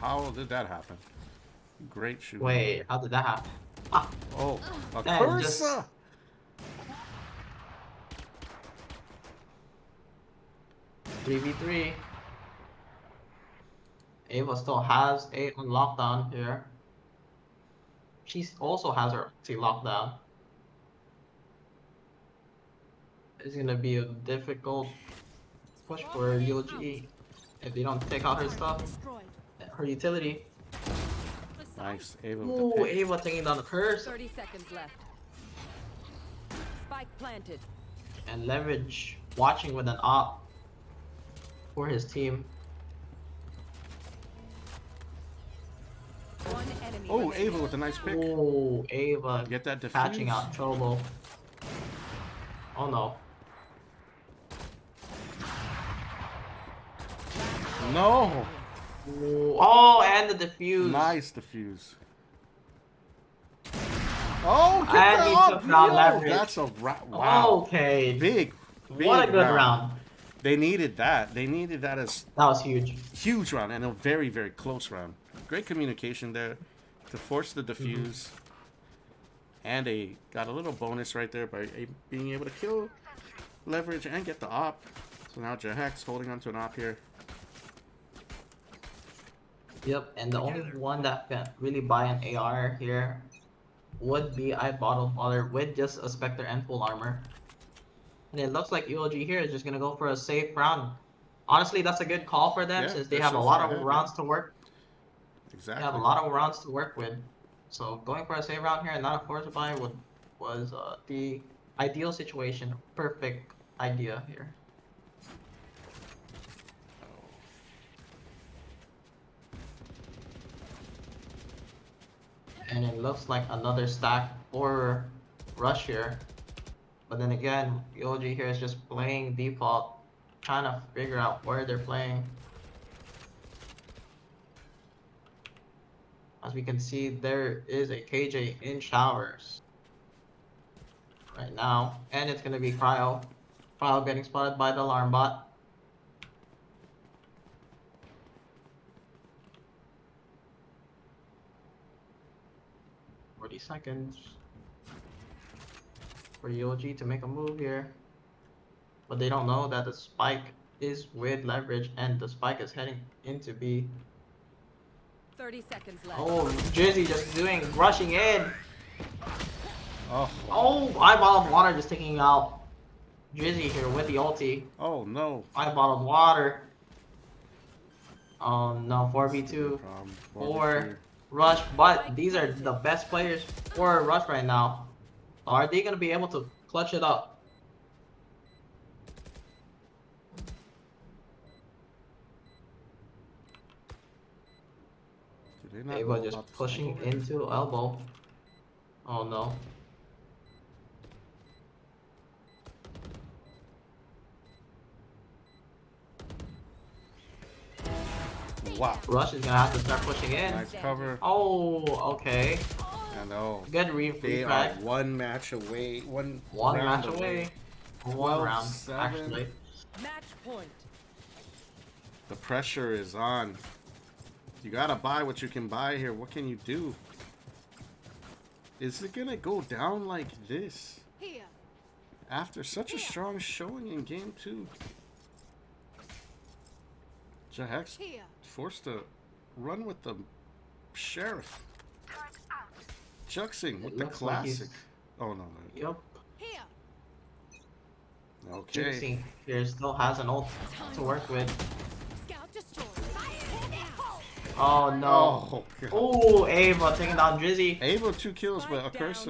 How did that happen? Great shooting. Wait, how did that happen? Ah, Oh, a damn, just Cursa! 3v3. Ava still has a on lockdown here. She also has her T lockdown. It's gonna be a difficult push for UOG if they don't take out her stuff, her utility. Nice. Ava with the Ooh, pick. Ava taking down the curse 30 seconds left. Spike planted. and leverage watching with an op for his team. One enemy. Oh, Ava with a nice pick. Ooh, Ava Get that defuse. patching out trouble. Oh no. No! Ooh, oh, and the defuse. Nice defuse. Oh, get And that he up! took down Yo, leverage. that's a wow. Okay. Big What a good round. They needed that. They needed that as That was huge. huge round and a very, very close round. Great communication there to force the defuse. And they got a little bonus right there by being able to kill leverage and get the op. So now Jahex holding onto an op here. Yep, and the only one that can really buy an AR here would be I Bottle Baller with just a Spectre and full armor. And it looks like UOG here is just gonna go for a safe round. Honestly, that's a good call for them Yeah, since they they're have so a lot far of ahead, rounds yeah. to work. Exactly. They have a lot of rounds to work with. So going for a safe round here and not a force buy was the ideal situation. Perfect idea here. And it looks like another stack or rush here. But then again, UOG here is just playing default, trying to figure out where they're playing. As we can see, there is a KJ in showers right now, and it's gonna be Cryo. Cryo getting spotted by the alarm bot. Seconds for UOG to make a move here, but they don't know that the spike is with leverage and the spike is heading into B. 30 seconds left. Oh, Jizzy just rushing in. Oh, Eyeball of Water just taking out Drizzy here with the ulti. Oh no. Eyeball of Water. Oh no, 4v2 for Rush, but these are the best players for Rush right now. Are they gonna be able to clutch it up? They were just pushing into elbow. Oh no. Wow. Rush is gonna have to start pushing in. Nice cover. Oh, okay. I know. Good They are one match away. One round match away. One round, actually. Match point. The pressure is on. You gotta buy what you can buy here. What can you do? Is it gonna go down like this? Here. After such a strong showing in game 2? Jahex forced to run with the sheriff. Juxing with the classic. Oh no. Yep. Here. Okay. Juxing here still has an ult to work with. Scout destroyed. Oh no. Oh, Ava taking down Drizzy. Ava 2 kills, but of course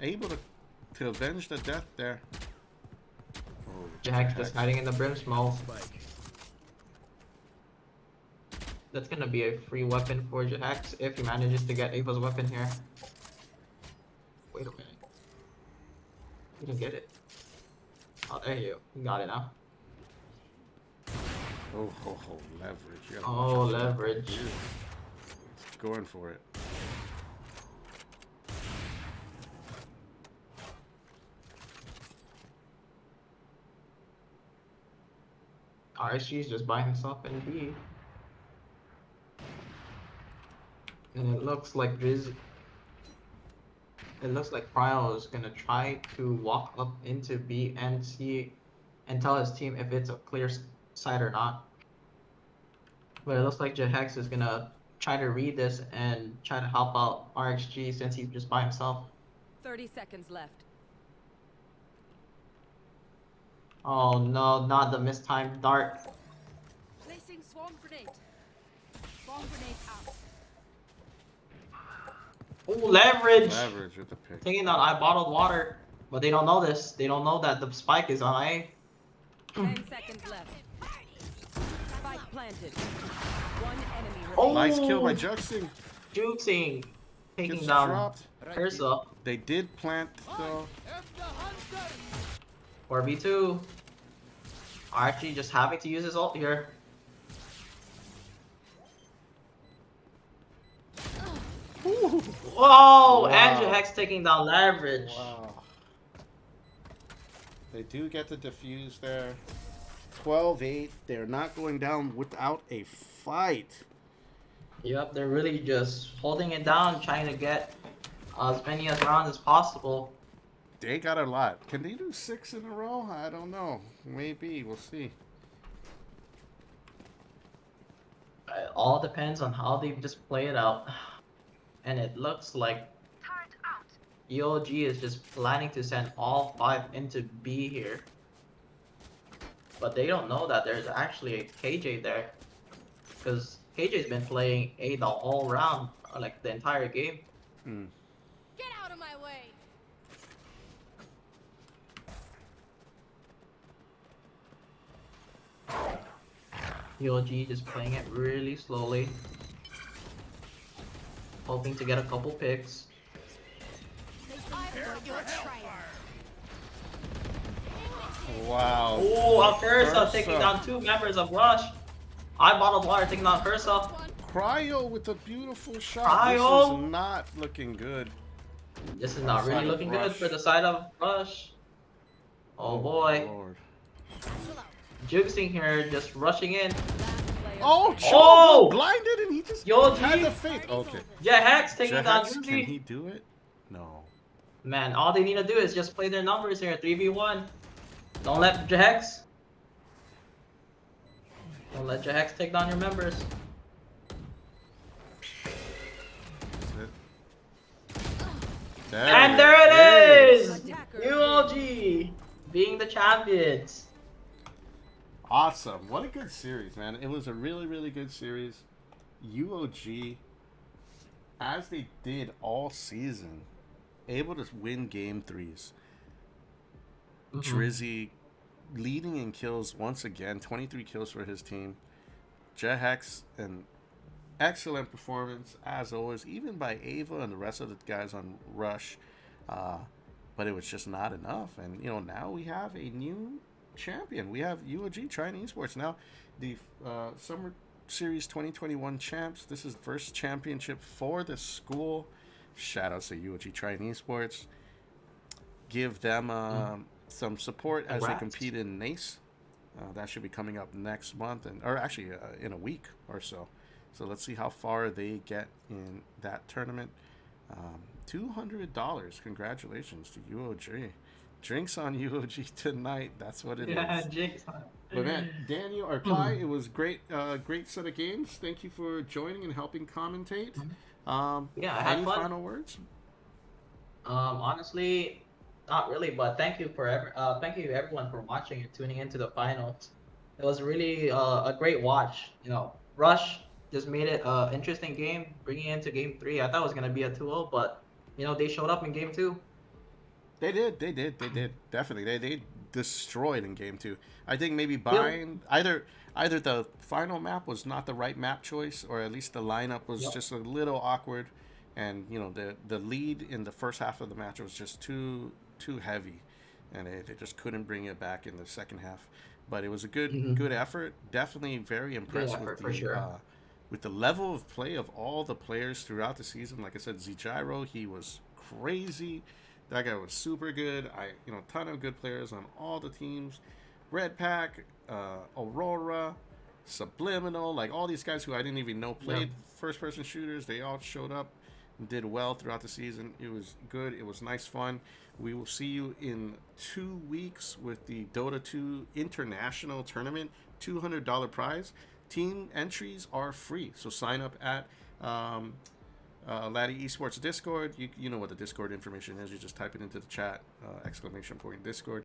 able to avenge the death there. Oh, Jack just hiding in the brim smoke. That's gonna be a free weapon for Jax if he manages to get Ava's weapon here. Wait a minute. He didn't get it. Oh, there you go. You got it now. Oh, leverage. You gotta Oh, watch out. leverage. Going for it. RSG's just buying himself in B. And it looks like it looks like Cryo is gonna try to walk up into B and see and tell his team if it's a clear side or not. But it looks like Jahex is gonna try to read this and try to help out RXG since he's just by himself. 30 seconds left. Oh no, not the mistimed dart. Placing swarm grenade. Swarm grenade out. Ooh, leverage! Leverage with the pick. Taking out I bottled water. But they don't know this. They don't know that the spike is on A. 10 seconds left. Spike planted. One enemy remaining. Oh! Nice kill by Juxing. Juxing. Taking Gets down dropped. Ursa. They did plant though. 4v2. Archie just having to use his ult here. Whoa! Wow. And Jahex taking down leverage. Wow. They do get the defuse there. 12-8. They're not going down without a fight. Yep, they're really just holding it down, trying to get as many rounds as possible. They got a lot. Can they do 6 in a row? I don't know. Maybe. We'll see. It all depends on how they just play it out. And it looks like UOG is just planning to send all 5 into B here. But they don't know that there's actually a KJ there. Because KJ's been playing A the whole round, like the entire game. Get out of my way. UOG just playing it really slowly. Hoping to get a couple picks. Wow. Oh, Ursa taking down 2 members of Rush. I bottled water taking down Ursa. Cryo with a beautiful shot. Cryo? This is not looking good. This is not really Side of looking good Rush. for the side of Rush. Oh boy. Lord. Juxing here, just rushing in. Oh, Oh! Chobo blinded and he just UOG. had the fate. Okay. Jahex taking down Jahex, can Juxing. he do it? No. Man, all they need to do is just play their numbers here. 3v1. Don't let Jahex. Don't let Jahex take down your members. And there it is! UOG being the champions. Awesome. What a good series, man. It was a really, really good series. UOG, as they did all season, able to win game 3s. Drizzy leading in kills once again, 23 kills for his team. Jahex, an excellent performance as always, even by Ava and the rest of the guys on Rush. But it was just not enough. And you know, now we have a new champion. We have UOG trying esports now. The Summer Series 2021 champs. This is the first championship for the school. Shout outs to UOG trying esports. Give them some support as they compete in NACE. That should be coming up next month, or actually in a week or so. So let's see how far they get in that tournament. $200. Congratulations to UOG. Drinks on UOG tonight. That's what it is. Yeah, Jinx. But man, Daniel or Kai, it was great. Great set of games. Thank you for joining and helping commentate. Yeah, I had any fun. final words? Honestly, not really, but thank you thank you everyone for watching and tuning into the finals. It was really a great watch. You know, Rush just made it an interesting game, bringing into game 3. I thought it was gonna be a 2-0, but you know they showed up in game 2. They did. Definitely. They destroyed in game 2. I think maybe buying either the final map was not the right map choice, or at least the lineup was just a little awkward, and you know the lead in the first half of the match was just too heavy, and they just couldn't bring it back in the second half. But it was a good effort. Definitely very impressed with the level of play of all the players throughout the season. Like I said, Z-Gyro, he was crazy. That guy was super good. Ton of good players on all the teams. Red Pack, Aurora, Subliminal, like all these guys who I didn't even know played first-person shooters. They all showed up and did well throughout the season. It was good. It was nice fun. We will see you in 2 weeks with the Dota 2 International Tournament, $200 prize. Team entries are free, so sign up at Laddie Esports Discord. You know what the Discord information is. You just type it into the chat, !Discord.